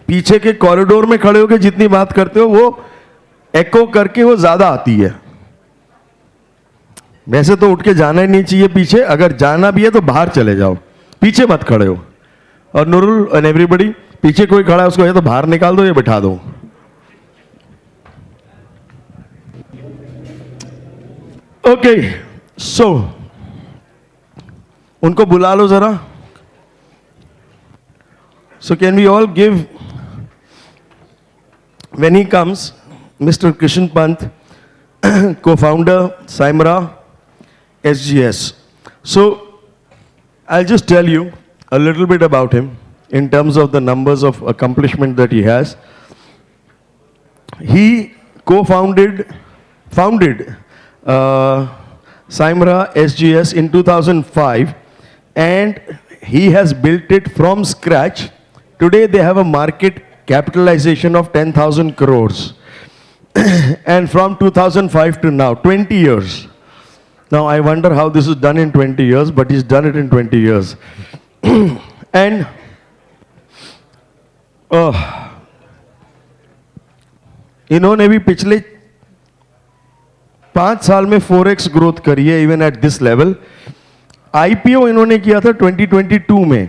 पीछे के कॉरिडोर में खड़े होकर जितनी बात करते हो वो एको करके वो ज्यादा आती है। वैसे तो उठ के जाना ही नहीं चाहिए पीछे, अगर जाना भी है तो बाहर चले जाओ, पीछे मत खड़े हो। और नूरुल एंड एवरीबॉडी, पीछे कोई खड़ा है उसको या तो बाहर निकाल दो या बिठा दो। ओके, सो उनको बुला लो जरा। So can we all give, when he comes, Mr. Krishan Pant, co-founder, Saimra, SGS. So I'll just tell you a little bit about him in terms of the numbers of accomplishment that he has. He founded Saimra SGS in 2005, and he has built it from scratch. Today they have a market capitalization of 10,000 crores. And from 2005 to now, 20 years. Now I wonder how this is done in 20 years, but he's done it in 20 years. And इन्होंने भी पिछले 5 साल में 4x growth करी है, even at this level. IPO इन्होंने किया था 2022 में,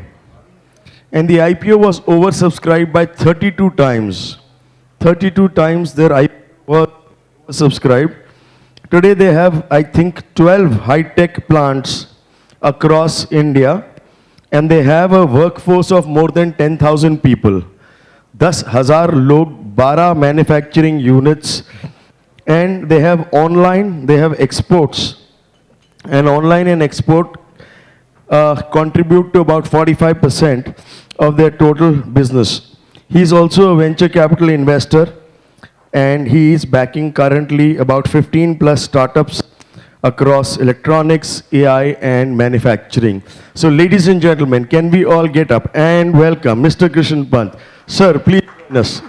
and the IPO was oversubscribed by 32 times. 32 times their IPO was subscribed. Today they have, I think, 12 high-tech plants across India, and they have a workforce of more than 10,000 people. 10,000 log, 12 manufacturing units, and they have online, they have exports. And online and export contribute to about 45% of their total business. He is also a venture capital investor, and he is backing currently about 15 plus startups across electronics, AI, and manufacturing. So ladies and gentlemen, can we all get up and welcome Mr. Krishan Pant. Sir, please join us.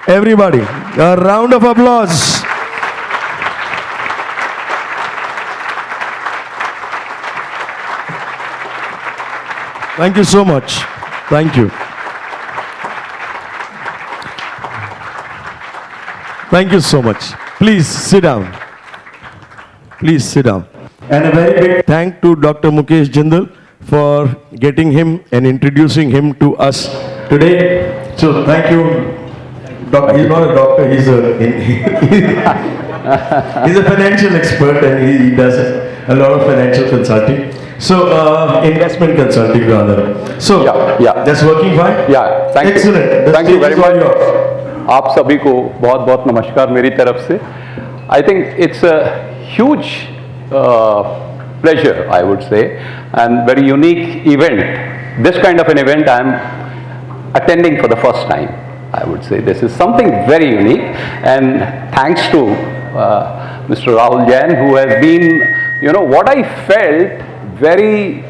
Everybody, a round of applause. Thank you so much. Thank you. Thank you so much. Please sit down. Please sit down. And a very big thank to Dr. Mukesh Jindal for getting him and introducing him to us today. So thank you. He's not a doctor, he's a financial expert, and he does a lot of financial consulting. So, investment consulting rather. So, yeah. That's working fine? Yeah, thank Excellent. you. Thank you very much. आप सभी को बहुत बहुत नमस्कार मेरी तरफ से. I think it's a huge pleasure, I would say, and very unique event. This kind of an event I am attending for the first time. I would say this is something very unique, and thanks to Mr. Rahul Jain, who has been, what I felt very,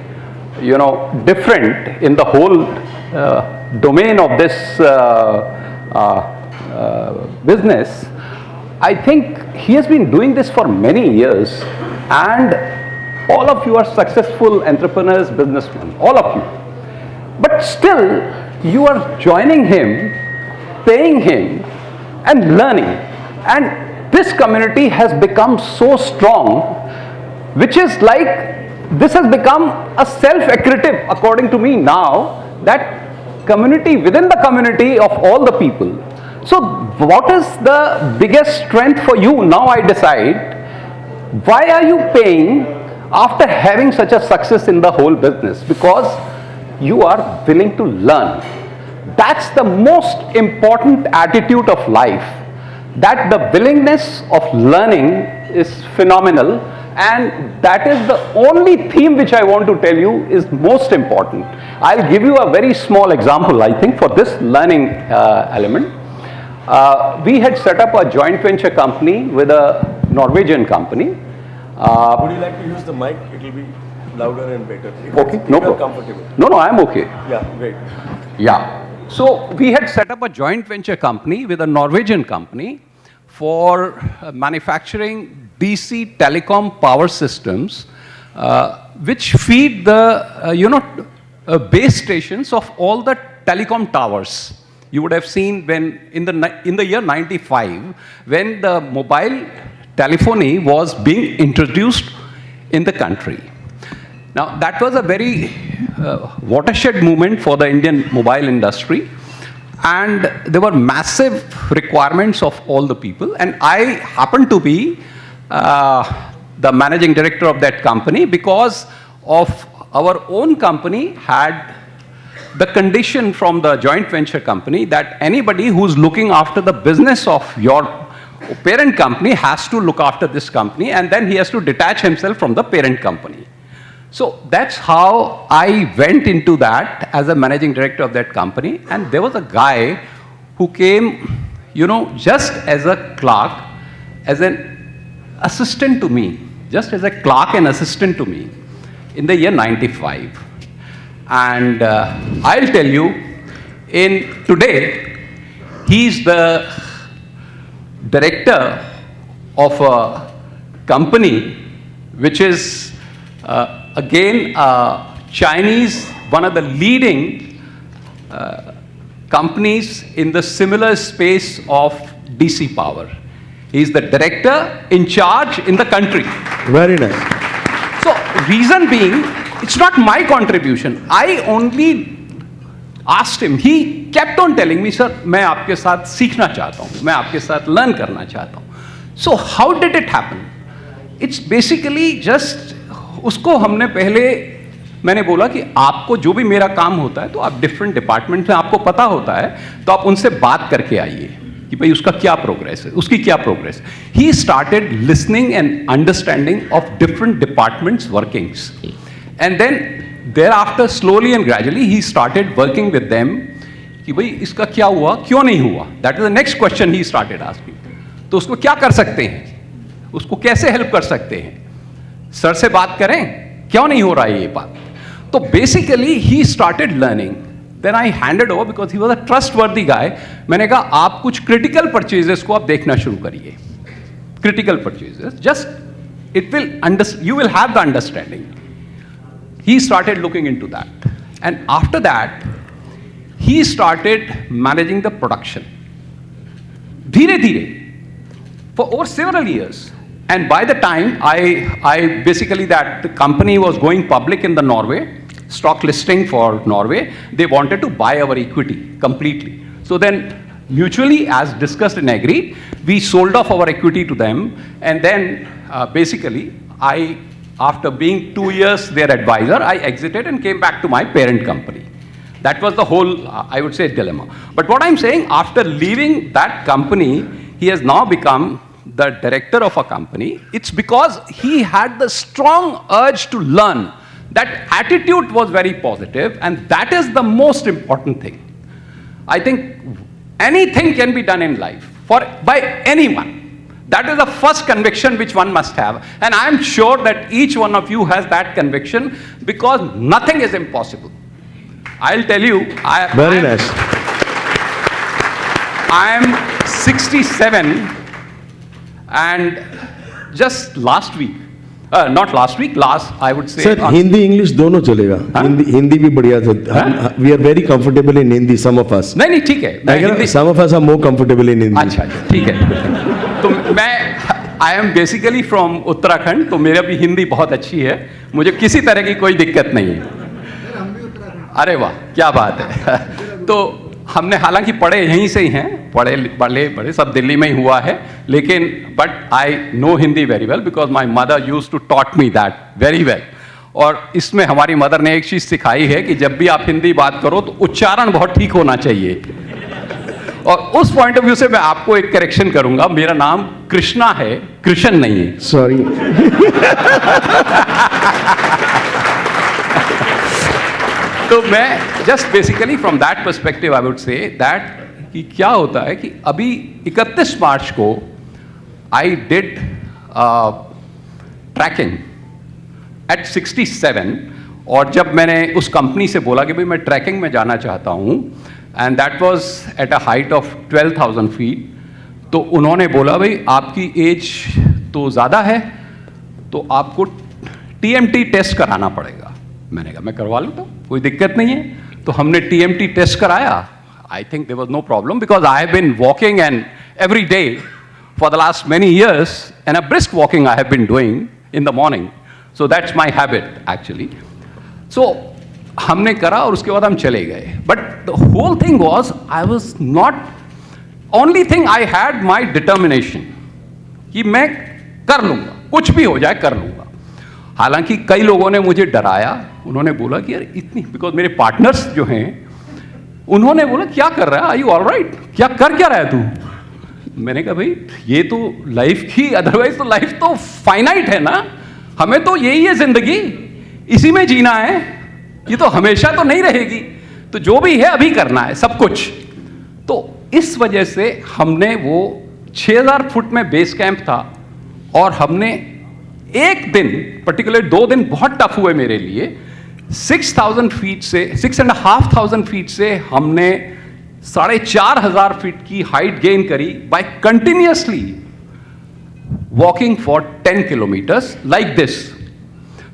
different in the whole domain of this business. I think he has been doing this for many years, and all of you are successful entrepreneurs, businessmen, all of you. But still, you are joining him, paying him, and learning. And this community has become so strong, which is like, this has become a self-accretive, according to me now, that community within the community of all the people. So what is the biggest strength for you now? I decide, why are you paying after having such a success in the whole business? Because you are willing to learn. That's the most important attitude of life, that the willingness of learning is phenomenal. And that is the only theme which I want to tell you is most important. I'll give you a very small example, I think, for this learning element. We had set up a joint venture company with a Norwegian company. Would you like to use the mic? It will be louder and better. Okay, no problem. Comfortable. No, I'm okay. Yeah, great. Yeah. So we had set up a joint venture company with a Norwegian company for manufacturing DC telecom power systems, which feed the base stations of all the telecom towers. you would have seen when in the year 95, when the mobile telephony was being introduced in the country. Now, that was a very watershed movement for the Indian mobile industry, and there were massive requirements of all the people, and I happened to be the managing director of that company, because of our own company had the condition from the joint venture company that anybody who's looking after the business of your parent company has to look after this company, and then he has to detach himself from the parent company. So that's how I went into that as a managing director of that company. And there was a guy who came, just as a clerk, as an assistant to me, just as a clerk and assistant to me in the year 95. And I'll tell you, today, he's the director of a company which is again, Chinese, one of the leading companies in the similar space of DC power. He's the director in charge in the country. Very nice. So, reason being, it's not my contribution. I only asked him. He kept on telling me, sir, मैं आपके साथ सीखना चाहता हूँ, मैं आपके साथ learn करना चाहता हूँ. So, how did it happen? It's basically just उसको हमने पहले, मैंने बोला कि आपको जो भी मेरा काम होता है तो आप डिफरेंट डिपार्टमेंट में आपको पता होता है तो आप उनसे बात करके आइए कि भाई उसका क्या प्रोग्रेस है, उसकी क्या प्रोग्रेस है. He started listening and understanding of different departments workings, and then there after slowly and gradually he started working with them कि भाई इसका क्या हुआ, क्यों नहीं हुआ. That is the next question he started asking. तो उसको क्या कर सकते हैं, उसको कैसे हेल्प कर सकते हैं, सर से बात करें, क्यों नहीं हो रहा है ये बात. तो basically he started learning. Then I handed over because he was a trustworthy guy. मैंने कहा आप कुछ क्रिटिकल परचेजेस को आप देखना शुरू करिए. Critical purchases, just it will you will have the understanding. He started looking into that, and after that he started managing the production धीरे धीरे for over several years. And by the time I basically, that the company was going public in the Norway, stock listing for Norway, they wanted to buy our equity completely. So then mutually, as discussed and agreed, we sold off our equity to them. And then basically, after being 2 years their advisor, I exited and came back to my parent company. That was the whole, I would say, dilemma. But what I'm saying, after leaving that company, he has now become the director of a company. It's because he had the strong urge to learn. That attitude was very positive, and that is the most important thing. I think anything can be done in life by anyone. That is the first conviction which one must have, and I am sure that each one of you has that conviction, because nothing is impossible. I'll tell you, Very nice. I am 67, and just last week, not last week, I would say. Sir Hindi English दोनों चलेगा. हिंदी भी बढ़िया था. We are very comfortable in Hindi, some of us. नहीं ठीक है. Some of us are more comfortable in Hindi. अच्छा ठीक है. तो मैं I am basically from Uttarakhand, तो मेरा भी हिंदी बहुत अच्छी है, मुझे किसी तरह की कोई दिक्कत नहीं है. अरे वाह, क्या बात है. तो हमने हालांकि पढ़े यहीं से ही हैं, पढ़े सब दिल्ली में ही हुआ है, लेकिन but I know Hindi very well because my mother use to taught me that very well. और इसमें हमारी मदर ने एक चीज़ सिखाई है कि जब भी आप हिंदी बात करो तो उच्चारण बहुत ठीक होना चाहिए. और उस पॉइंट ऑफ व्यू से मैं आपको एक करेक्शन करूंगा, मेरा नाम कृष्णा है, कृष्ण नहीं है. सॉरी. तो मैं just basically from that perspective I would say that कि क्या होता है कि अभी 31 मार्च को आई डिड ट्रैकिंग एट 67, और जब मैंने उस कंपनी से बोला कि भाई मैं ट्रैकिंग में जाना चाहता हूँ, and that was at a height of 12,000 feet, तो उन्होंने बोला भाई आपकी एज तो ज़्यादा है तो आपको TMT टेस्ट कराना पड़ेगा. मैंने कहा मैं करवा लेता हूँ, कोई दिक्कत नहीं है. तो हमने TMT टेस्ट कराया. I think there was no problem because I have been walking and every day for the last many years, and a brisk walking I have been doing in the morning. So that's my habit actually. So हमने करा और उसके बाद हम चले गए. But the whole thing was I was not, only thing I had my determination कि मैं कर लूँगा, कुछ भी हो जाए कर लूँगा. हालांकि कई लोगों ने मुझे डराया, उन्होंने बोला कि यार इतनी, बिकॉज मेरे पार्टनर्स जो हैं उन्होंने बोला क्या कर रहा है, आर यू ऑल राइट, क्या कर क्या रहा है तू. मैंने कहा भाई ये तो लाइफ की, अदरवाइज तो लाइफ तो फाइनाइट है ना, हमें तो यही है जिंदगी, इसी में जीना है, ये तो हमेशा तो नहीं रहेगी, तो जो भी है अभी करना है सब कुछ. तो इस वजह से हमने वो 6000 फुट में बेस कैंप था और हमने एक दिन, पर्टिकुलर 2 दिन बहुत टफ हुए मेरे लिए. 6000 फीट से 6500 फीट से हमने 4500 फीट की हाइट गेन करी by continuously walking for 10 kilometres like this.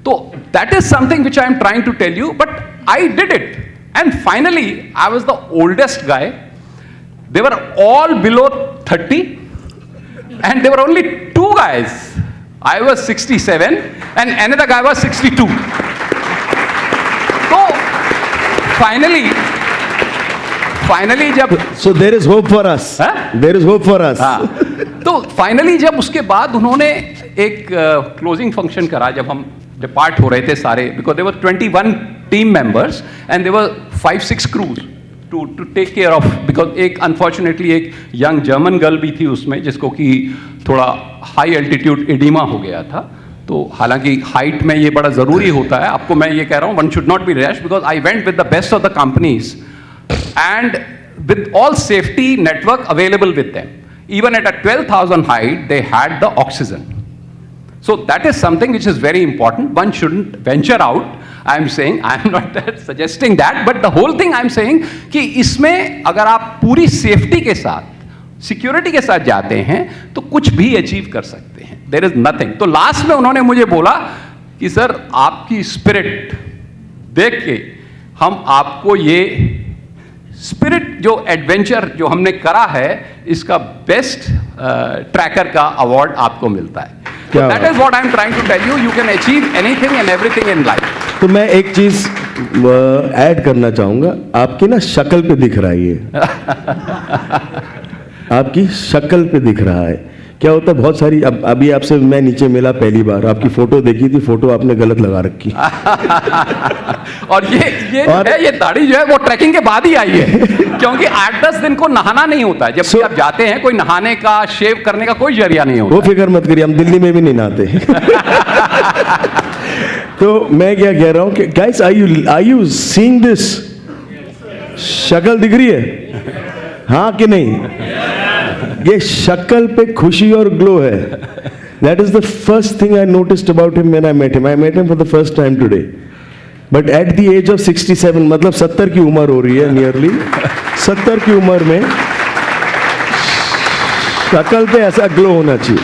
तो that is something which I am trying to tell you, but I did it and finally I was the oldest guy. They were all below 30 and there were only 2 guys. I was 67 and another guy was 62. So finally जब So there is hope for us. Huh? There is hope for us. हाँ, तो finally जब उसके बाद उन्होंने एक closing function करा, जब हम डिपार्ट हो रहे थे सारे, because there were 21 team members and there were 5-6 crews to take care of, because एक अनफॉर्चुनेटली एक यंग जर्मन गर्ल भी थी उसमें जिसको कि थोड़ा हाई एल्टीट्यूड एडिमा हो गया था. तो हालांकि हाइट में ये बड़ा ज़रूरी होता है, आपको मैं ये कह रहा हूँ, one should not be rash, because I went with the best of the companies and with all safety network available with them. Even at a 12,000 height, they had the oxygen. So that is something which is very important. One shouldn't venture out. I am saying, I am not suggesting that, but the whole thing I am saying कि इसमें अगर आप पूरी safety के साथ, security के साथ जाते हैं तो कुछ भी अचीव कर सकते हैं. There is nothing. तो लास्ट में उन्होंने मुझे बोला कि सर आपकी स्पिरिट देख के हम आपको ये स्पिरिट जो एडवेंचर जो हमने करा है इसका बेस्ट ट्रैकर का अवार्ड आपको मिलता है. That is what I am trying to tell you, you can achieve anything and everything in life. तो मैं एक चीज ऐड करना चाहूंगा, आपकी ना शक्ल पे दिख रहा है ये. आपकी शक्ल पे दिख रहा है. क्या होता है बहुत सारी, अभी आपसे मैं नीचे मिला पहली बार, आपकी फोटो देखी थी, फोटो आपने गलत लगा रखी. और ये दाढ़ी जो है वो ट्रैकिंग के बाद ही आई है, क्योंकि 8-10 दिन को नहाना नहीं होता है. जब भी आप जाते हैं कोई नहाने का, शेव करने का कोई जरिया नहीं होता. वो फिक्र मत करिए, हम दिल्ली में भी नहीं नहाते. तो मैं क्या कह रहा हूं कि guys, are you seeing this? शक्ल दिख रही है, हाँ कि नहीं? ये शक्ल पे खुशी और ग्लो है. That is the first thing I noticed about him when I met him. I met him for the first time today, but at the age of 67, मतलब 70 की उम्र हो रही है, नियरली 70 की उम्र में शक्ल पे ऐसा ग्लो होना चाहिए,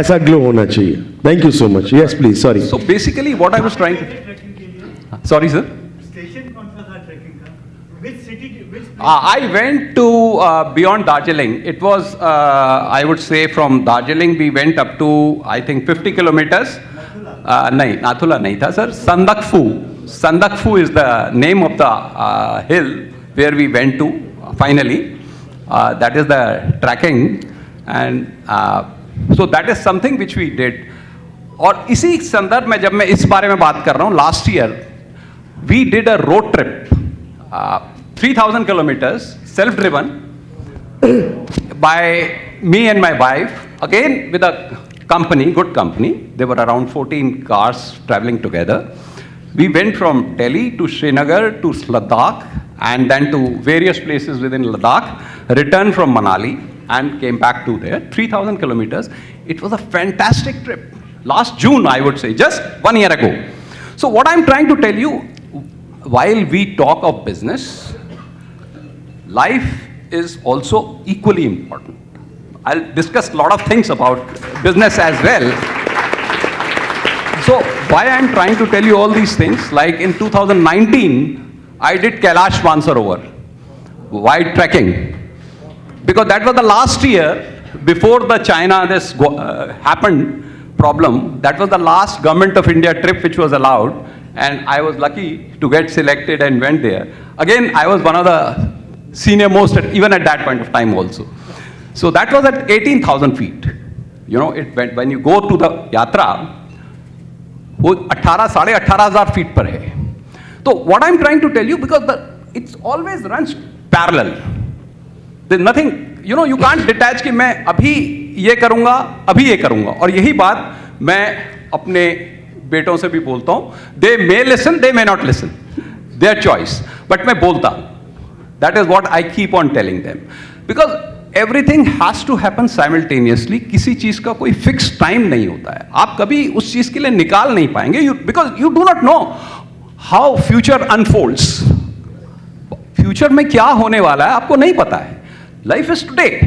ऐसा ग्लो होना चाहिए. Thank you so much. Yes please. Sorry. So basically what I was trying to, sorry sir. I went to beyond Darjeeling. It was, I would say, from Darjeeling we went up to, I think, 50 kilometers. नहीं, Nathula नहीं था sir. Sandakfu. Sandakfu is the name of the hill where we went to finally. That is the trekking, and so that is something which we did. और इसी संदर्भ में जब मैं इस बारे में बात कर रहा हूँ, last year we did a road trip. 3,000 kilometers, self-driven, by me and my wife, again with a company, good company. There were around 14 cars traveling together. We went from Delhi to Srinagar to Ladakh and then to various places within Ladakh, returned from Manali and came back to there. 3,000 kilometers. It was a fantastic trip. Last June, I would say, just 1 year ago. So what I'm trying to tell you, while we talk of business, life is also equally important. I'll discuss a lot of things about business as well. So why I'm trying to tell you all these things, like in 2019, I did Kailash Mansarovar. why trekking? Because that was the last year before the China happened problem. That was the last government of India trip which was allowed, and I was lucky to get selected and went there. Again, I was one of the senior most even at that point of time also. So that was at 18,000 feet. You know, it went, when you go to the yatra, वो 18,500 feet पर है. So what I'm trying to tell you, because it's always runs parallel. There's nothing, you know, you can't detach कि मैं अभी ये करूँगा, अभी ये करूँगा. और यही बात मैं अपने बेटों से भी बोलता हूँ. They may listen, they may not listen. Their choice. But मैं बोलता हूँ. That is what I keep on telling them. Because everything has to happen simultaneously. किसी चीज का कोई फिक्स टाइम नहीं होता है. आप कभी उस चीज के लिए निकाल नहीं पाएंगे. Because you do not know how future unfolds. Future में क्या होने वाला है आपको नहीं पता है. लाइफ इज टुडे,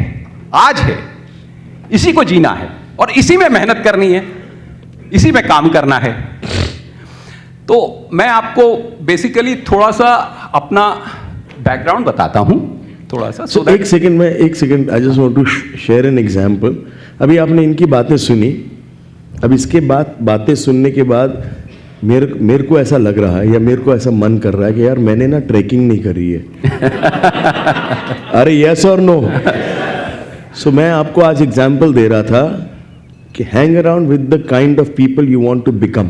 आज है, इसी को जीना है और इसी में मेहनत करनी है, इसी में काम करना है. तो मैं आपको बेसिकली थोड़ा सा अपना बैकग्राउंड बताता हूं थोड़ा सा. So एक second I just want to share an example. अभी आपने इनकी बातें सुनी. अब इसके बाद बातें सुनने के बाद मेरे को ऐसा लग रहा है या मेरे को ऐसा मन कर रहा है कि यार मैंने ना ट्रैकिंग नहीं करी है. अरे यस और नो. सो मैं आपको आज एग्जांपल दे रहा था कि hang around with the kind of people you want to become.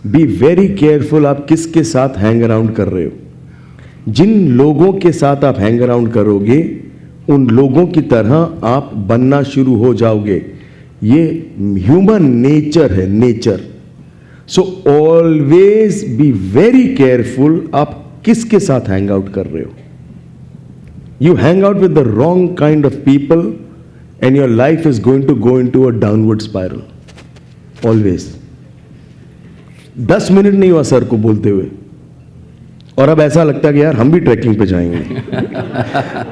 Be very careful आप किसके साथ हैंग अराउंड कर रहे हो. जिन लोगों के साथ आप हैंग अराउंड करोगे उन लोगों की तरह आप बनना शुरू हो जाओगे. ये ह्यूमन नेचर है, nature. So always be very careful आप किसके साथ हैंग आउट कर रहे हो. You hang out with the wrong kind of people and your life is going to go into a downward spiral. Always. 10 minute नहीं हुआ sir को बोलते हुए और अब ऐसा लगता है कि यार हम भी ट्रैकिंग पे जाएंगे.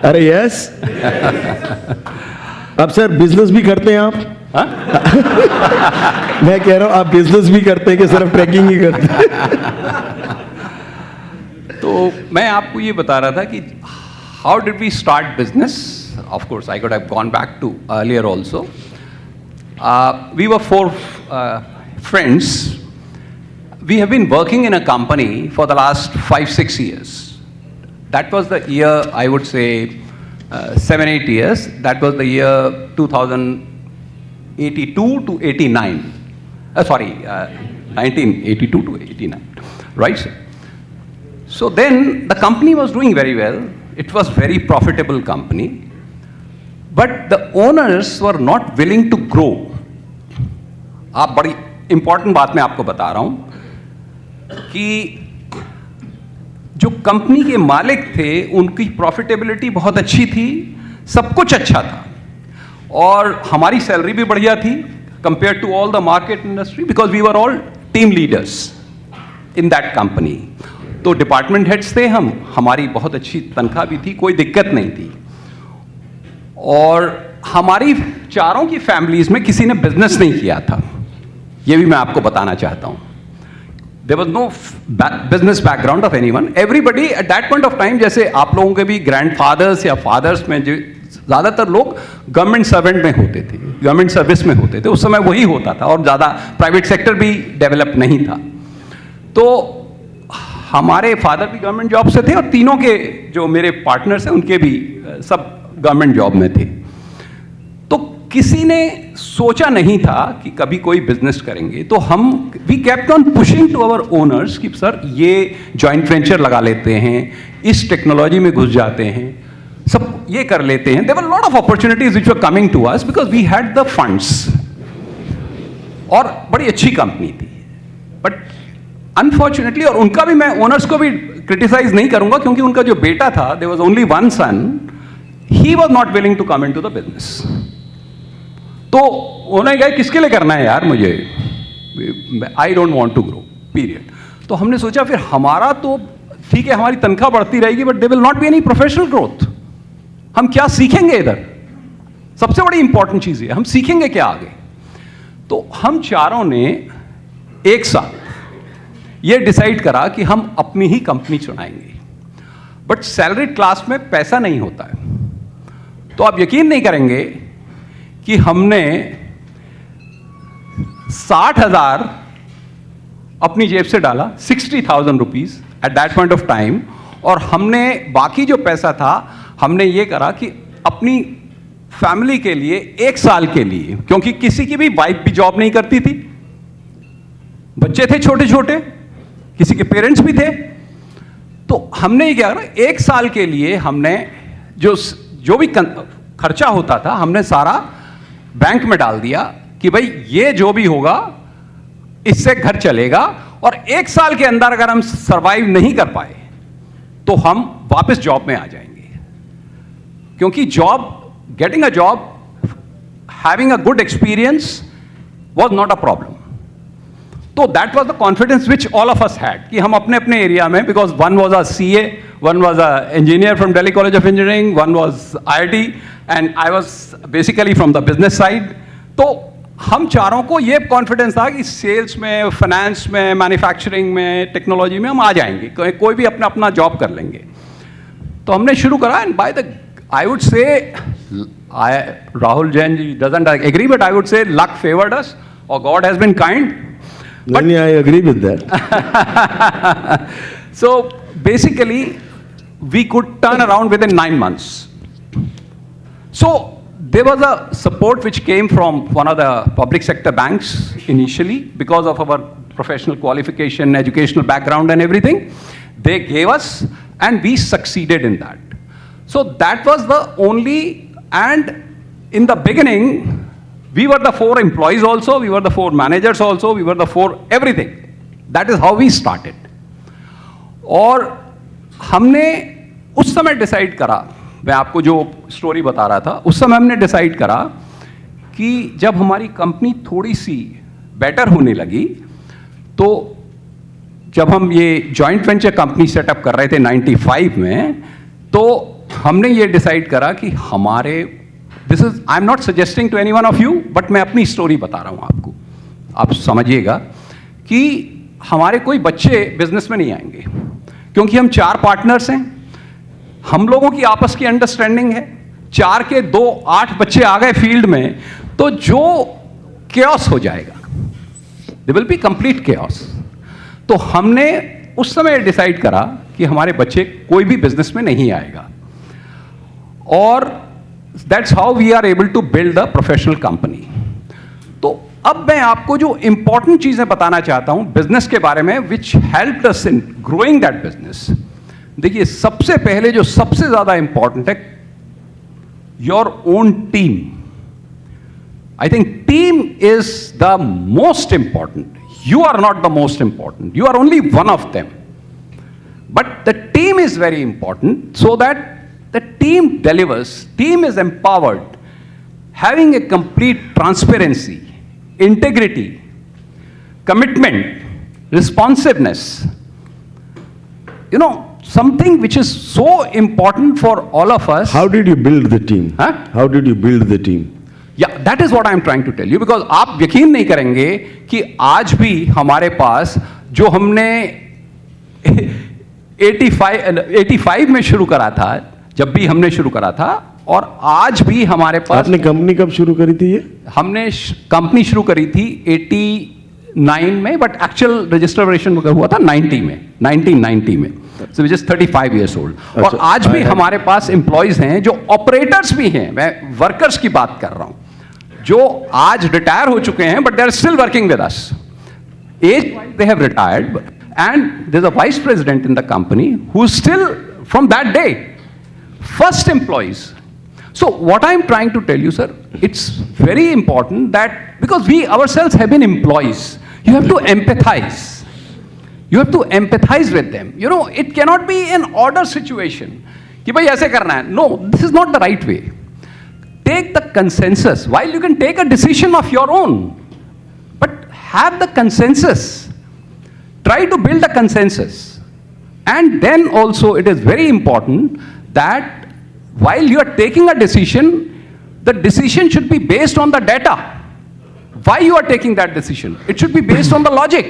अरे यस. अब सर बिजनेस भी करते हैं आप. मैं कह रहा हूं आप बिजनेस भी करते हैं कि सिर्फ ट्रैकिंग ही करते हैं. तो मैं आपको ये बता रहा था कि how did we start business. Of course I could have gone back to earlier also. We were 4 friends. We have been working in a company for the last 5-6 years. That was the year, I would say, 7-8 years. That was the year 2082 to 89. 1982 to 89. Right? So then the company was doing very well. It was very profitable company. But the owners were not willing to grow. आप बड़ी important बात मैं आपको बता रहा हूँ कि जो कंपनी के मालिक थे उनकी प्रॉफिटेबिलिटी बहुत अच्छी थी, सब कुछ अच्छा था और हमारी सैलरी भी बढ़िया थी compare to all the market industry. Because we were all team leaders in that company. तो डिपार्टमेंट हेड्स थे हम, हमारी बहुत अच्छी तनख्वाह भी थी, कोई दिक्कत नहीं थी. और हमारी चारों की फैमिलीज में किसी ने बिजनेस नहीं किया था. ये भी मैं आपको बताना चाहता हूँ. There was no business background of anyone. Everybody at that point of time, जैसे आप लोगों के भी grandfathers या fathers में जो ज़्यादातर लोग गवर्नमेंट सर्वेंट में होते थे, गवर्नमेंट सर्विस में होते थे. उस समय वही होता था और ज़्यादा प्राइवेट सेक्टर भी डेवलप नहीं था. तो हमारे फादर भी गवर्नमेंट जॉब से थे और तीनों के जो मेरे पार्टनर्स हैं उनके भी सब गवर्नमेंट जॉब में थे. तो किसी ने सोचा नहीं था कि कभी कोई बिजनेस करेंगे. तो हम we kept on pushing to our owners कि सर ये जॉइंट वेंचर लगा लेते हैं, इस टेक्नोलॉजी में घुस जाते हैं, सब ये कर लेते हैं. There were lot of opportunities which were coming to us because we had the funds और बड़ी अच्छी कंपनी थी. बट अनफॉर्चुनेटली, और उनका भी मैं ओनर्स को भी क्रिटिसाइज नहीं करूंगा क्योंकि उनका जो बेटा था, there was only one son, he was not willing to come into the business. तो उन्होंने कहा किसके लिए करना है यार मुझे, I don't want to grow period. तो हमने सोचा फिर हमारा तो ठीक है, हमारी तनख्वाह बढ़ती रहेगी but they will not be any professional growth. हम क्या सीखेंगे इधर, सबसे बड़ी इंपॉर्टेंट चीज है हम सीखेंगे क्या आगे. तो हम चारों ने एक साथ ये डिसाइड करा कि हम अपनी ही कंपनी चुनाएंगे. बट सैलरी क्लास में पैसा नहीं होता है। तो आप यकीन नहीं करेंगे कि हमने 60,000 अपनी जेब से डाला, 60,000 rupees eight that point of time, और हमने बाकी जो पैसा था हमने ये करा कि अपनी फैमिली के लिए 1 साल के लिए, क्योंकि किसी की भी वाइफ भी जॉब नहीं करती थी, बच्चे थे छोटे छोटे, किसी के पेरेंट्स भी थे, तो हमने ये क्या करा, 1 साल के लिए हमने जो भी खर्चा होता था हमने सारा बैंक में डाल दिया कि भाई ये जो भी होगा इससे घर चलेगा, और 1 साल के अंदर अगर हम सरवाइव नहीं कर पाए तो हम वापस जॉब में आ जाएंगे। क्योंकि getting a job, having a good experience was not a problem. तो that was the confidence which all of us had कि हम अपने अपने एरिया में, because one was a CA, one was a engineer from Delhi college of engineering, one was IIT, and I was basically from the business side. तो हम चारों को ये कॉन्फिडेंस था कि सेल्स में, फाइनेंस में, मैन्युफैक्चरिंग में, टेक्नोलॉजी में हम आ जाएंगे, कोई भी अपना अपना जॉब कर लेंगे। तो हमने शुरू करा, and by the, I would say, Rahul Jain ji doesn't agree, but I would say luck favoured us और God has been kind. But I agree with that. So basically, we could turn around within 9 months. So there was a support which came from one of the public sector banks initially because of our professional qualification, educational background and everything. They gave us, and we succeeded in that. So that was the only, and in the beginning, we were the 4 employees also, we were the 4 managers also, we were the 4 everything. That is how we started. और हमने उस समय decide करा, मैं आपको जो story बता रहा था, उस समय हमने डिसाइड करा कि जब हमारी कंपनी थोड़ी सी बेटर होने लगी, तो जब हम ये जॉइंट वेंचर कंपनी सेटअप कर रहे थे 95 में, तो हमने ये डिसाइड करा कि हमारे, this is, I am not suggesting to any one of you, but मैं अपनी स्टोरी बता रहा हूं आपको, आप समझिएगा कि हमारे कोई बच्चे बिजनेस में नहीं आएंगे, क्योंकि हम 4 पार्टनर्स हैं, हम लोगों की आपस की अंडरस्टैंडिंग है। 4 के 2 8 बच्चे आ गए फील्ड में, तो जो केओस हो जाएगा, they will be complete chaos. तो हमने उस समय डिसाइड करा कि हमारे बच्चे कोई भी बिजनेस में नहीं आएगा, और that's how we are able to build a professional company. तो अब मैं आपको जो इंपॉर्टेंट चीजें बताना चाहता हूं बिजनेस के बारे में, which helped us in growing that business. देखिए, सबसे पहले जो सबसे ज्यादा इंपॉर्टेंट है, your own team. I think team is the most important. You are not the most important. You are only one of them. But the team is very important, so that the team delivers, team is empowered, having a complete transparency, integrity, commitment, responsiveness. You know, something which is so important for all of us. How did you build the team? Huh? How did you build the team? Yeah, that is what I am trying to tell you, because आप यकीन नहीं करेंगे कि आज भी हमारे पास, जो हमने 85 में शुरू करा था, जब भी हमने शुरू करा था, और आज भी हमारे पास। आपने कंपनी कब शुरू करी थी ये? हमने कंपनी शुरू करी थी 89 में, बट एक्चुअल रजिस्ट्रेशन हुआ था 90 में, 1990 में, सो विच इज 35 years old। और आज भी हमारे पास एम्प्लॉयज हैं जो ऑपरेटर्स भी हैं, मैं वर्कर्स की बात कर रहा हूं, जो आज रिटायर हो चुके हैं, but they are still working with us. As they have retired, and there is a vice president in the company who is still from that day first employees. So what I am trying to tell you, sir, it's very important that, because we ourselves have been employees, you have to empathize. You have to empathize with them. You know, it cannot be an order situation कि भाई ऐसे करना है. No, this is not the right way. Take the consensus. While you can take a decision of your own, but have the consensus. Try to build a consensus. And then also it is very important that while you are taking a decision, the decision should be based on the data. Why you are taking that decision? It should be based on the logic.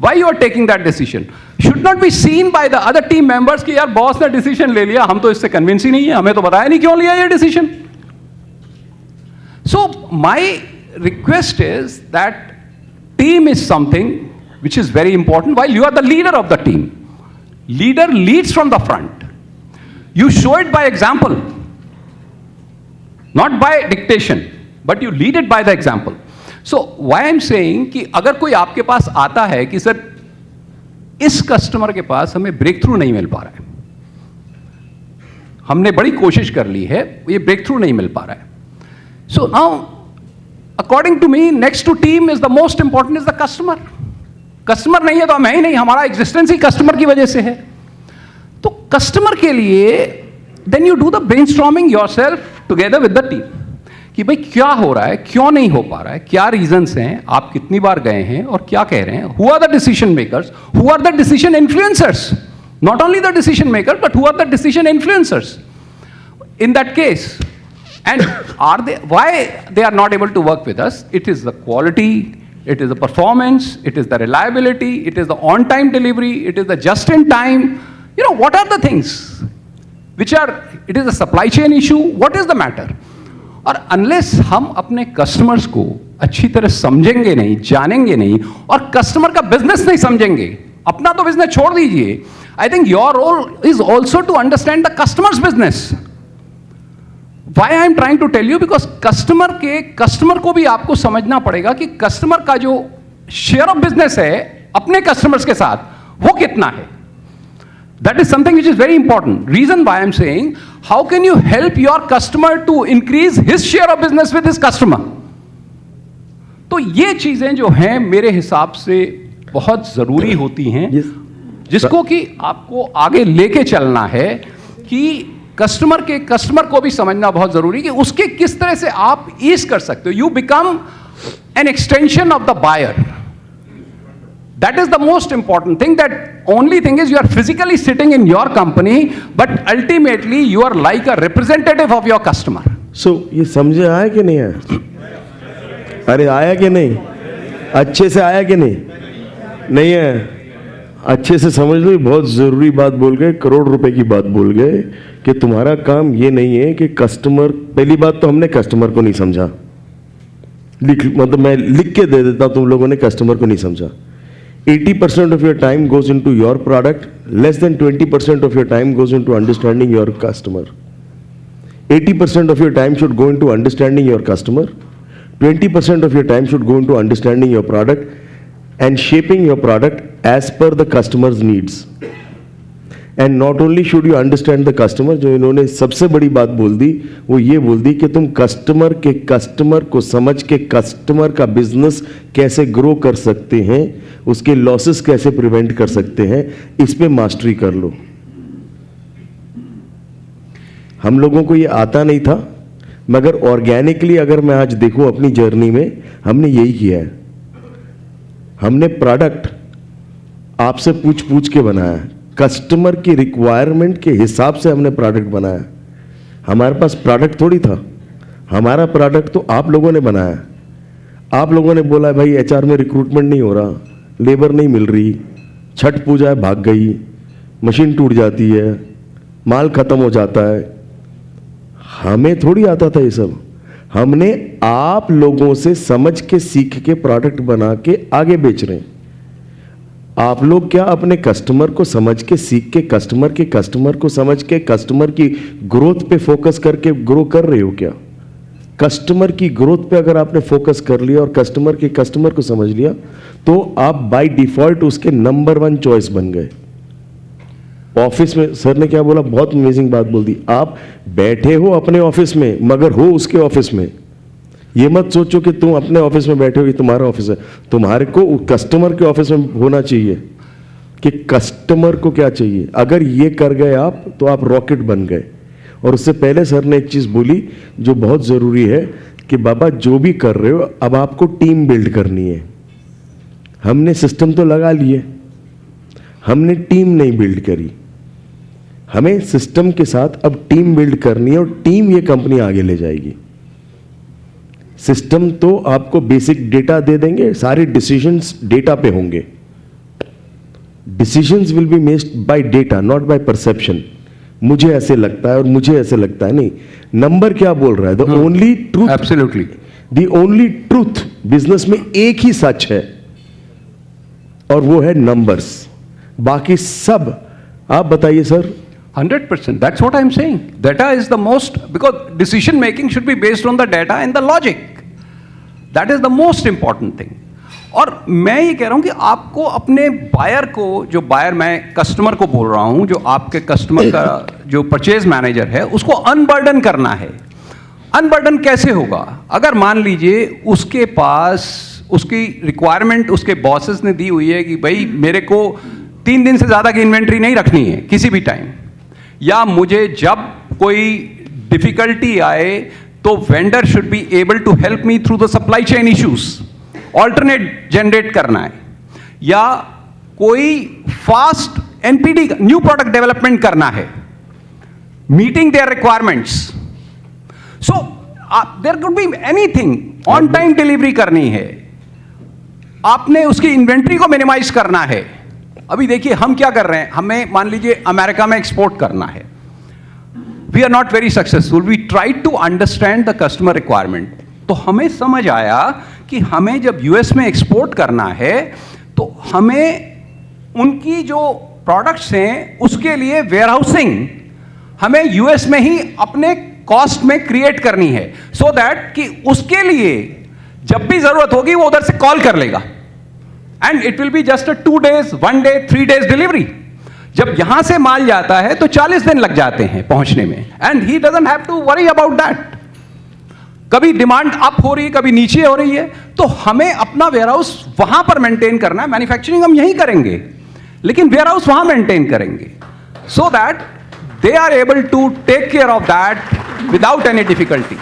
Why you are taking that decision should not be seen by the other team members कि यार boss ने decision ले लिया, हम तो इससे convince he नहीं है, हमें तो बताया नहीं क्यों लिया ये decision. So my request is that team is something which is very important. While you are the leader of the team, leader leads from the front. You show it by example, not by dictation, but you lead it by the example. So why I'm saying कि अगर कोई आपके पास आता है कि sir इस customer के पास हमें ब्रेक थ्रू नहीं मिल पा रहा है, हमने बड़ी कोशिश कर ली है, ये ब्रेक थ्रू नहीं मिल पा रहा है. So now, according to me, next to team is the most important is the customer. Customer नहीं है तो हम है ही नहीं, हमारा एग्जिस्टेंस ही कस्टमर की वजह से है. तो कस्टमर के लिए then you do the brainstorming yourself together with the team कि भाई क्या हो रहा है, क्यों नहीं हो पा रहा है, क्या रीजंस हैं, आप कितनी बार गए हैं और क्या कह रहे हैं. Who are the decision makers, who are the decision influencers, not only the decision maker but who are the decision influencers in that case. And are they, why they are not able to work with us? It is the quality, it is the performance, it is the reliability, it is the on-time delivery, it is the just-in-time. You know, what are the things which are, it is a supply chain issue, what is the matter? और unless हम अपने customers को अच्छी तरह समझेंगे नहीं, जानेंगे नहीं और customer का business नहीं समझेंगे, अपना तो business छोड़ दीजिए. I think your role is also to understand the customer's business. Why I am trying to tell you, because customer को भी आपको समझना पड़ेगा कि कस्टमर का जो शेयर ऑफ बिजनेस है अपने कस्टमर्स के साथ वो कितना है. That is something which is very important. Reason why I am saying, how can you help your customer to increase his share of business with his customer? तो ये चीजें जो हैं मेरे हिसाब से बहुत जरूरी होती हैं, जिसको कि आपको आगे लेके चलना है कि कस्टमर को भी समझना बहुत जरूरी कि उसके किस तरह से आप ईज कर सकते हो. You become an extension of the buyer. That is the most important thing. That only thing is you are physically sitting in your company but ultimately you are like a representative of your customer. So ये समझे आया कि नहीं आया? अरे आया कि नहीं? अच्छे से आया कि नहीं? नहीं है? अच्छे से समझ लो. बहुत ज़रूरी बात बोल गए, करोड़ रुपए की बात बोल गए कि तुम्हारा काम ये नहीं है कि कस्टमर. पहली बात तो हमने कस्टमर को नहीं समझा. मतलब मैं लिख के दे देता, तुम लोगों ने कस्टमर को नहीं समझा. 80% of your time goes into your product, less than 20% of your time goes into understanding your customer. 80% of your time should go into understanding your customer. 20% of your time should go into understanding your product and shaping your product as per the customer's needs. And not only should you understand the customer, जो इन्होंने सबसे बड़ी बात बोल दी वो ये बोल दी कि तुम कस्टमर को समझ के कस्टमर का बिजनेस कैसे ग्रो कर सकते हैं, उसके लॉसेस कैसे प्रिवेंट कर सकते हैं, इस पे मास्टरी कर लो. हम लोगों को ये आता नहीं था, मगर ऑर्गेनिकली अगर मैं आज देखूं अपनी जर्नी में, हमने यही किया है. हमने प्रोडक्ट आपसे पूछ के बनाया, कस्टमर की रिक्वायरमेंट के हिसाब से हमने प्रोडक्ट बनाया. हमारे पास प्रोडक्ट थोड़ी था, हमारा प्रोडक्ट तो आप लोगों ने बनाया. आप लोगों ने बोला भाई एचआर में रिक्रूटमेंट नहीं हो रहा, लेबर नहीं मिल रही, छठ पूजा भाग गई, मशीन टूट जाती है, माल खत्म हो जाता है. हमें थोड़ी आता था ये सब. हमने आप लोगों से समझ के सीख के प्रोडक्ट बना के आगे बेच रहे हैं. आप लोग क्या अपने कस्टमर को समझ के सीख के कस्टमर को समझ के कस्टमर की ग्रोथ पे फोकस करके ग्रो कर रहे हो क्या? कस्टमर की ग्रोथ पे अगर आपने फोकस कर लिया और कस्टमर को समझ लिया तो आप बाय डिफॉल्ट उसके नंबर 1 चॉइस बन गए. ऑफिस में सर ने क्या बोला, बहुत अमेजिंग बात बोल दी. आप बैठे हो अपने ऑफिस में मगर हो उसके ऑफिस में. ये मत सोचो कि तुम अपने ऑफिस में बैठे हो, ये तुम्हारा ऑफिस है. तुम्हारे को कस्टमर के ऑफिस में होना चाहिए कि कस्टमर को क्या चाहिए. अगर ये कर गए आप तो आप रॉकेट बन गए. और उससे पहले सर ने एक चीज बोली जो बहुत जरूरी है कि बाबा जो भी कर रहे हो अब आपको टीम बिल्ड करनी है. हमने सिस्टम तो लगा लिए, हमने टीम नहीं बिल्ड करी. हमें सिस्टम के साथ अब टीम बिल्ड करनी है और टीम ये कंपनी आगे ले जाएगी. सिस्टम तो आपको बेसिक डेटा दे देंगे, सारे डिसीजंस डेटा पे होंगे. Decisions will be made by data, not by perception. मुझे ऐसे लगता है और मुझे ऐसे लगता है, नहीं, नंबर क्या बोल रहा है? The only truth, absolutely, the only truth business में एक ही सच है और वो है नंबर्स। बाकी सब आप बताइए sir. 100%. That's what I'm saying. Data is the most, because decision making should be based on the data and the logic. That is the most important thing. और मैं ये कह रहा हूं कि आपको अपने बायर को, जो बायर, मैं कस्टमर को बोल रहा हूं, जो आपके कस्टमर का जो परचेज मैनेजर है, उसको अनबर्डन करना है। अनबर्डन कैसे होगा? अगर मान लीजिए उसके पास उसकी रिक्वायरमेंट उसके बॉसेस ने दी हुई है कि भाई मेरे को 3 दिन से ज़्यादा की इन्वेंट्री नहीं रखनी है किसी भी टाइम, या मुझे जब कोई डिफिकल्टी आए तो vendor should be able to help me through the supply chain issues, alternate generate करना है, या कोई fast NPD new product development करना है, meeting their requirements. So there could be anything, on time delivery करनी है, आपने उसकी इन्वेंट्री को मिनिमाइज करना है। अभी देखिए हम क्या कर रहे हैं, हमें मान लीजिए अमेरिका में एक्सपोर्ट करना है, we are not very successful, we try to understand the customer requirement. तो हमें समझ आया कि हमें जब यूएस में एक्सपोर्ट करना है तो हमें उनकी जो प्रोडक्ट्स हैं उसके लिए वेयरहाउसिंग हमें यूएस में ही अपने कॉस्ट में क्रिएट करनी है, सो दैट कि उसके लिए जब भी जरूरत होगी वो उधर से कॉल कर लेगा, and it will be just a 2 days, 1 day, 3 days delivery. जब यहां से माल जाता है तो 40 दिन लग जाते हैं पहुंचने में, and he doesn't have to worry about that. कभी डिमांड अप हो रही है, कभी नीचे हो रही है, तो हमें अपना वेयरहाउस वहां पर मेंटेन करना है। मैन्युफैक्चरिंग हम यहीं करेंगे, लेकिन वेयरहाउस वहां मेंटेन करेंगे, so that they are able to take care of that without any difficulty.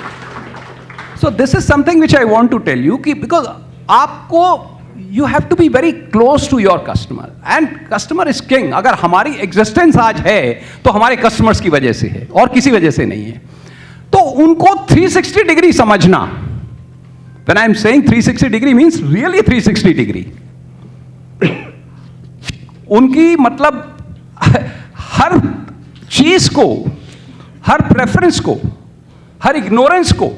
So this is something which I want to tell you कि बिकॉज आपको you have to be very close to your customer, and customer is king. अगर हमारी existence आज है तो हमारे customers की वजह से है और किसी वजह से नहीं है। तो उनको 360 डिग्री समझना, when I am saying 360 degree means really 360 degree, उनकी मतलब हर चीज को, हर प्रेफरेंस को, हर इग्नोरेंस को,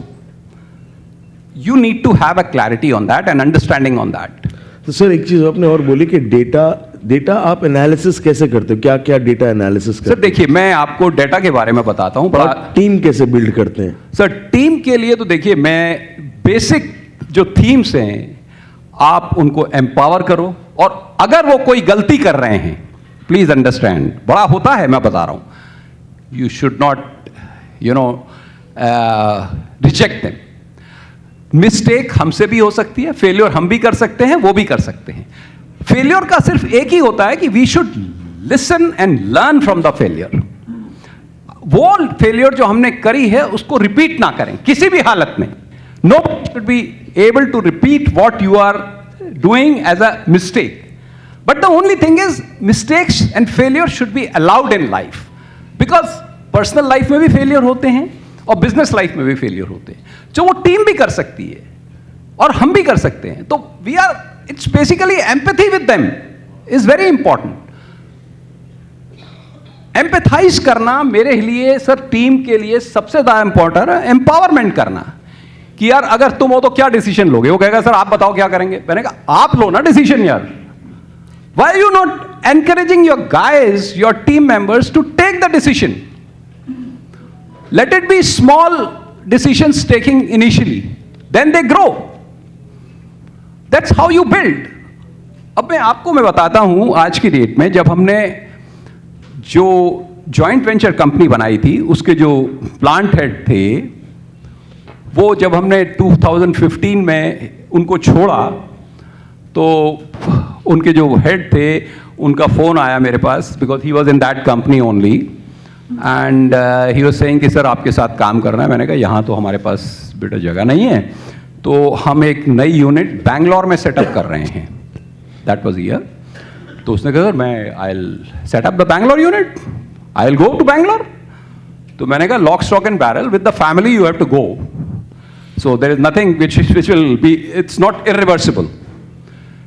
you need to have a clarity on that and understanding on that. तो सर एक चीज आपने और बोली कि डेटा आप एनालिसिस कैसे करते हो, क्या क्या डेटा एनालिसिस करते हो? सर देखिए मैं आपको डेटा के बारे में बताता हूं। और टीम कैसे बिल्ड करते हैं? सर टीम के लिए तो देखिए मैं बेसिक जो थीम्स हैं आप उनको एम्पावर करो, और अगर वो कोई गलती कर रहे हैं प्लीज अंडरस्टैंड, बड़ा होता है मैं बता रहा हूं, you should not reject them. Mistake हमसे भी हो सकती है, फेल्योर हम भी कर सकते हैं, वो भी कर सकते हैं। फेल्योर का सिर्फ एक ही होता है कि we should listen and learn from the failure. वो फेलियर जो हमने करी है उसको रिपीट ना करें किसी भी हालत में। No should be able to repeat what you are doing as a mistake, but the only thing is mistakes and failure should be allowed in life, because personal life में भी फेलियर होते हैं और बिजनेस लाइफ में भी failure होते हैं, जो वो टीम भी कर सकती है और हम भी कर सकते हैं। तो we are, it's basically empathy with them is very important. Empathise करना मेरे लिए सर, टीम के लिए सबसे ज्यादा इंपॉर्टेंट है। एम्पावरमेंट करना कि यार अगर तुम हो तो क्या डिसीजन लोगे, वो कहेगा सर आप बताओ क्या करेंगे, मैंने कहा आप लो ना डिसीजन यार। Why are you not encouraging your guys, your team members to take the decision? Let it be small decisions taking initially, then they grow. That's how you build. अब मैं बताता हूं आज की डेट में, जब हमने जो जॉइंट वेंचर कंपनी बनाई थी उसके जो प्लांट हेड थे, वो जब हमने 2015 में उनको छोड़ा तो उनके जो हेड थे उनका फोन आया मेरे पास, because he was in that company only, and he was saying कि सर आपके साथ काम करना है। मैंने कहा यहाँ तो हमारे पास बेटा जगह नहीं है, तो हम एक नई यूनिट बैंगलोर में सेटअप कर रहे हैं। That was year. तो उसने कहा सर मैं I will set up the Bangalore unit, I will go to Bangalore. तो मैंने कहा lock stock and barrel, with the family you have to go, so there is nothing which will be, it's not irreversible.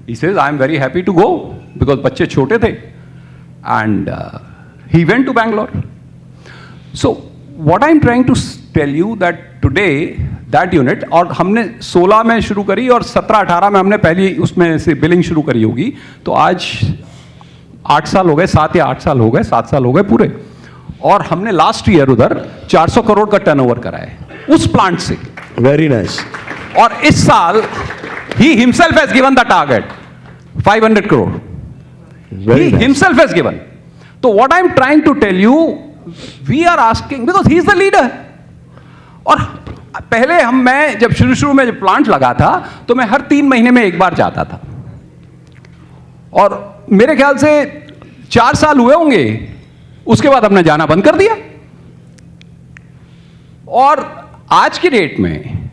He says I am very happy to go, because बच्चे छोटे थे and he went to Bangalore. So what I'm trying to tell you that today that unit, और हमने 16 में शुरू करी और 17-18 में हमने पहली उसमें से बिलिंग शुरू करी होगी, तो आज 8 साल हो गए, 7 या 8 साल हो गए, 7 साल हो गए पूरे, और हमने लास्ट ईयर उधर 400 करोड़ का टर्नओवर करा है उस प्लांट से. Very nice. और इस साल he himself has given the target 500 crore. Very He nice. himself has given. So what I'm trying to tell you, we are asking because he is the leader. और पहले मैं जब शुरू में जब प्लांट लगा था तो मैं हर 3 महीने में एक बार जाता था, और मेरे ख्याल से 4 साल हुए होंगे, उसके बाद हमने जाना बंद कर दिया. और आज की डेट में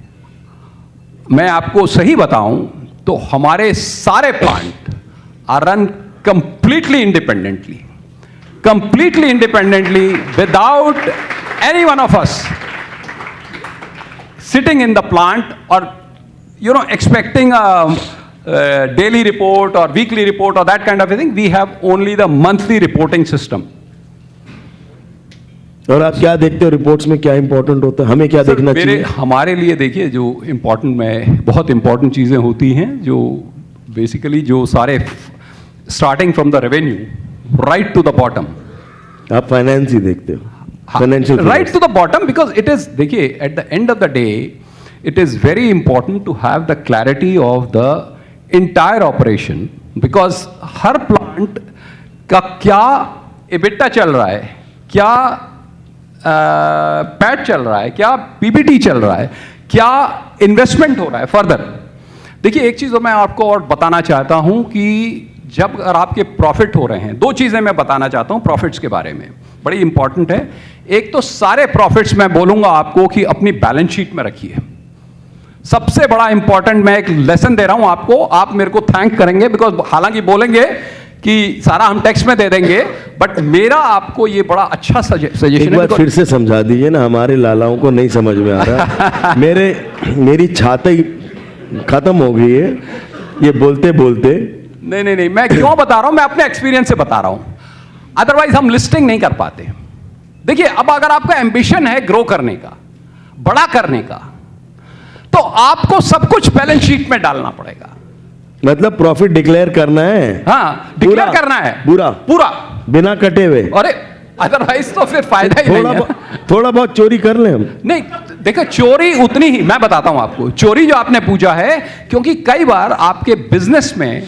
मैं आपको सही बताऊं तो हमारे सारे plant are run completely independently without any one of us sitting in the plant or expecting a daily report or weekly report or that kind of a thing. We have only the monthly reporting system. और आप क्या देखते हो reports में, क्या important होता है, हमें क्या देखना चाहिए? हमारे लिए देखिए जो इम्पोर्टेंट में बहुत इंपॉर्टेंट चीज़ें होती हैं, जो बेसिकली जो सारे starting from the revenue right to the bottom. आप फाइनेंस ही देखते हो, financial right to the bottom, because it is, देखिए at the end of the day it is very important to have the clarity of the entire operation, because हर plant का क्या EBITDA चल रहा है, क्या पैट चल रहा है, क्या पीबीटी चल रहा है, क्या इन्वेस्टमेंट हो रहा है फर्दर. देखिए एक चीज़ मैं आपको और बताना चाहता हूं कि जब अगर आपके प्रॉफिट हो रहे हैं, 2 चीज़ें मैं बताना चाहता हूं प्रॉफिट्स के बारे में, बड़ी इंपॉर्टेंट है. एक तो सारे प्रॉफिट्स मैं बोलूंगा आपको कि अपनी बैलेंस शीट में रखिए. सबसे बड़ा इंपॉर्टेंट मैं एक लेसन दे रहा हूं आपको, आप मेरे को थैंक करेंगे, बिकॉज हालांकि बोलेंगे कि सारा हम टैक्स में दे देंगे, बट मेरा आपको ये बड़ा अच्छा सजेशन है. एक बार फिर से समझा दीजिए ना, हमारे लालाओं को नहीं समझ में आ रहा. मेरी छाती खत्म हो गई है ये बोलते बोलते. नहीं, मैं क्यों बता रहा हूं, मैं अपने एक्सपीरियंस से बता रहा हूं, अदरवाइज हम लिस्टिंग नहीं कर पाते. देखिए अब अगर आपका एम्बिशन है ग्रो करने का, बड़ा करने का, तो आपको सब कुछ बैलेंस शीट में डालना पड़ेगा. मतलब प्रॉफिट डिक्लेयर करना है. हाँ, डिक्लेयर करना है पूरा बिना कटे हुए. अरे अदरवाइज तो फिर फायदा ही नहीं है. थोड़ा बहुत चोरी कर लें हम. नहीं देखो, चोरी उतनी ही, मैं बताता हूं आपको, चोरी जो आपने पूछा है, क्योंकि कई बार आपके बिजनेस में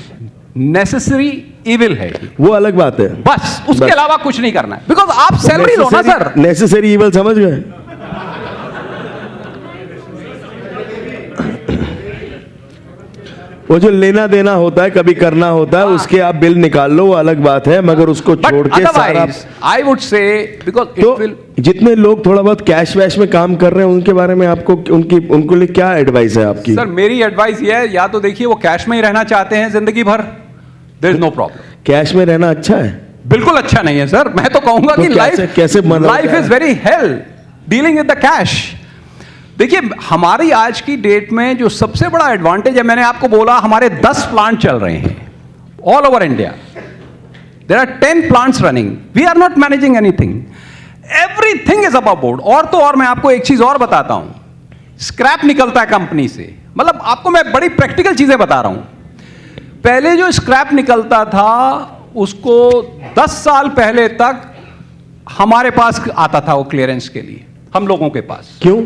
नेसेसरी इविल है, वो अलग बात है, बस उसके अलावा कुछ नहीं करना है. बिकॉज आप सैलरी लो ना सर. नेसेसरी इविल समझ गए? वो जो लेना देना होता है, कभी करना होता है, उसके आप बिल निकाल लो, वो अलग बात है, मगर उसको छोड़ के सारा. आई वुड से बिकॉज तो जितने लोग थोड़ा बहुत कैश वैश में काम कर रहे हैं, उनके बारे में आपको उनको लिए क्या एडवाइस है आपकी? सर मेरी एडवाइस ये है, या तो देखिए वो कैश में ही रहना चाहते हैं जिंदगी भर, there is no problem. Cash में रहना अच्छा है? बिल्कुल अच्छा नहीं है सर. मैं तो कहूंगा कि life is very hello dealing with the cash. देखिए हमारी आज की डेट में जो सबसे बड़ा एडवांटेज है, मैंने आपको बोला हमारे 10 प्लांट चल रहे हैं all over India. There are 10 plants running. We are not managing anything, everything is above board. और तो और मैं आपको एक चीज और बताता हूं, स्क्रैप निकलता है कंपनी से. मतलब आपको मैं बड़ी प्रैक्टिकल चीजें बता रहा हूं. पहले जो स्क्रैप निकलता था उसको 10 साल पहले तक हमारे पास आता था वो क्लियरेंस के लिए, हम लोगों के पास. क्यों?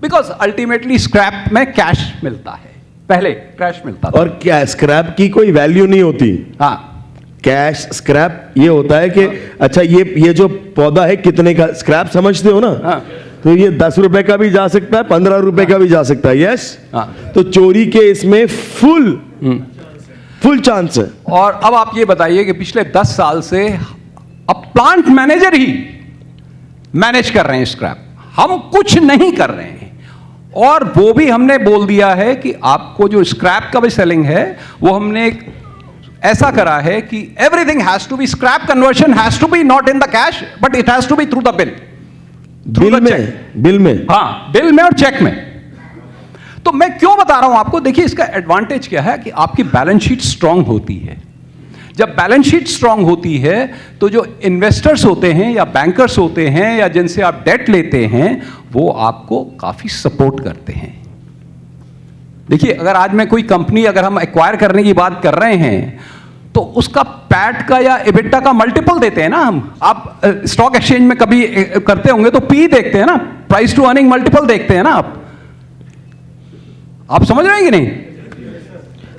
बिकॉज अल्टीमेटली स्क्रैप में कैश मिलता है, पहले कैश मिलता था. और क्या स्क्रैप की कोई वैल्यू नहीं होती? हाँ, कैश स्क्रैप ये होता है कि अच्छा ये जो पौधा है कितने का स्क्रैप समझते हो ना? हाँ. तो ये 10 रुपए का भी जा सकता है, 15 रुपए का भी जा सकता है. यस. हाँ. तो चोरी के इसमें फुल चांस है. और अब आप ये बताइए कि पिछले 10 साल से अब प्लांट मैनेजर ही मैनेज कर रहे हैं स्क्रैप, हम कुछ नहीं कर रहे हैं. और वो भी हमने बोल दिया है कि आपको जो स्क्रैप का भी सेलिंग है वो हमने ऐसा करा है कि everything has to be, scrap conversion has to be not in the cash but it has to be through the bill. Bill में हाँ, बिल में और चेक में. तो मैं क्यों बता रहा हूं आपको, देखिए इसका एडवांटेज क्या है कि आपकी बैलेंस शीट स्ट्रांग होती है. जब बैलेंस शीट स्ट्रांग होती है तो जो इन्वेस्टर्स होते हैं या बैंकर्स होते हैं या जिनसे आप डेट लेते हैं वो आपको काफी सपोर्ट करते हैं। देखिए, अगर आज मैं कोई कंपनी अगर हम एक्वायर करने की बात कर रहे हैं तो उसका पैट का या एबिटा का मल्टीपल देते हैं ना हम। आप स्टॉक एक्सचेंज में कभी करते होंगे तो पी देखते हैं ना, प्राइस टू अर्निंग मल्टीपल देखते हैं ना आप समझ रहे हैं कि नहीं?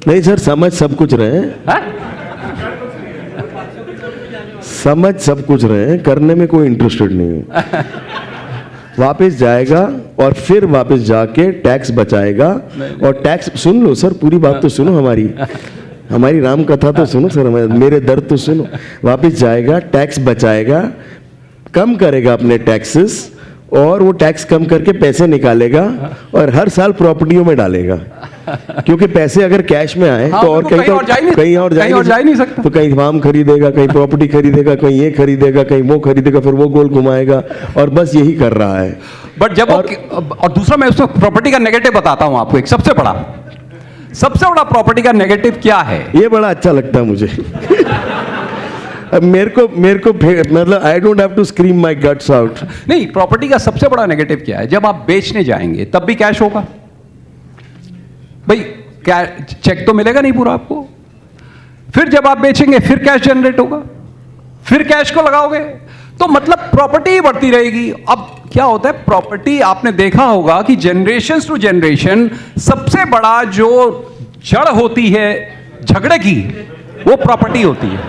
नहीं सर, समझ सब कुछ रहे हैं, हा? समझ सब कुछ रहे हैं, करने में कोई इंटरेस्टेड नहीं है। वापस जाएगा और फिर वापस जाके टैक्स बचाएगा और टैक्स, सुन लो सर, पूरी बात तो सुनो, हमारी राम कथा तो सुनो सर, मेरे दर्द तो सुनो। वापस जाएगा, टैक्स बचाएगा, कम करेगा अपने टैक्सेस और वो टैक्स कम करके पैसे निकालेगा और हर साल प्रॉपर्टियों में डालेगा, क्योंकि पैसे अगर कैश में आए तो और कहीं और जा नहीं सकता। तो कहीं फार्म खरीदेगा, कहीं प्रॉपर्टी खरीदेगा, कहीं ये खरीदेगा, कहीं वो खरीदेगा, फिर वो गोल घुमाएगा और बस यही कर रहा है। बट जब और दूसरा मैं उसमें प्रॉपर्टी का नेगेटिव बताता हूं आपको। एक सबसे बड़ा प्रॉपर्टी का नेगेटिव क्या है? ये बड़ा अच्छा लगता है मुझे। अब मेरे को मतलब I don't have to scream my guts out. नहीं, प्रॉपर्टी का सबसे बड़ा नेगेटिव क्या है? जब आप बेचने जाएंगे तब भी कैश होगा भाई, क्या चेक तो मिलेगा नहीं पूरा आपको। फिर जब आप बेचेंगे फिर कैश जनरेट होगा, फिर कैश को लगाओगे, तो मतलब प्रॉपर्टी ही बढ़ती रहेगी। अब क्या होता है, प्रॉपर्टी आपने देखा होगा कि जनरेशन टू जनरेशन सबसे बड़ा जो जड़ होती है झगड़े की, वो प्रॉपर्टी होती है।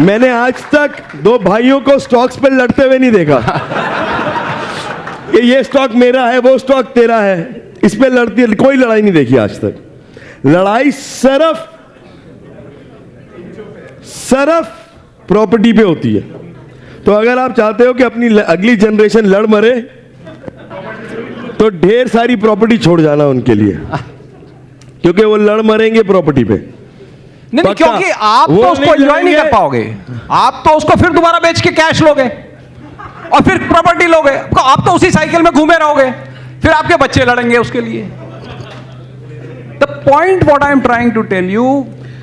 मैंने आज तक दो भाइयों को स्टॉक्स पर लड़ते हुए नहीं देखा कि ये स्टॉक मेरा है, वो स्टॉक तेरा है, इस पे लड़ती है। कोई लड़ाई नहीं देखी आज तक। लड़ाई सिर्फ प्रॉपर्टी पे होती है। तो अगर आप चाहते हो कि अपनी अगली जनरेशन लड़ मरे तो ढेर सारी प्रॉपर्टी छोड़ जाना उनके लिए, क्योंकि वो लड़ मरेंगे प्रॉपर्टी पे। नहीं, क्योंकि आप तो उसको एंजॉय नहीं कर पाओगे। आप तो उसको फिर दोबारा बेच के कैश लोगे और फिर प्रॉपर्टी लोगे। आप तो उसी साइकिल में घूमे रहोगे, फिर आपके बच्चे लड़ेंगे उसके लिए। The point what I am trying to tell you.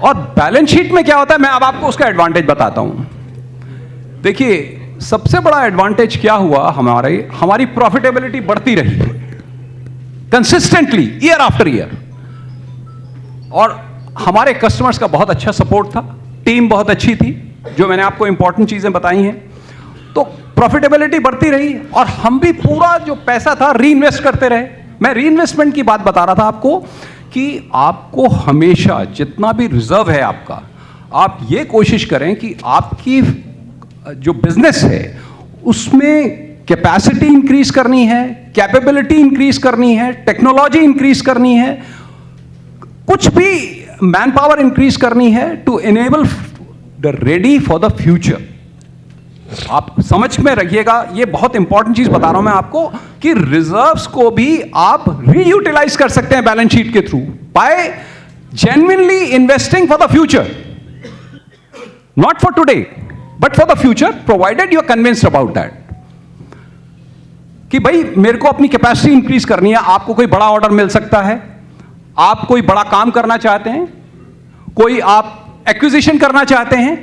और बैलेंस शीट में क्या होता है, मैं अब आपको उसका एडवांटेज बताता हूं। देखिए, सबसे बड़ा एडवांटेज क्या हुआ, हमारी प्रॉफिटेबिलिटी बढ़ती रही कंसिस्टेंटली ईयर आफ्टर ईयर, और हमारे कस्टमर्स का बहुत अच्छा सपोर्ट था, टीम बहुत अच्छी थी, जो मैंने आपको इंपॉर्टेंट चीजें बताई हैं। तो प्रॉफिटेबिलिटी बढ़ती रही और हम भी पूरा जो पैसा था री इन्वेस्ट करते रहे। मैं री इन्वेस्टमेंट की बात बता रहा था आपको कि आपको हमेशा जितना भी रिजर्व है आपका, आप ये कोशिश करें कि आपकी जो बिजनेस है उसमें कैपेसिटी इंक्रीज करनी है, कैपेबिलिटी इंक्रीज करनी है, टेक्नोलॉजी इंक्रीज करनी है, कुछ भी मैन पावर इंक्रीज करनी है to enable the ready for the future. आप समझ में रखिएगा, ये बहुत इंपॉर्टेंट चीज बता रहा हूं मैं आपको कि रिजर्व्स को भी आप रीयूटिलाइज कर सकते हैं बैलेंस शीट के through by genuinely investing for the future, not for today but for the future, provided you are convinced about that कि भाई मेरे को अपनी कैपेसिटी इंक्रीज करनी है। आपको कोई बड़ा ऑर्डर मिल सकता है, आप कोई बड़ा काम करना चाहते हैं, कोई आप एक्विजिशन करना चाहते हैं,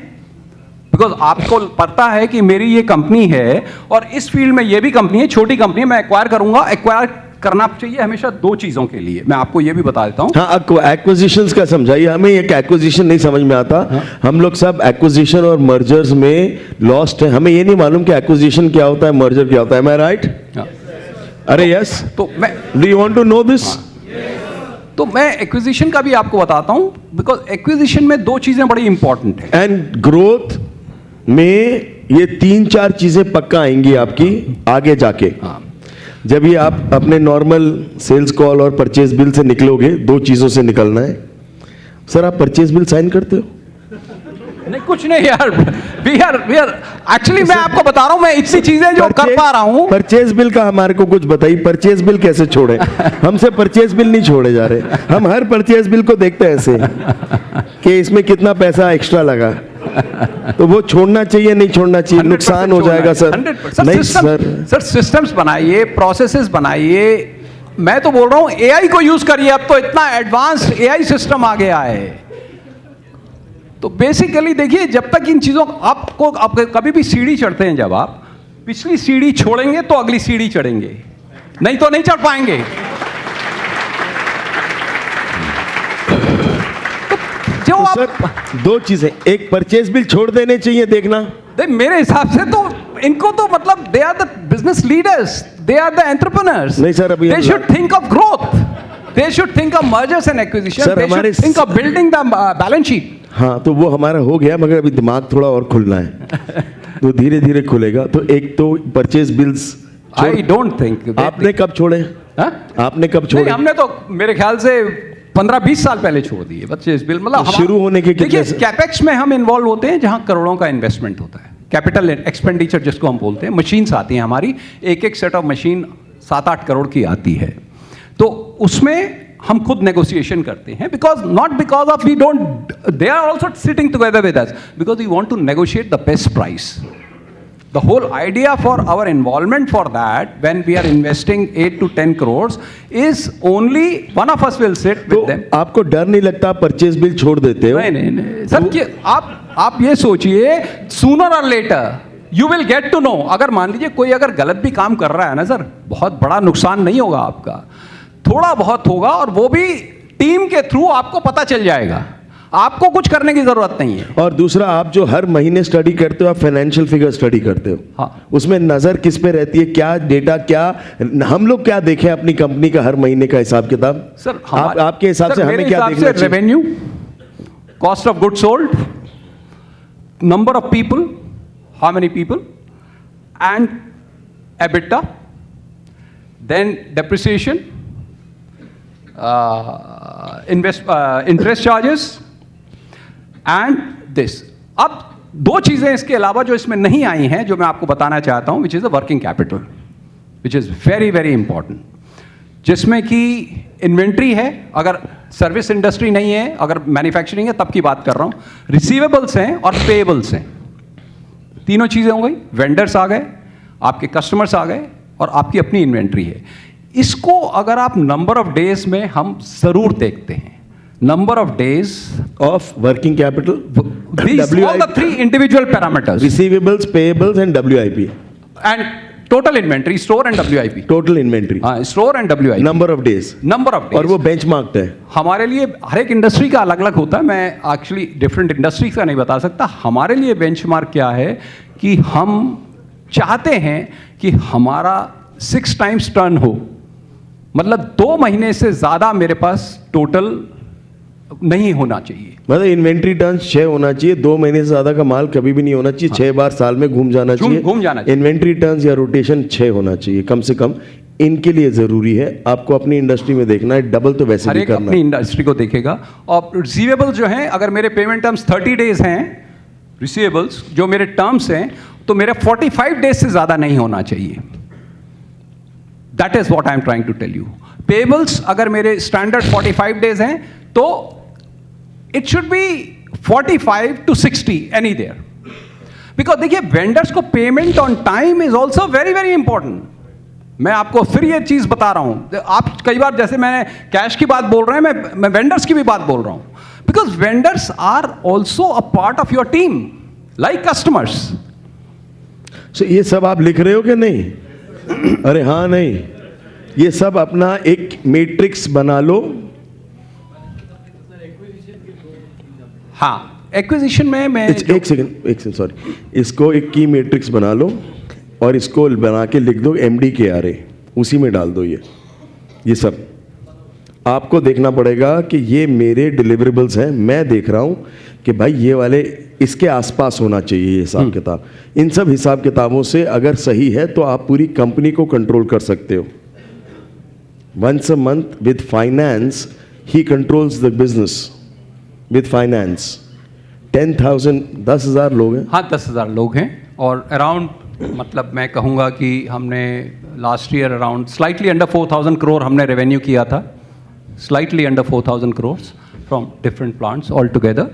बिकॉज आपको पता है कि मेरी ये कंपनी है और इस फील्ड में ये भी कंपनी है, छोटी कंपनी है, मैं एक्वायर करूंगा। एक्वायर करना चाहिए हमेशा दो चीजों के लिए, मैं आपको ये भी बता देता हूं। हाँ, एक्विजिशंस का समझाइए हमें। एक एक्विजिशन नहीं समझ में आता। हाँ? हम लोग सब एक्विजिशन और मर्जर्स में लॉस्ट है, हमें ये नहीं मालूम कि एक्विजिशन क्या होता है, मर्जर क्या होता है। Am I right? अरे यस, तो मैं, do you want to know this? तो मैं एक्विजिशन का भी आपको बताता हूं, बिकॉज एक्विजिशन में दो चीजें बड़ी इंपॉर्टेंट है। एंड ग्रोथ में ये 3-4 चीजें पक्का आएंगी आपकी आगे जाके। हाँ। जब ये आप अपने नॉर्मल सेल्स कॉल और परचेज बिल से निकलोगे, दो चीजों से निकलना है। सर, आप परचेज बिल साइन करते हो? नहीं, कुछ नहीं यार, वी आर एक्चुअली मैं आपको बता रहा हूं, मैं इतनी चीजें जो कर पा रहा हूं। परचेज बिल का हमारे को कुछ बताइए, परचेज बिल कैसे छोड़े? हमसे परचेज बिल नहीं छोड़े जा रहे। हम हर परचेज बिल को देखते हैं ऐसे कि इसमें कितना पैसा एक्स्ट्रा लगा। तो वो छोड़ना चाहिए नहीं छोड़ना चाहिए, नुकसान हो जाएगा सर। 100%। नहीं सर सिस्टम्स बनाइए, प्रोसेसेस बनाइए। मैं तो बोल रहा हूं एआई को यूज करिए, अब तो इतना एडवांस एआई सिस्टम आ गया है। तो बेसिकली देखिए, जब तक इन चीजों आपको, आप कभी भी सीढ़ी चढ़ते हैं, जब आप पिछली सीढ़ी छोड़ेंगे तो अगली सीढ़ी चढ़ेंगे, नहीं तो नहीं चढ़ पाएंगे। जो तो आप सर दो चीजें, एक परचेज बिल छोड़ देने चाहिए, देखना। मेरे हिसाब से तो इनको तो मतलब they are the business leaders, they are the entrepreneurs. नहीं सर, अभी they should think of growth, they should think of mergers and acquisition, they should think of building the balance sheet. हाँ, तो वो हमारा हो गया, मगर अभी दिमाग थोड़ा और खुलना है। तो धीरे धीरे खुलेगा। तो एक तो purchase bills I don't think. आपने कब छोड़े? हाँ? आपने कब छोड़े? हमने तो मेरे ख्याल से 15-20 साल पहले छोड़ दिए परचेज बिल। मतलब शुरू होने के देखिए, कैपेक्स में हम इन्वॉल्व होते हैं जहां करोड़ों का इन्वेस्टमेंट होता है, कैपिटल एक्सपेंडिचर जिसको हम बोलते हैं। मशीन्स आती हैं हमारी, एक सेट ऑफ मशीन 7-8 करोड़ की आती है। तो उसमें हम खुद नेगोशिएशन करते हैं, because not because of we don't, they are also sitting together with us, because we want to negotiate the best price. The whole idea for our involvement for that, when we are investing 8 to 10 crores, is only one of us will sit with them. आपको डर नहीं लगता purchase bill छोड़ देते हो? नहीं sir, कि आप ये सोचिए, sooner or later you will get to know। अगर मान लीजिए कोई अगर गलत भी काम कर रहा है ना सर, बहुत बड़ा नुकसान नहीं होगा आपका, थोड़ा बहुत होगा, और वो भी टीम के थ्रू आपको पता चल जाएगा, आपको कुछ करने की जरूरत नहीं है। और दूसरा, आप जो हर महीने स्टडी करते हो, आप फाइनेंशियल फिगर स्टडी करते हो। हाँ। उसमें नजर किस पे रहती है? क्या डेटा, क्या हम लोग क्या देखें अपनी कंपनी का हर महीने का हिसाब किताब? सर आपके हिसाब से हमें क्या देखना चाहिए? Revenue, cost of good sold, number of people, how many people, and EBITDA, then depreciation, interest charges and this. अब दो चीजें इसके अलावा जो इसमें नहीं आई हैं, जो मैं आपको बताना चाहता हूं, which is the working capital, which is very very important, जिसमें कि इन्वेंट्री है, अगर सर्विस इंडस्ट्री नहीं है, अगर मैन्युफैक्चरिंग है, तब की बात कर रहा हूं, रिसीवेबल्स हैं और पेएबल्स हैं। तीनों चीजें हो गई, वेंडर्स आ गए, आपके कस्टमर्स आ गए, और आपकी अपनी इन्वेंट्री है। इसको अगर आप नंबर ऑफ डेज में हम जरूर देखते हैं, number of days of working capital, these all the three individual parameters, receivables, payables and WIP, and total inventory, store and WIP, total inventory, store and WIP, number of days, और वो benchmarked है। हमारे लिए हर एक industry का अलग अलग होता है, मैं एक्चुअली डिफरेंट इंडस्ट्रीज का नहीं बता सकता। हमारे लिए बेंचमार्क क्या है कि हम चाहते हैं कि हमारा 6 times टर्न हो, मतलब 2 महीने से ज्यादा मेरे पास टोटल नहीं होना चाहिए। मतलब इन्वेंट्री टर्न 6 होना चाहिए, 2 महीने से ज्यादा का माल कभी भी नहीं होना चाहिए। 6 बार साल में घूम जाना चाहिए, घूम जाना चाहिए। इन्वेंट्री टर्न्स या रोटेशन 6 होना चाहिए कम से कम। इनके लिए जरूरी है, आपको अपनी इंडस्ट्री में देखना है, डबल तो वैसे भी करना है, अपनी इंडस्ट्री को देखेगा। और रिसीवेबल जो है, अगर मेरे पेमेंट टर्म्स 30 डेज हैं, रिसीवेबल्स जो मेरे टर्म्स हैं, तो मेरे 45 डेज से ज्यादा नहीं होना चाहिए। That is what I am trying to tell you. Payables अगर मेरे स्टैंडर्ड 45 डेज हैं, तो it should be 45 to 60 anywhere, because देखिए वेंडर्स को payment on time is also very very important. मैं आपको फिर ये चीज बता रहा हूं, आप कई बार जैसे मैंने कैश की बात बोल रहे हैं, मैं वेंडर्स की भी बात बोल रहा हूं, because vendors are also a part of your team like customers. So ये सब आप लिख रहे हो कि नहीं? अरे हाँ, नहीं, ये सब अपना एक मैट्रिक्स बना लो। हाँ, एक्विजिशन में मैं एक सेकंड सॉरी, इसको एक की मैट्रिक्स बना लो और इसको बना के लिख दो MD KRA, उसी में डाल दो। ये सब आपको देखना पड़ेगा कि ये मेरे डिलीवरेबल्स हैं, मैं देख रहा हूं कि भाई ये वाले इसके आसपास होना चाहिए ये हिसाब किताब। इन सब हिसाब किताबों से अगर सही है तो आप पूरी कंपनी को कंट्रोल कर सकते हो। Once a month with finance he controls the business with finance. 10,000 लोग हैं। हाँ, 10,000 लोग हैं, और अराउंड मतलब मैं कहूँगा कि हमने last year around slightly under 4,000 crore हमने रेवेन्यू किया था, slightly under 4,000 crore from different plants all together.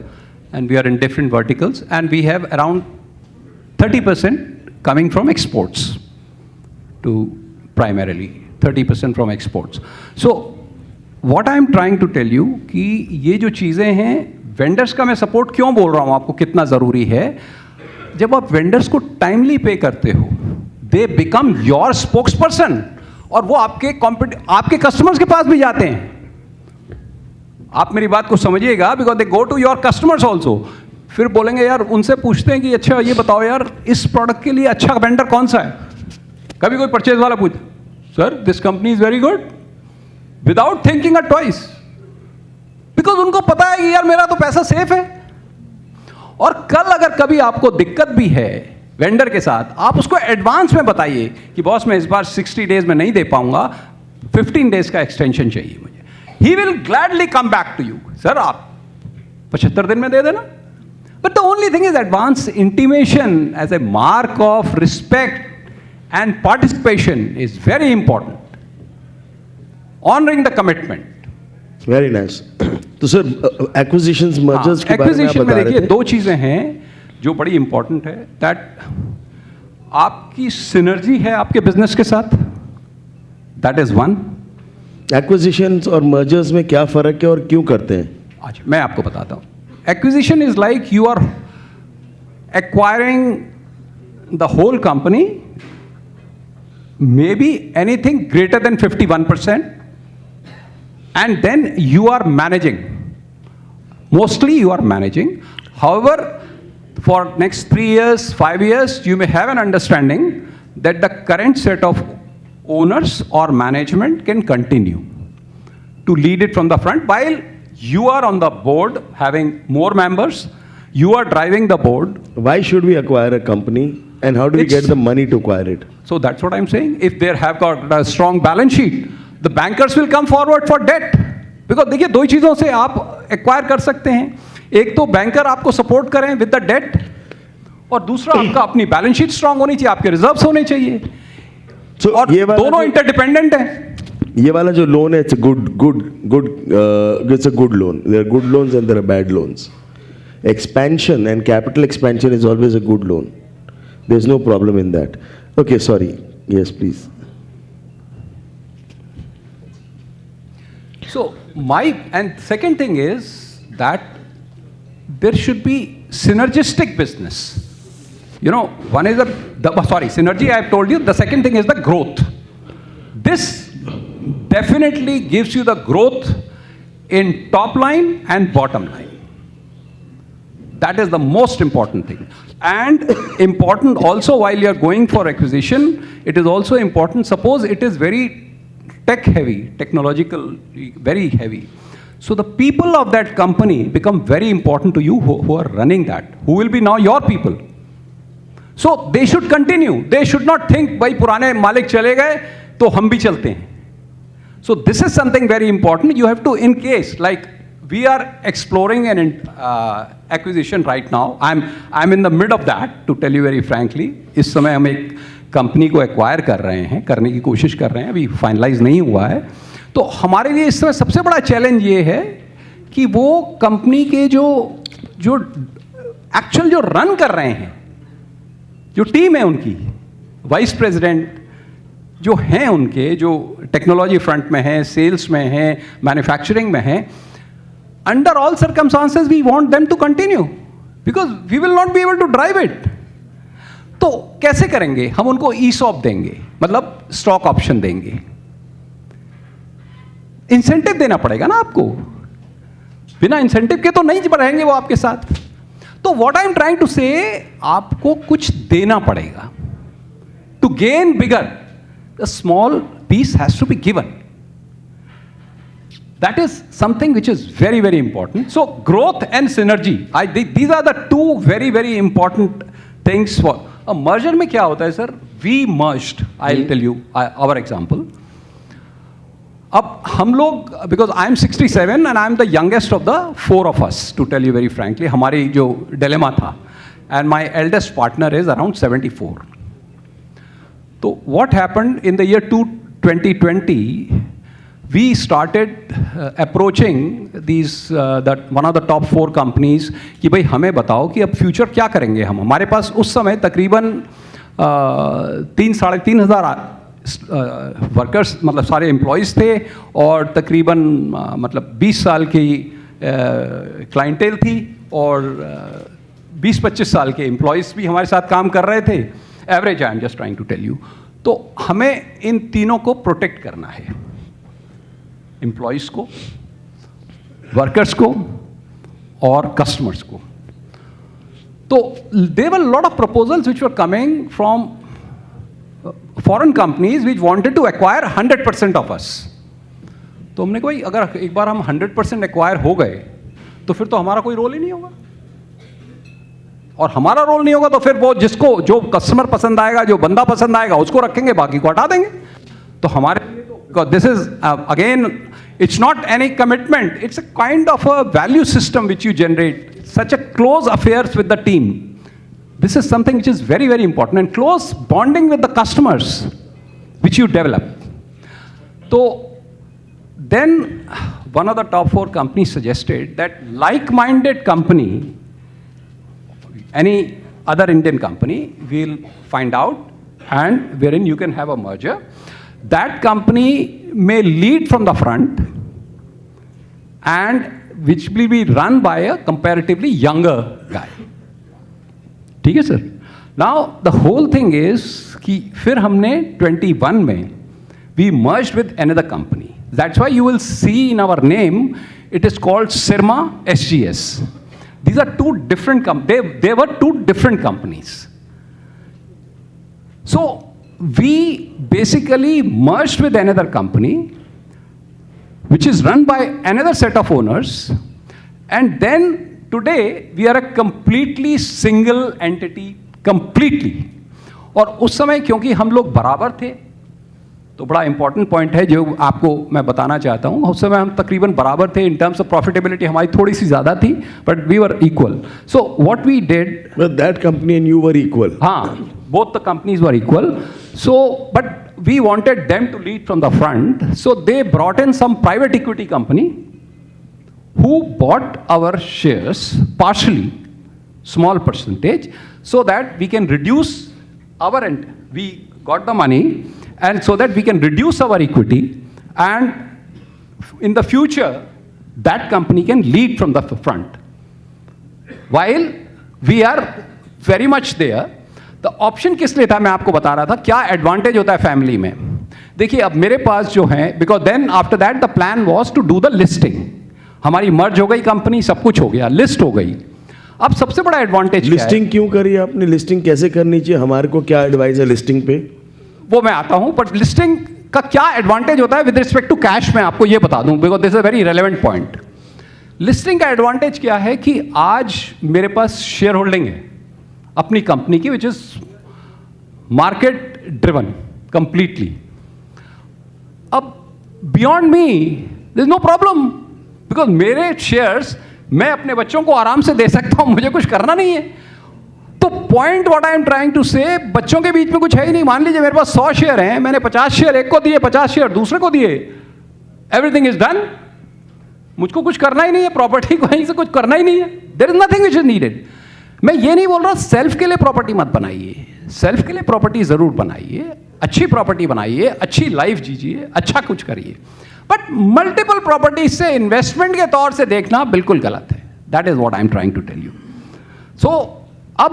and we are in different verticals, and we have around 30% coming from exports to primarily 30% from exports. So what I am trying to tell you कि ये जो चीज़ें हैं, vendors का मैं support क्यों बोल रहा हूँ आपको कितना ज़रूरी है, जब आप वेंडर्स को टाइमली पे करते हो, they become your spokes person, और वो आपके कस्टमर्स के पास भी जाते हैं. आप मेरी बात को समझिएगा, because they go to your customers also. फिर बोलेंगे यार, उनसे पूछते हैं कि अच्छा ये बताओ यार, इस प्रोडक्ट के लिए अच्छा वेंडर कौन सा है. कभी कोई परचेज वाला पूछे, sir this company is very good, without thinking a twice, because उनको पता है कि यार मेरा तो पैसा सेफ है. और कल अगर कभी आपको दिक्कत भी है वेंडर के साथ, आप उसको एडवांस में बताइए कि बॉस मैं इस बार 60 डेज में नहीं दे पाऊंगा, 15 डेज का एक्सटेंशन चाहिए मुझे. He will gladly come back to you, sir आप 75 दिन में दे देना. But the only thing is advance intimation as a mark of respect and participation is very important. Honouring the commitment. Very nice. तो sir acquisitions mergers के बारे में आप एक्विजिशन में बता रहे देखिए थे. दो चीजें हैं जो बड़ी इंपॉर्टेंट है, दैट आपकी सिनर्जी है आपके बिजनेस के साथ, दैट इज वन. एक्विजिशंस और मर्जर्स में क्या फर्क है और क्यों करते हैं? आज मैं आपको बताता हूं. Acquisition is like you are acquiring the whole company, maybe anything greater than 51%, and then you are managing. Mostly you are managing. However, for next 3 years, 5 years, you may have an understanding that the current set of owners or management can continue to lead it from the front while you are on the board having more members, you are driving the board. Why should we acquire a company and how do we get the money to acquire it? So that's what I'm saying. If they have got a strong balance sheet, the bankers will come forward for debt. Because देखिए दो ही चीज़ों से आप acquire कर सकते हैं. एक तो बैंकर आपको सपोर्ट करें विद द डेट, और दूसरा आपका अपनी बैलेंस शीट स्ट्रांग होनी चाहिए, आपके रिजर्व्स होने चाहिए. So, और ये वाला दोनों जो- इंटरडिपेंडेंट हैं. ये वाला जो लोन है, it's a good loan. There are good loans and there are bad loans. Expansion and capital expansion is always a good loan. There's no problem in that. Okay, sorry. Yes, please. So and second thing is that there should be synergistic business. You know, one is synergy I have told you. The second thing is the growth. This definitely gives you the growth in top line and bottom line. That is the most important thing. And important also while you are going for acquisition, it is also important, suppose it is very tech heavy, technological, very heavy. So the people of that company become very important to you who are running that, who will be now your people. So they should continue. They should not think, भाई पुराने मालिक चले गए तो हम भी चलते हैं. So this is something very important. You have to, in case, like we are exploring an acquisition right now. I'm in the mid of that, to tell you very frankly. इस समय हम एक कंपनी को acquire कर रहे हैं, करने की कोशिश कर रहे हैं, अभी फाइनलाइज नहीं हुआ है. तो हमारे लिए इस समय सबसे बड़ा चैलेंज ये है कि वो कंपनी के जो एक्चुअल जो रन कर रहे हैं, जो टीम है उनकी, वाइस प्रेसिडेंट जो हैं उनके, जो टेक्नोलॉजी फ्रंट में है, सेल्स में है, मैन्युफैक्चरिंग में है, under all circumstances we want them to continue because we will not be able to drive it. तो कैसे करेंगे? हम उनको ईसॉप देंगे, मतलब स्टॉक ऑप्शन देंगे, इंसेंटिव देना पड़ेगा ना आपको. बिना इंसेंटिव के तो नहीं रहेंगे वो आपके साथ. तो what I am trying to say, आपको कुछ देना पड़ेगा to gain bigger. A small piece has to be given. That is something which is very, very important. So growth and synergy, these are the two very, very important things for a merger. में क्या होता है sir? We merged. I'll tell you our example. अब हम लोग, because I'm 67 and I'm the youngest of the 4 of us, to tell you very frankly, हमारी जो dilemma था, and my eldest partner is around 74. So what happened in the year 2020, we started approaching these that one of the top 4 companies कि भाई हमें बताओ कि अब future क्या करेंगे हम. हमारे पास उस समय तकरीबन 3-3.5 हज़ार वर्कर्स मतलब सारे एम्प्लॉयज़ थे और तकरीबन मतलब 20 साल की क्लाइंटेल थी और 20-25 साल के एम्प्लॉयज़ भी हमारे साथ काम कर रहे थे. Average I am just trying to tell you. तो हमें इन तीनों को प्रोटेक्ट करना है, एम्प्लॉयज़ को, वर्कर्स को और कस्टमर्स को. तो there were lot of proposals which were coming from foreign companies which wanted to acquire 100% of us. तो हमने कहा भाई अगर एक बार हम 100% एक्वायर हो गए तो फिर तो हमारा कोई रोल ही नहीं होगा, और हमारा रोल नहीं होगा तो फिर वो जिसको जो कस्टमर पसंद आएगा, जो बंदा पसंद आएगा उसको रखेंगे, बाकी को हटा देंगे. तो हमारे लिए तो because this is again it's not any commitment, it's a kind of a value system which you generate, such a close affairs with the team. This is something which is very, very important, and close bonding with the customers which you develop. So then one of the top 4 companies suggested that like-minded company, any other Indian company, we'll find out, and wherein you can have a merger. That company may lead from the front and which will be run by a comparatively younger guy. ठीक है sir. Now the whole thing is कि फिर हमने 21 में we merged with another company. That's why you will see in our name it is called Sirma SGS. These are 2 different they were 2 different companies. So we basically merged with another company which is run by another set of owners, and then today we are a completely single entity, completely. और उस समय क्योंकि हम लोग बराबर थे, तो बड़ा इंपॉर्टेंट पॉइंट है जो आपको मैं बताना चाहता हूँ. उस समय हम तकरीबन बराबर थे. इन टर्म्स ऑफ प्रॉफिटेबिलिटी हमारी थोड़ी सी ज़्यादा थी, but we were equal. So what we did, that company and you were equal. हाँ, both the companies were equal. So, but we wanted them to lead from the front. So they brought in some private equity company who bought our shares partially, small percentage, so that we can reduce our end. We got the money, and so that we can reduce our equity, and in the future, that company can lead from the front. While we are very much there, तो option किस लिए था मैं आपको बता रहा था. क्या एडवांटेज होता है फैमिली में. देखिए अब मेरे पास जो है, because then after that the plan was to do the listing. हमारी मर्ज हो गई कंपनी, सब कुछ हो गया, लिस्ट हो गई. अब सबसे बड़ा एडवांटेज लिस्टिंग क्यों करी आपने? लिस्टिंग कैसे करनी चाहिए? हमारे को क्या एडवाइस है लिस्टिंग पे? वो मैं आता हूं, बट लिस्टिंग का क्या एडवांटेज होता है विद रिस्पेक्ट टू कैश, मैं आपको ये बता दूं, because this is a very relevant point. Listing का एडवांटेज क्या है कि आज मेरे पास शेयर होल्डिंग है अपनी कंपनी की, which is market driven completely. अब beyond me there is no problem, because मेरे शेयर्स मैं अपने बच्चों को आराम से दे सकता हूं, मुझे कुछ करना नहीं है. तो point what I am trying to say, बच्चों के बीच में कुछ है ही नहीं. मान लीजिए मेरे पास 100 शेयर हैं, मैंने 50 शेयर एक को दिए, 50 शेयर दूसरे को दिए, एवरीथिंग इज डन. मुझको कुछ करना ही नहीं है, प्रॉपर्टी को कहीं से कुछ करना ही नहीं है. There is nothing which is needed. मैं ये नहीं बोल रहा सेल्फ के लिए प्रॉपर्टी मत बनाइए, सेल्फ के लिए प्रॉपर्टी जरूर बनाइए, अच्छी प्रॉपर्टी बनाइए, अच्छी लाइफ जीजिए, अच्छा कुछ करिए, बट मल्टीपल प्रॉपर्टी से इन्वेस्टमेंट के तौर से देखना बिल्कुल गलत है. That is what I am trying to tell you. So अब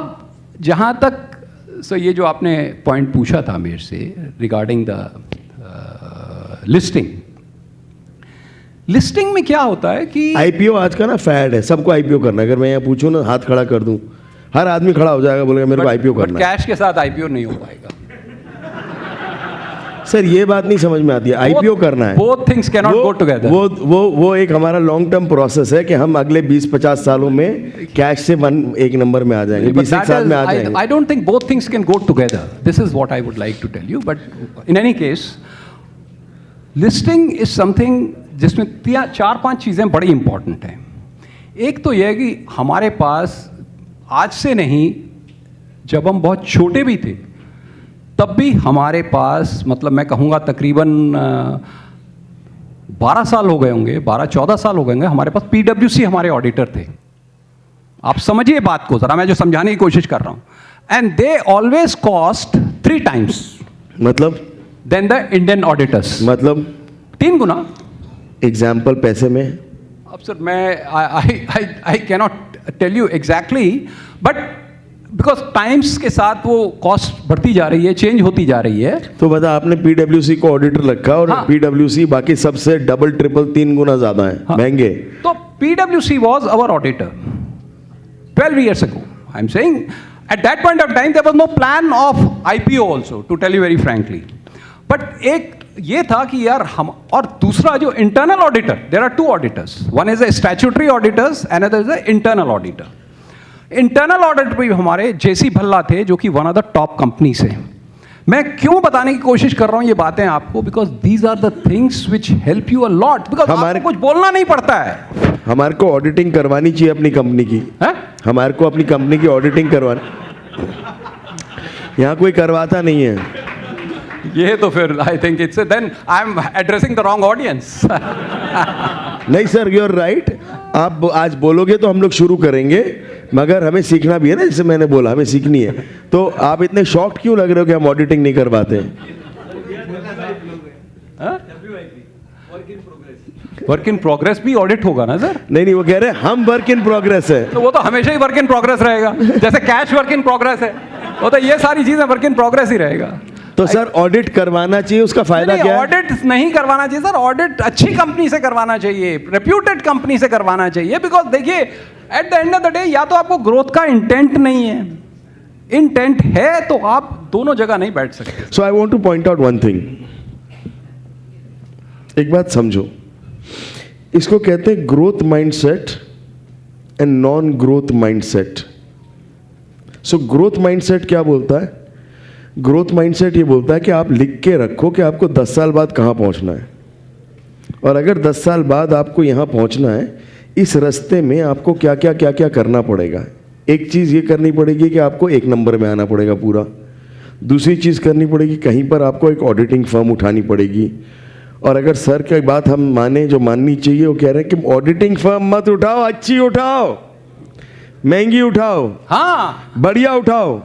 जहां तक ये जो आपने पॉइंट पूछा था मेरे से रिगार्डिंग द लिस्टिंग, लिस्टिंग में क्या होता है कि आईपीओ आज का ना फैड है, सबको आईपीओ करना है. अगर मैं यहाँ पूछूं ना, हाथ खड़ा कर दूं, हर आदमी खड़ा हो जाएगा, बोलेगा मेरे को आईपीओ करना है. कैश के साथ आईपीओ नहीं हो पाएगा सर. ये बात नहीं समझ में आती है. आईपीओ करना है, both things cannot go together. वो एक हमारा लॉन्ग टर्म प्रोसेस है कि हम अगले 20-50 सालों में कैश से एक नंबर में आ जाएंगे, 20 साल में आ जाएंगे. I don't think both things can go together. This is what I would like to tell you. But in any case, listing is something जिसमें 4-5 चीज़ें बड़ी इंपॉर्टेंट हैं. एक तो यह है कि हमारे पास आज से नहीं, जब हम बहुत छोटे भी थे तब भी हमारे पास, मतलब मैं कहूँगा तकरीबन 12 साल हो गए होंगे, 12-14 साल हो गए होंगे, हमारे पास PwC हमारे ऑडिटर थे। आप समझिए बात को जरा, मैं जो समझाने की कोशिश कर रहा हूं। And they always cost 3 times मतलब देन द इंडियन ऑडिटर्स। मतलब 3 गुना। एग्जाम्पल पैसे में? अब सर मैं I cannot tell you exactly, but because times के साथ वो कॉस्ट बढ़ती जा रही है, चेंज होती जा रही है। तो बता, आपने PwC को ऑडिटर रखा और हाँ। PwC बाकी सबसे डबल ट्रिपल 3 गुना ज्यादा है, हाँ। महंगे। तो PwC was our auditor 12 years ago. I'm saying at that point of time there was no plan of IPO also, to tell you very frankly. But एक ये था कि यार हम, और दूसरा जो internal auditor, there are 2 auditors. One is a statutory auditors, another is a internal auditor. Internal auditor भी हमारे जेसी भल्ला थे, जो कि one of the top company से। मैं क्यों बताने की कोशिश कर रहा हूं ये बातें आपको, because these are the things which help you a lot, because आपको कुछ बोलना नहीं पड़ता है। हमारे को ऑडिटिंग करवानी चाहिए अपनी कंपनी की। है? हमारे को अपनी कंपनी की ऑडिटिंग करवानी, यहाँ कोई करवाता नहीं है। ये तो फिर I think it's then I am addressing the wrong audience. नहीं सर, यू आर राइट। आप आज बोलोगे तो हम लोग शुरू करेंगे, मगर हमें सीखना भी है ना, जैसे मैंने बोला हमें सीखनी है। तो आप इतने शॉक्ड क्यों लग रहे हो कि हम ऑडिटिंग नहीं करवाते? वर्क इन प्रोग्रेस भी ऑडिट होगा ना सर? नहीं, वो कह रहे हैं हम वर्क इन प्रोग्रेस है। तो वो तो हमेशा ही वर्क इन प्रोग्रेस रहेगा, जैसे कैश वर्क इन प्रोग्रेस है, वो तो ये सारी चीजें वर्क इन प्रोग्रेस ही रहेगा। तो सर ऑडिट करवाना चाहिए, उसका फायदा क्या है? ऑडिट नहीं करवाना चाहिए सर, ऑडिट अच्छी कंपनी से करवाना चाहिए, रेप्यूटेड कंपनी से करवाना चाहिए। बिकॉज देखिए at the end of the day, या तो आपको ग्रोथ का इंटेंट नहीं है, इंटेंट है तो आप दोनों जगह नहीं बैठ सकते। So I want to point out one thing. एक बात समझो, इसको कहते हैं growth mindset and non growth mindset. So growth mindset क्या बोलता है? ग्रोथ माइंडसेट ये बोलता है कि आप लिख के रखो कि आपको 10 साल बाद कहाँ पहुँचना है, और अगर 10 साल बाद आपको यहाँ पहुँचना है, इस रास्ते में आपको क्या क्या करना पड़ेगा। एक चीज़ ये करनी पड़ेगी कि आपको 1 नंबर में आना पड़ेगा पूरा। दूसरी चीज़ करनी पड़ेगी, कहीं पर आपको एक ऑडिटिंग फर्म उठानी पड़ेगी। और अगर सर की बात हम माने, जो माननी चाहिए, वो कह रहे हैं कि ऑडिटिंग फर्म मत उठाओ, अच्छी उठाओ, महंगी उठाओ, हाँ बढ़िया उठाओ,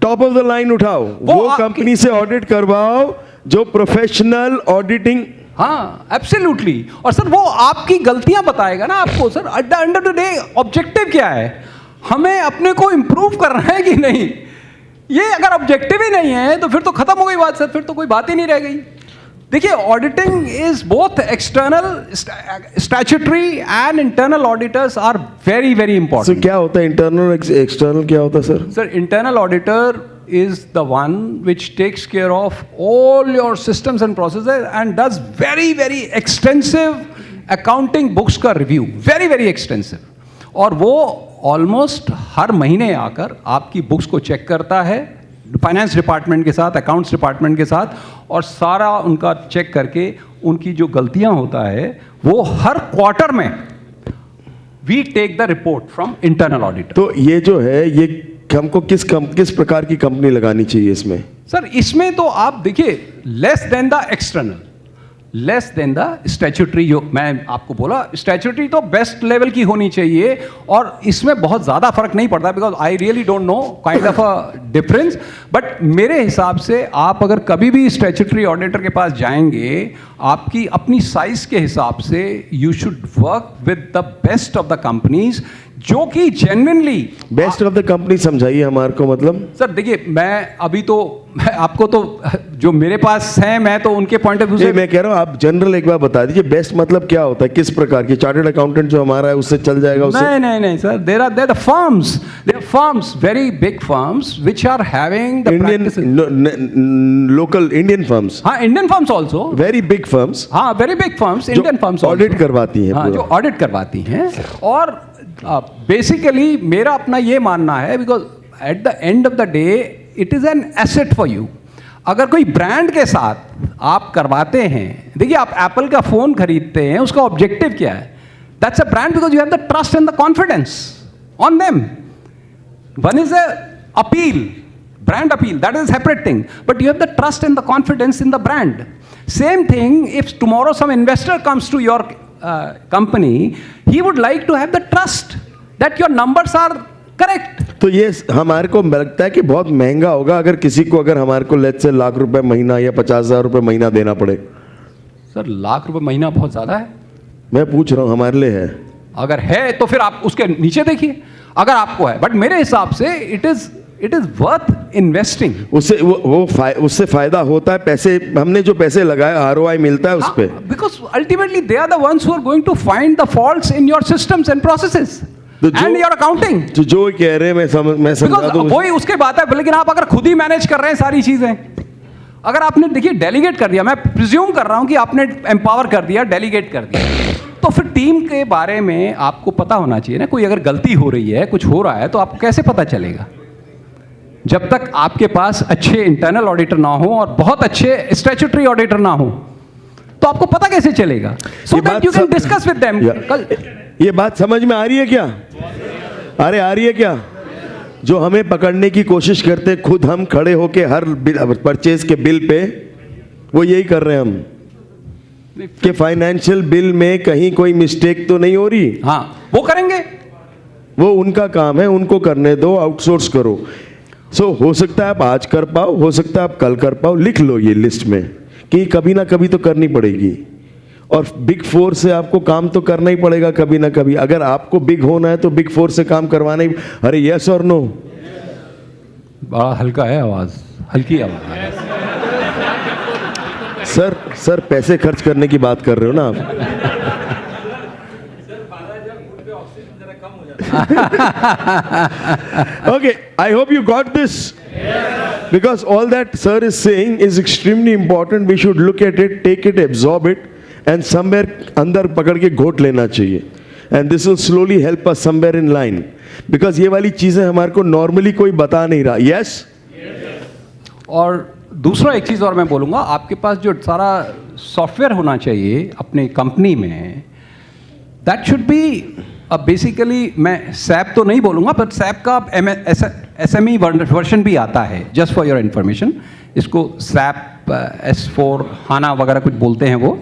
टॉप ऑफ द लाइन उठाओ, वो कंपनी से ऑडिट करवाओ जो प्रोफेशनल ऑडिटिंग। हाँ एब्सोल्युटली। और सर वो आपकी गलतियां बताएगा ना आपको। Sir eight the end of the day objective क्या है? हमें अपने को इंप्रूव करना है कि नहीं? ये अगर ऑब्जेक्टिव ही नहीं है तो फिर तो खत्म हो गई बात सर, फिर तो कोई बात ही नहीं रह गई। देखिए auditing is both external, statutory and internal auditors are very very important. क्या होता है इंटरनल एक्सटर्नल, क्या होता है sir? Sir internal auditor is the one which takes care of all your systems and processes and does very very extensive accounting books का review, very very extensive। और वो almost हर महीने आकर आपकी बुक्स को चेक करता है फाइनेंस डिपार्टमेंट के साथ, अकाउंट्स डिपार्टमेंट के साथ, और सारा उनका चेक करके उनकी जो गलतियां होता है वो हर क्वार्टर में we take the report from internal auditor. तो ये जो है, ये हमको किस प्रकार की कंपनी लगानी चाहिए इसमें? सर इसमें तो आप देखिए less than the external, less than the statutory. जो मैं आपको बोला, स्टैट्यूटरी तो बेस्ट लेवल की होनी चाहिए, और इसमें बहुत ज़्यादा फर्क नहीं पड़ता, because I really don't know kind of a difference. But मेरे हिसाब से आप अगर कभी भी स्टैट्यूटरी ऑडिटर के पास जाएंगे, आपकी अपनी साइज के हिसाब से you should work with the best of the companies, जो कि genuinely best of the company समझाइए हमारे को। मतलब सर देखिए मैं अभी तो आपको तो जो मेरे पास है, मैं तो उनके पॉइंट ऑफ व्यू से मैं कह रहा हूँ, आप जनरल एक बार बता दीजिए बेस्ट मतलब क्या होता है, किस प्रकार की? चार्टर्ड अकाउंटेंट जो हमारा है उससे चल जाएगा उससे? नहीं sir, there are the firms, very big firms which are having the Indian local Indian firms. हाँ Indian firms also, very big firms. हाँ very big firms, Indian firms audit करवाती हैं। हाँ जो ऑडिट करवाती हैं। और बेसिकली मेरा अपना ये मानना है, because at the end of the day it is an asset for you. अगर कोई ब्रांड के साथ आप करवाते हैं, देखिए आप एप्पल का फोन खरीदते हैं, उसका ऑब्जेक्टिव क्या है? That's a brand because you have the trust and the confidence on them. One is a appeal, brand appeal, that is a separate thing, but you have the trust and the confidence in the brand. Same thing, if tomorrow some investor comes to your company, he would like to have the trust that your numbers are correct. तो ये हमारे को लगता है कि बहुत महंगा होगा अगर किसी को, अगर हमारे को लेट्स से लाख रुपए महीना या 50,000 रुपए महीना देना पड़े। सर लाख रुपए महीना बहुत ज्यादा है। मैं पूछ रहा हूँ, हमारे लिए है? अगर है तो फिर आप उसके नीचे देखिए, अगर आपको है। बट मेरे हिसाब से इट इज वर्थ इन्वेस्टिंग। उससे फायदा होता है, पैसे हमने जो पैसे लगाए ROI मिलता है उस पे। Because ultimately they are the ones who are going to find the faults in your systems and processes and your accounting. जो कह रहे हैं मैं समझा दूं। वही उसके बात है, लेकिन आप अगर खुद ही मैनेज कर रहे हैं सारी चीजें, अगर आपने देखिए डेलीगेट कर दिया, मैं प्रिज्यूम कर रहा हूं कि आपने एम्पावर कर दिया, डेलीगेट कर दिया, तो फिर टीम के बारे में आपको पता होना चाहिए ना। कोई अगर गलती हो रही है, कुछ हो रहा है, तो आपको कैसे पता चलेगा? जब तक आपके पास अच्छे इंटरनल ऑडिटर ना हो और बहुत अच्छे स्टैट्यूटरी ऑडिटर ना हो, तो आपको पता कैसे चलेगा? सो that you can discuss with them. ये बात समझ में आ रही है क्या? अरे आ रही है क्या? जो हमें पकड़ने की कोशिश करते, खुद हम खड़े होके हर परचेज के बिल पे, वो यही कर रहे हैं हम कि फाइनेंशियल बिल में कहीं कोई मिस्टेक तो नहीं हो रही। हाँ, वो करेंगे, वो उनका काम है, उनको करने दो, आउटसोर्स करो। हो सकता है आप आज कर पाओ, हो सकता है आप कल कर पाओ। लिख लो ये लिस्ट में कि कभी ना कभी तो करनी पड़ेगी, और बिग फोर से आपको काम तो करना ही पड़ेगा कभी ना कभी। अगर आपको बिग होना है तो बिग फोर से काम करवाना ही। अरे यस और नो? बड़ा हल्का है आवाज, हल्की आवाज। सर पैसे खर्च करने की बात कर रहे हो ना आप? Okay, I hope you got this. Because all that sir is saying is extremely important. We should look at it, take it, absorb it, and somewhere अंदर पकड़ के घोट लेना चाहिए. And this will slowly help us somewhere in line. Because ये वाली चीजें हमारे को normally कोई बता नहीं रहा. Yes? और दूसरा एक चीज़ और मैं बोलूँगा, आपके पास जो सारा सॉफ्टवेयर होना चाहिए अपने कंपनी में, दैट शुड बी बेसिकली, मैं सैप तो नहीं बोलूँगा, बट सैप का SME वर्जन भी आता है, जस्ट फॉर योर इन्फॉर्मेशन। इसको सैप S4 हाना वगैरह कुछ बोलते हैं, वो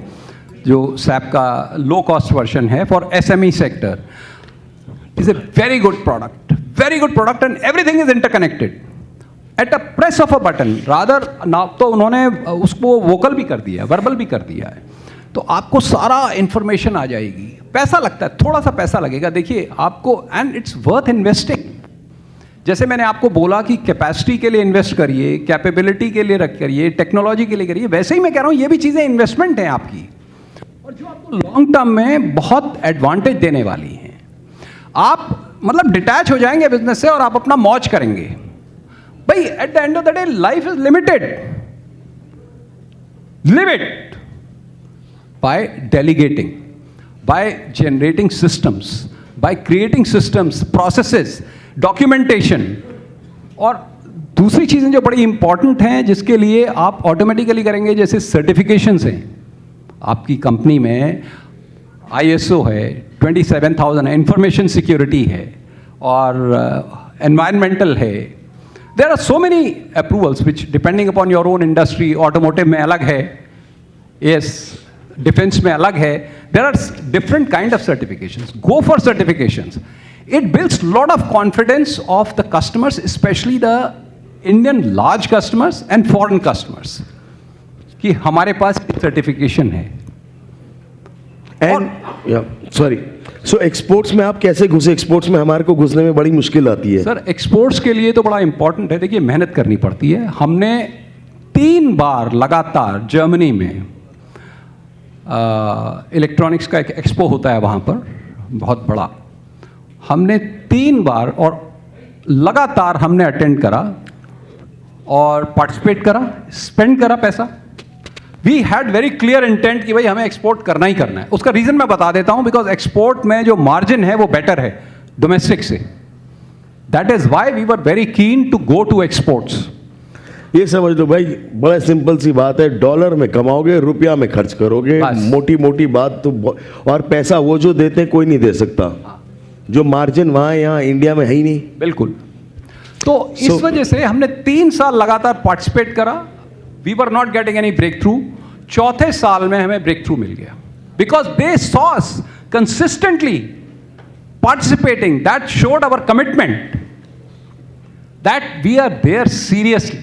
जो सैप का लो कॉस्ट वर्जन है for SME sector. Is a very good product and everything is interconnected at a press of a button. Rather ना तो उन्होंने उसको वोकल भी कर दिया है, वर्बल भी कर दिया है, तो आपको सारा इंफॉर्मेशन आ जाएगी। पैसा लगता है, थोड़ा सा पैसा लगेगा, देखिए आपको, एंड इट्स वर्थ इन्वेस्टिंग। जैसे मैंने आपको बोला कि कैपेसिटी के लिए इन्वेस्ट करिए, कैपेबिलिटी के लिए रख करिए, टेक्नोलॉजी के लिए करिए, वैसे ही मैं कह रहा हूँ ये भी चीज़ें इन्वेस्टमेंट हैं आपकी, और जो आपको लॉन्ग टर्म में बहुत एडवांटेज देने वाली हैं। आप मतलब डिटैच हो जाएंगे बिजनेस से और आप अपना मौज करेंगे। भाई eight the end of the day life is limited. Live it by delegating, by generating systems, by creating systems, processes, documentation। और दूसरी चीज़ें जो बड़ी इंपॉर्टेंट हैं जिसके लिए आप ऑटोमेटिकली करेंगे, जैसे सर्टिफिकेशंस हैं आपकी कंपनी में, ISO है, 27,000 है, इंफॉर्मेशन सिक्योरिटी है, और एनवायरमेंटल है। There are so many approvals which depending upon your own industry, automotive में अलग है, यस, डिफेंस में अलग है। There are different kind of certifications. Go for certifications. It builds lot of confidence of the customers, specially the Indian large customers and foreign customers, कि हमारे पास certification है। एंड सॉरी, सो एक्सपोर्ट्स में आप कैसे घुसे? एक्सपोर्ट्स में हमारे को घुसने में बड़ी मुश्किल आती है। सर एक्सपोर्ट्स के लिए तो बड़ा इंपॉर्टेंट है, देखिए मेहनत करनी पड़ती है। हमने 3 बार लगातार जर्मनी में इलेक्ट्रॉनिक्स का एक एक्सपो होता है वहाँ पर, बहुत बड़ा, हमने 3 बार और लगातार हमने अटेंड करा और पार्टिसिपेट करा, स्पेंड करा पैसा। We had very clear intent कि भाई हमें एक्सपोर्ट करना ही करना है। उसका रीज़न मैं बता देता हूँ, बिकॉज एक्सपोर्ट में जो मार्जिन है वो बेटर है डोमेस्टिक से। That is why we were very keen to go to exports. ये समझ लो भाई, बड़ा सिंपल सी बात है, डॉलर में कमाओगे, रुपया में खर्च करोगे, मोटी मोटी बात तो। और पैसा वो जो देते हैं कोई नहीं दे सकता, जो मार्जिन वहाँ यहाँ इंडिया में है ही नहीं। बिल्कुल। तो इस वजह से हमने 3 साल लगातार पार्टिसिपेट करा। We were not getting any breakthrough, चौथे साल में हमें ब्रेक थ्रू मिल गया, because they saw us consistently participating. That showed our commitment that we are there seriously.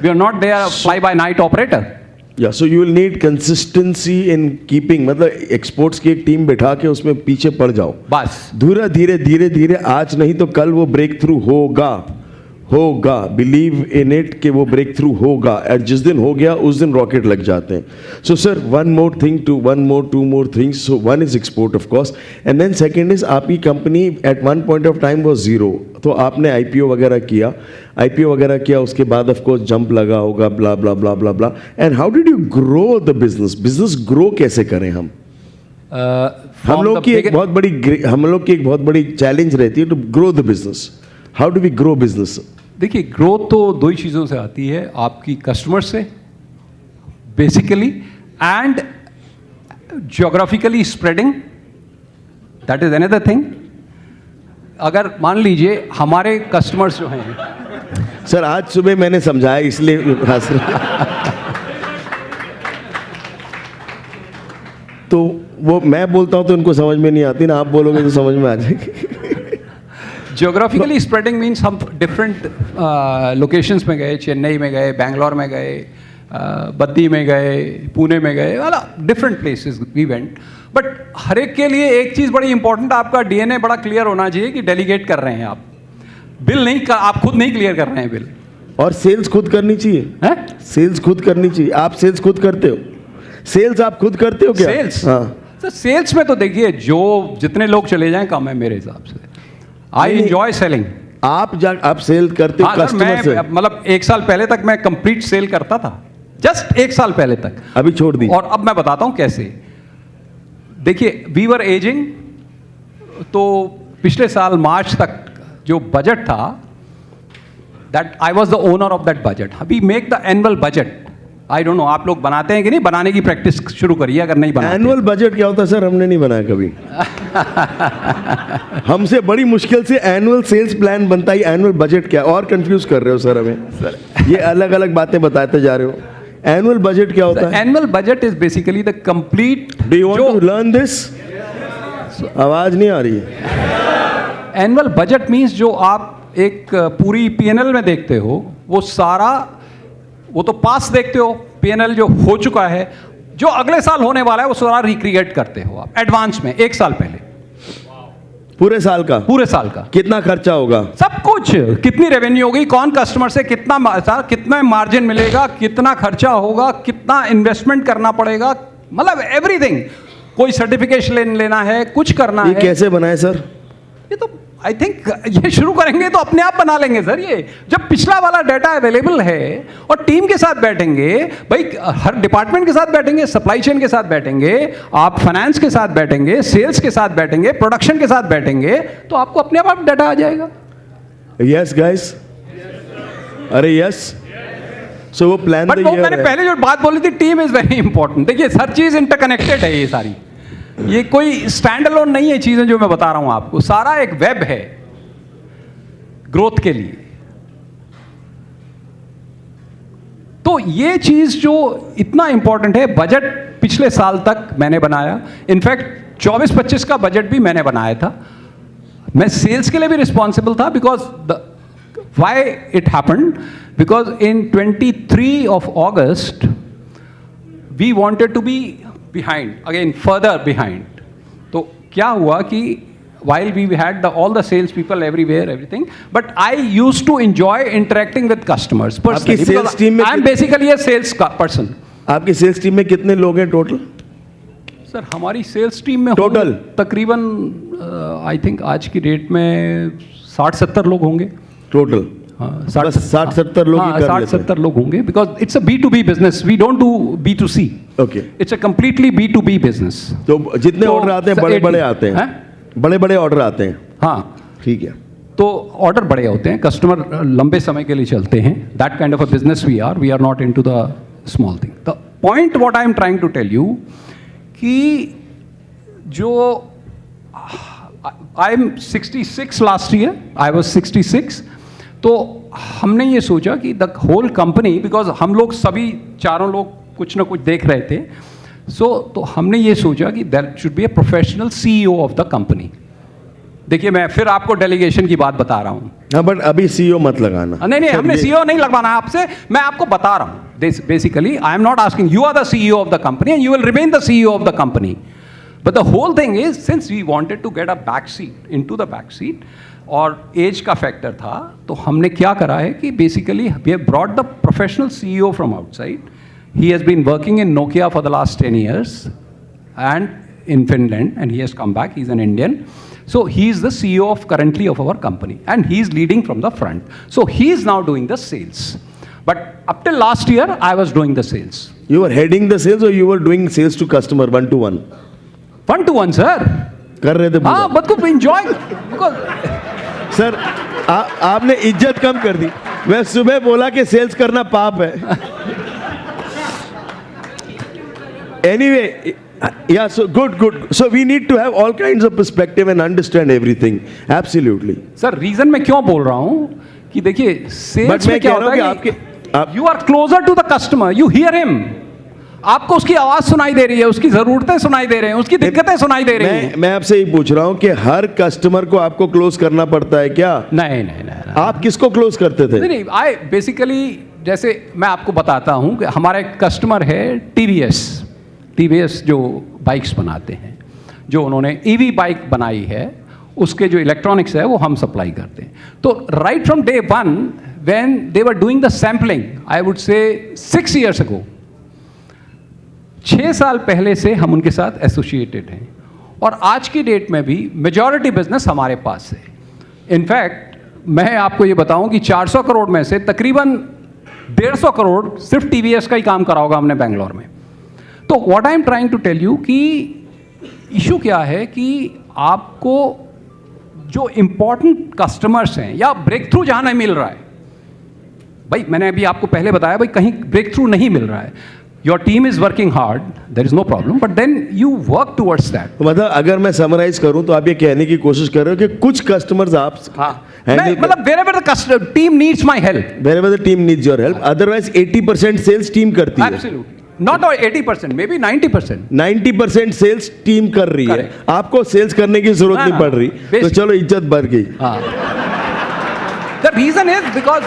We are not there a fly by night operator. Yeah, so you will need consistency in keeping, मतलब exports की एक team बैठा के उसमें पीछे पड़ जाओ, बस धीरे धीरे धीरे धीरे, आज नहीं तो कल वो ब्रेक थ्रू होगा, होगा, बिलीव इन इट कि वो ब्रेक थ्रू होगा, और जिस दिन हो गया उस दिन रॉकेट लग जाते हैं. So sir, two more things. So one is export of course, and then second is आपकी company at one point of time was zero, तो आपने आईपीओ वगैरह किया, उसके बाद ऑफ कोर्स जंप लगा होगा, blah blah blah blah blah. And how did you grow the business grow कैसे करें हम? हम लोग की एक बहुत बड़ी चैलेंज रहती है to grow the business. How do we grow business? देखिए, ग्रोथ तो दो ही चीज़ों से आती है, आपकी कस्टमर से basically, and geographically spreading, that is another thing. अगर मान लीजिए हमारे कस्टमर्स जो हैं, सर आज सुबह मैंने समझाया इसलिए हंस रहा. तो वो मैं बोलता हूं तो उनको समझ में नहीं आती ना, आप बोलोगे तो समझ में आ जाएगी. ज्योग्राफिकली स्प्रेडिंग मीन्स हम डिफरेंट लोकेशंस में गए, चेन्नई में गए, बैंगलोर में गए, बद्दी में गए, पुणे में गए, मतलब different places we went. But हर एक के लिए एक चीज़ बड़ी इंपॉर्टेंट, आपका डीएनए बड़ा क्लियर होना चाहिए कि डेलीगेट कर रहे हैं आप बिल, नहीं आप खुद नहीं क्लियर कर रहे हैं बिल. और सेल्स खुद करनी चाहिए, है? सेल्स खुद करनी चाहिए. आप सेल्स खुद करते हो? सेल्स आप खुद करते हो क्या? सेल्स, हाँ. सर सेल्स में तो देखिए जो जितने लोग चले जाएं कम है मेरे हिसाब से. I enjoy selling. आप सेल करते हो कस्टमर से? मतलब एक साल पहले तक मैं कंप्लीट सेल करता था, जस्ट एक साल पहले तक. अभी छोड़ दी. और अब मैं बताता हूं कैसे. देखिए, वी वर एजिंग, तो पिछले साल मार्च तक जो बजट था, that I was the owner of that budget. We make the annual budget. I don't know आप लोग बनाते हैं कि नहीं, बनाने की प्रैक्टिस शुरू करिए अगर नहीं बनाते. एनुअल बजट क्या होता है सर? हमने नहीं बनाया कभी. हमसे बड़ी मुश्किल से एनुअल सेल्स प्लान बनता है. एनुअल बजट क्या? और कंफ्यूज कर रहे हो सर हमें. सर ये अलग अलग बातें बताते जा रहे हो. एनुअल बजट क्या होता है? Annual budget is basically the complete. Do you want to learn this? आवाज नहीं आ रही है. एनुअल बजट मीन्स जो आप एक पूरी पीएनएल में देखते हो, वो सारा, वो तो पास देखते हो, पीएनएल जो हो चुका है, जो अगले साल होने वाला है वो सारा रिक्रिएट करते हो आप एडवांस में, एक साल पहले. पूरे साल का? पूरे साल का. कितना खर्चा होगा? सब कुछ, कितनी रेवेन्यू होगी, कौन कस्टमर से कितना मार्जिन मिलेगा, कितना खर्चा होगा, कितना इन्वेस्टमेंट करना पड़ेगा, मतलब एवरीथिंग. कोई सर्टिफिकेशन लेना है, कुछ करना है. ये कैसे बनाए सर? ये तो आई थिंक ये शुरू करेंगे तो अपने आप बना लेंगे सर. ये जब पिछला वाला डाटा अवेलेबल है और टीम के साथ बैठेंगे, भाई हर डिपार्टमेंट के साथ बैठेंगे, सप्लाई चेन के साथ बैठेंगे, आप फाइनेंस के साथ बैठेंगे, सेल्स के साथ बैठेंगे, प्रोडक्शन के साथ बैठेंगे, तो आपको अपने आप डाटा आ जाएगा. यस गाइस, अरे यस. सो वो प्लान. बट वो मैंने पहले जो बात बोली थी, टीम इज वेरी इंपॉर्टेंट. देखिए हर चीज इंटरकनेक्टेड है, ये सारी, ये कोई स्टैंड अलोन नहीं है चीजें जो मैं बता रहा हूं आपको. सारा एक वेब है ग्रोथ के लिए. तो ये चीज जो इतना इंपॉर्टेंट है, बजट पिछले साल तक मैंने बनाया. इनफैक्ट 24-25 का बजट भी मैंने बनाया था. मैं सेल्स के लिए भी रिस्पॉन्सिबल था, because why it happened, because in 23 of August we wanted to be behind, again further behind. तो क्या हुआ कि while we had all the sales people everywhere, everything, but I used to enjoy interacting with customers personally. आपकी sales team में I am basically a sales person. आपकी sales team में कितने लोग हैं टोटल? सर हमारी sales team में total तकरीबन I think आज की डेट में 60-70 लोग होंगे टोटल. 60-70 लोग ही कर लेते हैं. 60-70 लोग होंगे, because it's a B2B business, we don't do B2C. Okay, it's a completely B2B business. तो जितने ऑर्डर आते हैं बड़े बड़े आते हैं, बड़े बड़े ऑर्डर आते हैं. हाँ ठीक है. तो ऑर्डर बड़े होते हैं, कस्टमर लंबे समय के लिए चलते हैं. That kind of a business we are not into the small thing. The point what I am trying to tell you कि जो I am 66 last year, I was 66. तो हमने ये सोचा कि द होल कंपनी, बिकॉज हम लोग सभी चारों लोग कुछ ना कुछ देख रहे थे, तो हमने ये सोचा कि there should be a professional CEO of the company. देखिए मैं फिर आपको डेलीगेशन की बात बता रहा हूँ। हाँ, बट अभी CEO मत लगाना। नहीं, सर, हमने ये- CEO नहीं लगवाना है आपसे, मैं आपको बता रहा हूँ। Basically I am not asking, you are the CEO of the company and you will remain the CEO of the company, but the whole thing is since we wanted to get a back seat into the back seat, और age का factor था, तो हमने क्या करा है कि basically we have brought the professional CEO from outside. He has been working in Nokia for the last 10 years and in Finland, and he has come back. He's an Indian. So he is the CEO of currently of our company, and he is leading from the front. So he is now doing the sales. But up till last year, I was doing the sales. You were heading the sales or you were doing sales to customer one to one? 1-to-1, sir. कर रहे थे पूरा? हाँ, but को enjoy because sir आपने इज्जत कम कर दी। मैं सुबह बोला कि सेल्स करना पाप है। Anyway, yeah, so good. So we need to have all kinds of perspective and understand everything. Absolutely. Sir reason मैं क्यों बोल रहा हूँ कि देखिए But सेल्स मैं में क्या कह रहा होता हूँ है कि आप you are closer to the customer, you hear him, आपको उसकी आवाज सुनाई दे रही है, उसकी जरूरतें सुनाई दे रहे हैं, उसकी दिक्कतें सुनाई दे रही हैं। मैं आपसे ये पूछ रहा हूँ कि हर कस्टमर को आपको क्लोज करना पड़ता है क्या? नहीं, आप किसको क्लोज करते थे? नहीं, आई बेसिकली जैसे मैं आपको बताता हूँ कि हमारा एक कस्टमर है टीवीएस जो बाइक्स बनाते हैं, जो उन्होंने ईवी बाइक बनाई है, उसके जो इलेक्ट्रॉनिक्स है वो हम सप्लाई करते हैं। तो right from day one when they were doing the sampling, I would से 6 years ago, 6 साल पहले से हम उनके साथ एसोसिएटेड हैं, और आज की डेट में भी मेजॉरिटी बिजनेस हमारे पास है। इनफैक्ट मैं आपको ये बताऊं कि 400 करोड़ में से तकरीबन 150 करोड़ सिर्फ टीवीएस का ही काम करा होगा हमने बेंगलोर में। तो what I am trying to tell you कि इशू क्या है कि आपको जो इंपॉर्टेंट कस्टमर्स हैं या ब्रेक थ्रू जहां नहीं मिल रहा है, भाई मैंने अभी आपको पहले बताया भाई कहीं ब्रेक थ्रू नहीं मिल रहा है, your team is working hard, there is no problem, but then you work towards that. मतलब अगर मैं समराइज करूं तो आप ये कहने की कोशिश कर रहे हो कि कुछ कस्टमर्स आप मतलब wherever the team needs my help, wherever the team needs your help, otherwise 80% sales team करती है। absolutely not 80%, maybe 90%। 90% sales team कर रही है, Correct। आपको सेल्स करने की जरूरत नहीं पड़ रही, तो Basic- चलो इज्जत बढ़ गई। The reason is because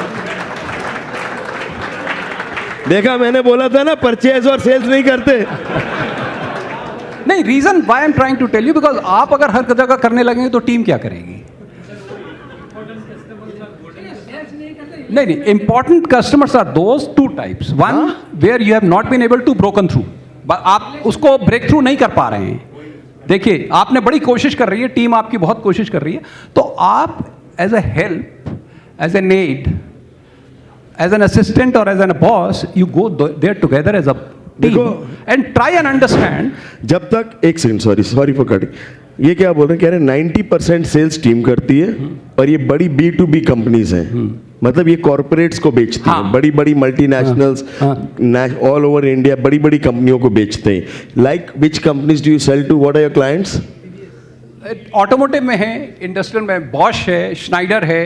देखा, मैंने बोला था ना परचेज और सेल्स नहीं करते। नहीं, reason why I am trying to tell you, because आप अगर हर जगह करने लगेंगे तो टीम क्या करेगी? नहीं, important customers are those 2 types, one where you have not been able to broken through, आप उसको ब्रेक थ्रू नहीं कर पा रहे हैं। देखिए आपने बड़ी कोशिश कर रही है, टीम आपकी बहुत कोशिश कर रही है, तो आप as a help, as an aid, as an assistant or as a boss, you go there together as a team and try and understand. जब तक एक सेकंड, सॉरी फॉर कटिंग, ये क्या बोल रहे हैं? कह रहे हैं 90% सेल्स टीम करती है, और ये बड़ी B2B कंपनीज हैं, मतलब ये कॉर्पोरेट्स को बेचती हैं, बड़ी बड़ी मल्टीनेशनल्स ऑल ओवर इंडिया बड़ी बड़ी कंपनियों को बेचते हैं। Like which companies do you sell to, what are your clients? Automotive में है, इंडस्ट्रियल में बॉश है, श्नाइडर है,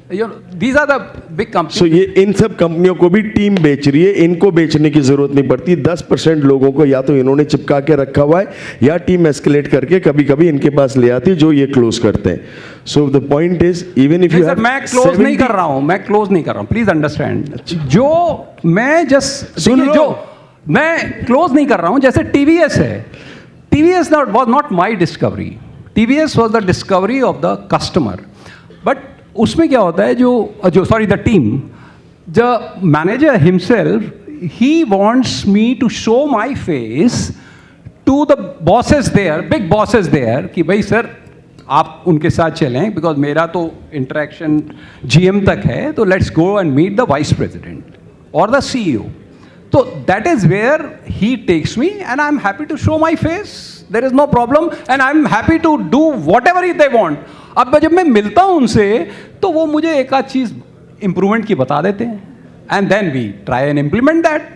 these are the big companies. सो ये इन सब कंपनियों को भी टीम बेच रही है, इनको बेचने की जरूरत नहीं पड़ती। 10% लोगों को या तो इन्होंने चिपका के रखा हुआ है, या टीम एस्केलेट करके कभी कभी इनके पास ले आती है, जो ये क्लोज करते हैं। So the point is, even if you have, मैं क्लोज नहीं कर रहा हूं, मैं क्लोज नहीं कर रहा हूं, प्लीज अंडरस्टैंड। जो मैं जस्ट सुन लो, जो मैं क्लोज नहीं कर रहा हूं, जैसे टीवीएस है, TVS was not my discovery, TVS was the discovery of the customer. But उसमें क्या होता है, जो sorry the team, the manager himself, he wants me to show my face to the bosses there, big bosses there, कि भाई sir आप उनके साथ चलें, बिकॉज मेरा तो इंटरेक्शन जीएम तक है, तो let's go and meet the vice president और द सीईओ। तो that is where he takes me and I am happy to show my face, there is no problem, and I am happy to do whatever they want. अब जब मैं मिलता हूं उनसे, तो वो मुझे एक आध चीज इंप्रूवमेंट की बता देते हैं, and then we try and implement that.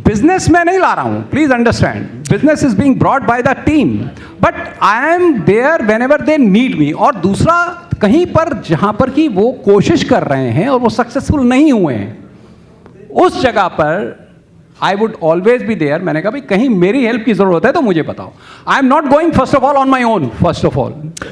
Business में नहीं ला रहा हूं, please understand, business is being brought by the team, but I am there whenever they need me. और दूसरा, कहीं पर जहां पर कि वो कोशिश कर रहे हैं और वो सक्सेसफुल नहीं हुए हैं, उस जगह पर I would always be there. मैंने कहा भाई कहीं मेरी हेल्प की जरूरत है तो मुझे बताओ। आई am not going first of all on my own, first of all.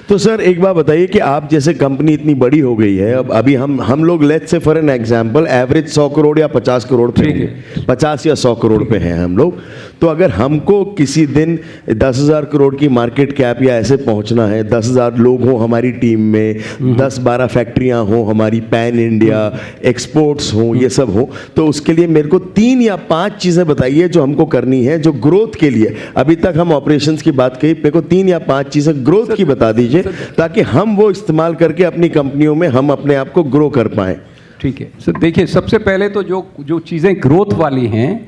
तो सर एक बात बताइए कि आप जैसे कंपनी इतनी बड़ी हो गई है, अब अभी हम लोग let's say for an example average 100 crore या 50 करोड़ पे ठीक है। हैं, 50 या 100 करोड़ पे हैं हम लोग। तो अगर हमको किसी दिन 10,000 करोड़ की मार्केट कैप या ऐसे पहुंचना है, 10,000 लोग हों हमारी टीम में, 10-12 फैक्ट्रियां हों हमारी, पैन इंडिया, एक्सपोर्ट्स हों, ये सब हो, तो उसके लिए मेरे को 3 या 5 चीजें बताइए जो हमको करनी है, जो ग्रोथ के लिए। अभी तक हम ऑपरेशंस की बात कही, मेरे को 3 या 5 चीजें ग्रोथ की बता दीजिए ताकि हम वो इस्तेमाल करके अपनी कंपनियों में हम अपने आप को ग्रो कर पाएं। ठीक है सर, देखिए सबसे पहले तो जो चीज़ें ग्रोथ वाली हैं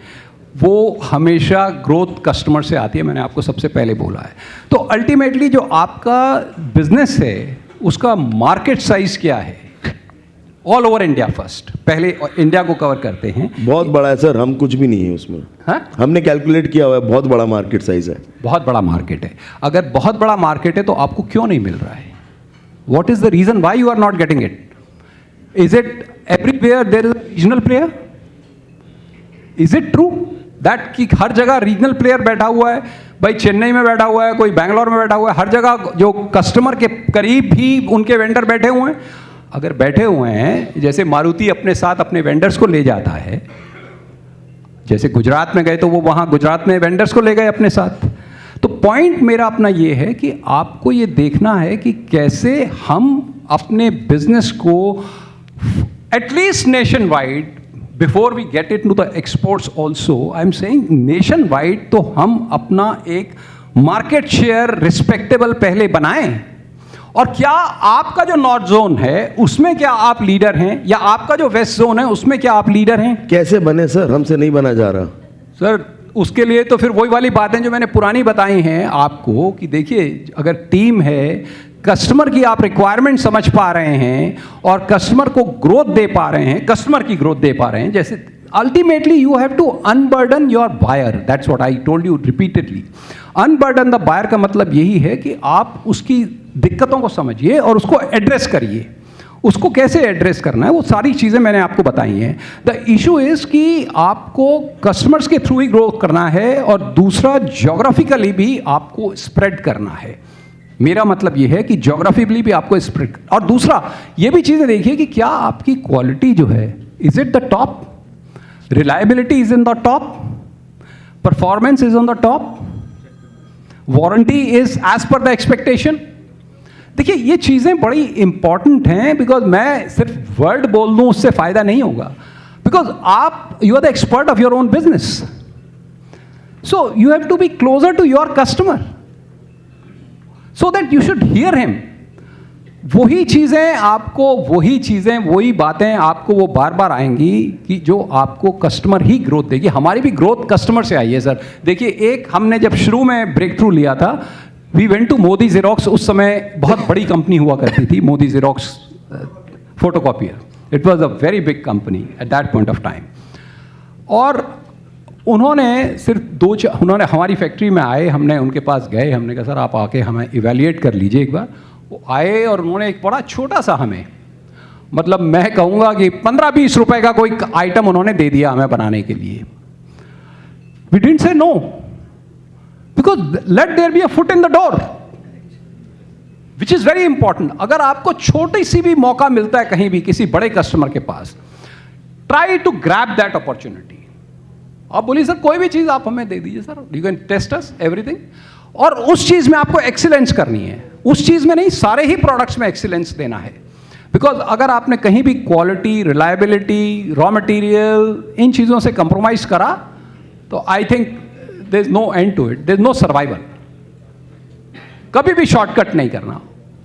वो हमेशा ग्रोथ कस्टमर से आती है, मैंने आपको सबसे पहले बोला है। तो अल्टीमेटली जो आपका बिजनेस है उसका मार्केट साइज क्या है, ऑल ओवर इंडिया फर्स्ट, पहले इंडिया को कवर करते हैं। बहुत बड़ा है सर, हम कुछ भी नहीं है उसमें। हाँ, हमने कैलकुलेट किया हुआ है, बहुत बड़ा मार्केट साइज है। बहुत बड़ा मार्केट है। अगर बहुत बड़ा मार्केट है तो आपको क्यों नहीं मिल रहा है? What is the reason why you are not getting it? Is it everywhere there is a regional player? Is it true that कि हर जगह रीजनल प्लेयर बैठा हुआ है? भाई चेन्नई में बैठा हुआ है, कोई बैंगलोर में बैठा हुआ है, हर जगह जो कस्टमर के करीब ही उनके वेंडर बैठे हुए हैं। अगर बैठे हुए हैं, जैसे मारुति अपने साथ अपने वेंडर्स को ले जाता है, जैसे गुजरात में गए तो वो वहाँ गुजरात में वेंडर्स को ले गए अपने साथ। तो पॉइंट मेरा अपना ये है कि आपको ये देखना है कि कैसे हम अपने बिजनेस को at least nationwide, before we get it to the exports also, I am saying nationwide, तो हम अपना एक मार्केट शेयर रिस्पेक्टेबल पहले बनाएं। और क्या आपका जो नॉर्थ जोन है उसमें क्या आप लीडर हैं, या आपका जो वेस्ट जोन है उसमें क्या आप लीडर हैं? कैसे बने सर, हमसे नहीं बना जा रहा। सर उसके लिए तो फिर वही वाली बातें जो मैंने पुरानी बताई हैं आपको कि देखिए अगर टीम है, कस्टमर की आप रिक्वायरमेंट समझ पा रहे हैं और कस्टमर को ग्रोथ दे पा रहे हैं, कस्टमर की ग्रोथ दे पा रहे हैं, जैसे ultimately you have to unburden your buyer. That's what I told you repeatedly. Unburden the buyer का मतलब यही है कि आप उसकी दिक्कतों को समझिए और उसको एड्रेस करिए। उसको कैसे एड्रेस करना है वो सारी चीज़ें मैंने आपको बताई हैं। द इशू इज़ कि आपको कस्टमर्स के थ्रू ही ग्रोथ करना है और दूसरा ज्योग्राफिकली भी आपको स्प्रेड करना है। मेरा मतलब ये है कि ज्योग्राफिकली भी आपको स्प्रेड, और दूसरा ये भी चीज़ें देखिए कि क्या आपकी क्वालिटी जो है, is it the top, reliability is in the top, performance is on the top, warranty is as per the expectation. देखिए ये चीज़ें बड़ी इंपॉर्टेंट हैं, बिकॉज मैं सिर्फ वर्ड बोल दूं उससे फ़ायदा नहीं होगा, बिकॉज आप you are the expert of your own business, so you have to be closer to your customer so that you should hear him. वही चीज़ें वही बातें आपको वो बार बार आएंगी कि जो आपको कस्टमर ही ग्रोथ देगी। हमारी भी ग्रोथ कस्टमर से आई है सर। देखिए एक हमने जब शुरू में ब्रेक थ्रू लिया था, we went to Modi Xerox. उस समय बहुत बड़ी कंपनी हुआ करती थी Modi Xerox photocopier. It was a very big company at that point of time. और उन्होंने सिर्फ उन्होंने हमारी फैक्ट्री में आए, हमने उनके पास गए, हमने कहा सर आप आके हमें इवेल्युएट कर लीजिए एक बार। वो आए और उन्होंने एक बड़ा छोटा सा हमें, मतलब मैं कहूँगा कि 15-20 रुपए का कोई आइटम उन्होंने दे दिया हमें बनाने के लिए। We didn't say no, because let there be a foot in the door, which is very important. अगर आपको छोटी सी भी मौका मिलता है कहीं भी किसी बड़े कस्टमर के पास, try to grab that opportunity. आप बोलिए सर कोई भी चीज़ आप हमें दे दीजिए sir, you can test us everything, और उस चीज़ में आपको एक्सीलेंस करनी है, उस चीज़ में नहीं, सारे ही प्रोडक्ट्स में एक्सीलेंस देना है। बिकॉज अगर आपने कहीं भी क्वालिटी, रिलायबिलिटी, रॉ मटेरियल, इन चीज़ों से कंप्रोमाइज़ करा तो I think there is no end to it, there is no survival. कभी भी शॉर्टकट नहीं करना।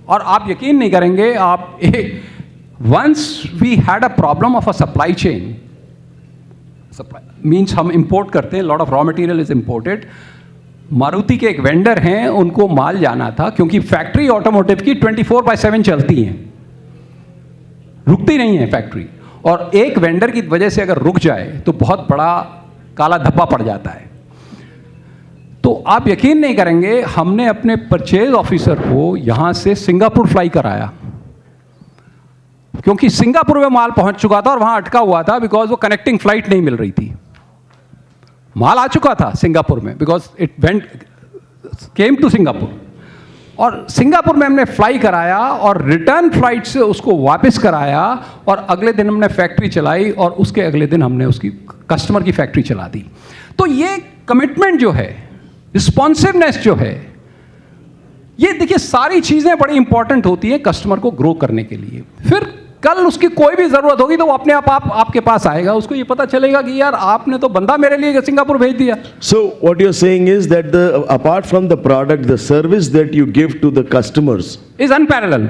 और आप यकीन नहीं करेंगे, आप once we had a problem of a supply chain, means हम इंपोर्ट करते हैं, lot of raw material is imported. Maruti के एक वेंडर हैं, उनको माल जाना था, क्योंकि फैक्ट्री ऑटोमोटिव की 24/7 चलती हैं, रुकती नहीं है फैक्ट्री, और एक वेंडर की वजह से अगर रुक जाए तो बहुत बड़ा काला धब्बा पड़ जाता है। तो आप यकीन नहीं करेंगे, हमने अपने परचेज ऑफिसर को यहाँ से सिंगापुर फ्लाई कराया, क्योंकि सिंगापुर में माल पहुँच चुका था और वहाँ अटका हुआ था, बिकॉज वो कनेक्टिंग फ्लाइट नहीं मिल रही थी। माल आ चुका था सिंगापुर में, because it came to Singapore, और सिंगापुर में हमने फ्लाई कराया और रिटर्न फ्लाइट से उसको वापस कराया, और अगले दिन हमने फैक्ट्री चलाई, और उसके अगले दिन हमने उसकी कस्टमर की फैक्ट्री चला दी। तो ये कमिटमेंट जो है, रिस्पॉन्सिवनेस जो है, ये देखिए सारी चीज़ें बड़ी इंपॉर्टेंट होती हैं कस्टमर को ग्रो करने के लिए। फिर कल उसकी कोई भी ज़रूरत होगी तो वो अपने आप आपके पास आएगा, उसको ये पता चलेगा कि यार आपने तो बंदा मेरे लिए सिंगापुर भेज दिया। So what you're saying is that apart from the product, the service that you give to the customers is unparallel,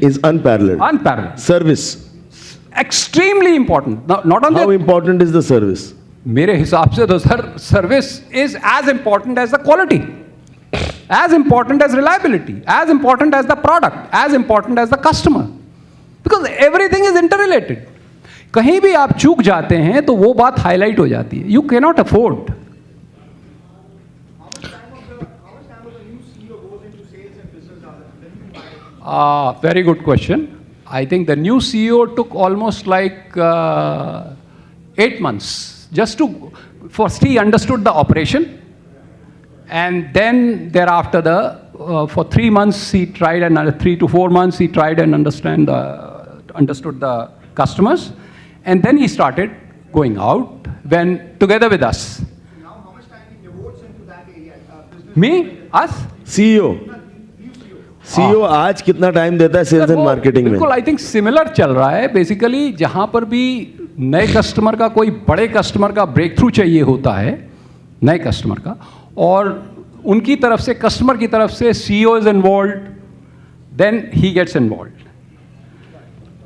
is unparalleled. Unparallel, Service. Extremely important, not How only. important is the service? मेरे हिसाब से तो sir service is as important as the quality, as important as reliability, as important as the product, as important as the customer, because everything is interrelated. कहीं भी आप चूक जाते हैं तो वो बात हाईलाइट हो जाती है। You can not afford. Very good question. I think the new CEO took almost like 8 months just to, first he understood the operation, and then thereafter for 3 months he tried, and 3 to 4 months he tried and understood the customers, and then he started going out when together with us. Now, how much time he devotes into that area? Business. Me, us. CEO. CEO आज कितना time देता है sales and वो marketing में? बिल्कुल I think similar चल रहा है। बेसिकली जहां पर भी नए कस्टमर का, कोई बड़े कस्टमर का ब्रेक थ्रू चाहिए होता है, नए कस्टमर का, और उनकी तरफ से, कस्टमर की तरफ से CEO is involve, then he gets involve.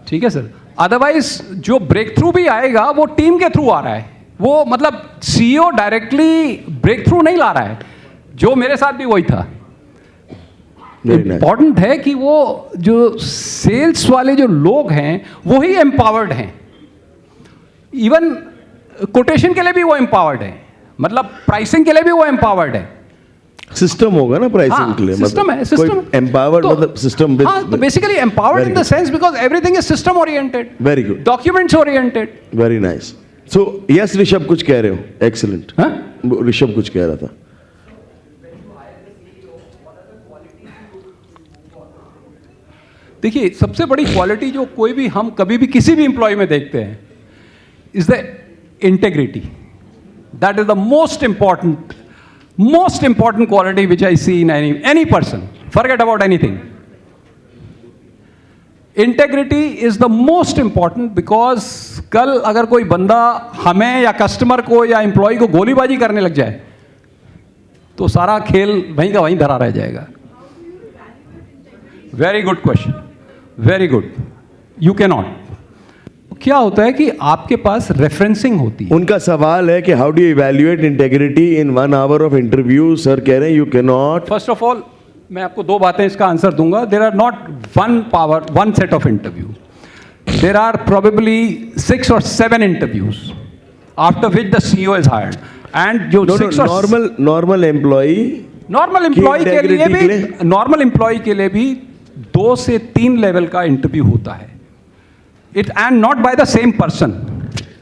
ठीक है सर। अदरवाइज जो ब्रेक थ्रू भी आएगा वो टीम के थ्रू आ रहा है, वो मतलब सीईओ डायरेक्टली ब्रेक थ्रू नहीं ला रहा है। जो मेरे साथ भी वही था। इंपॉर्टेंट है कि वो जो सेल्स वाले जो लोग हैं वो ही एम्पावर्ड हैं। इवन कोटेशन के लिए भी वो एम्पावर्ड है, मतलब प्राइसिंग के लिए भी वो एम्पावर्ड है। सिस्टम होगा ना प्राइसिंग के लिए? सिस्टम है, सिस्टम एम्पावर्ड मतलब सिस्टम। हाँ, तो basically empowered in the sense because everything is system oriented, very good, documents oriented. Very nice. So yes Rishabh कुछ कह रहे हो? एक्सीलेंट। ऋषभ कुछ कह रहा था। देखिए सबसे बड़ी क्वालिटी जो कोई भी, हम कभी भी किसी भी एम्प्लॉय में देखते हैं, is the integrity. That is the most important quality which I see in any person. Forget about anything. Integrity is the most important, because कल अगर कोई बंदा हमें या कस्टमर को या एम्प्लॉय को गोलीबाजी करने लग जाए तो सारा खेल वहीं का वहीं धरा रह जाएगा। Very good question, very good. You can not. क्या होता है कि आपके पास रेफरेंसिंग होती है। उनका सवाल है कि how do you evaluate integrity in 1 hour of interview? Sir कह रहे हैं you can not. First of all मैं आपको 2 बातें इसका आंसर दूंगा। There are not one set of interview, there are probably 6 or 7 interviews after which the CEO is hired. And जो normal employee के लिए भी 2 से 3 लेवल का इंटरव्यू होता है। It and not by the same person.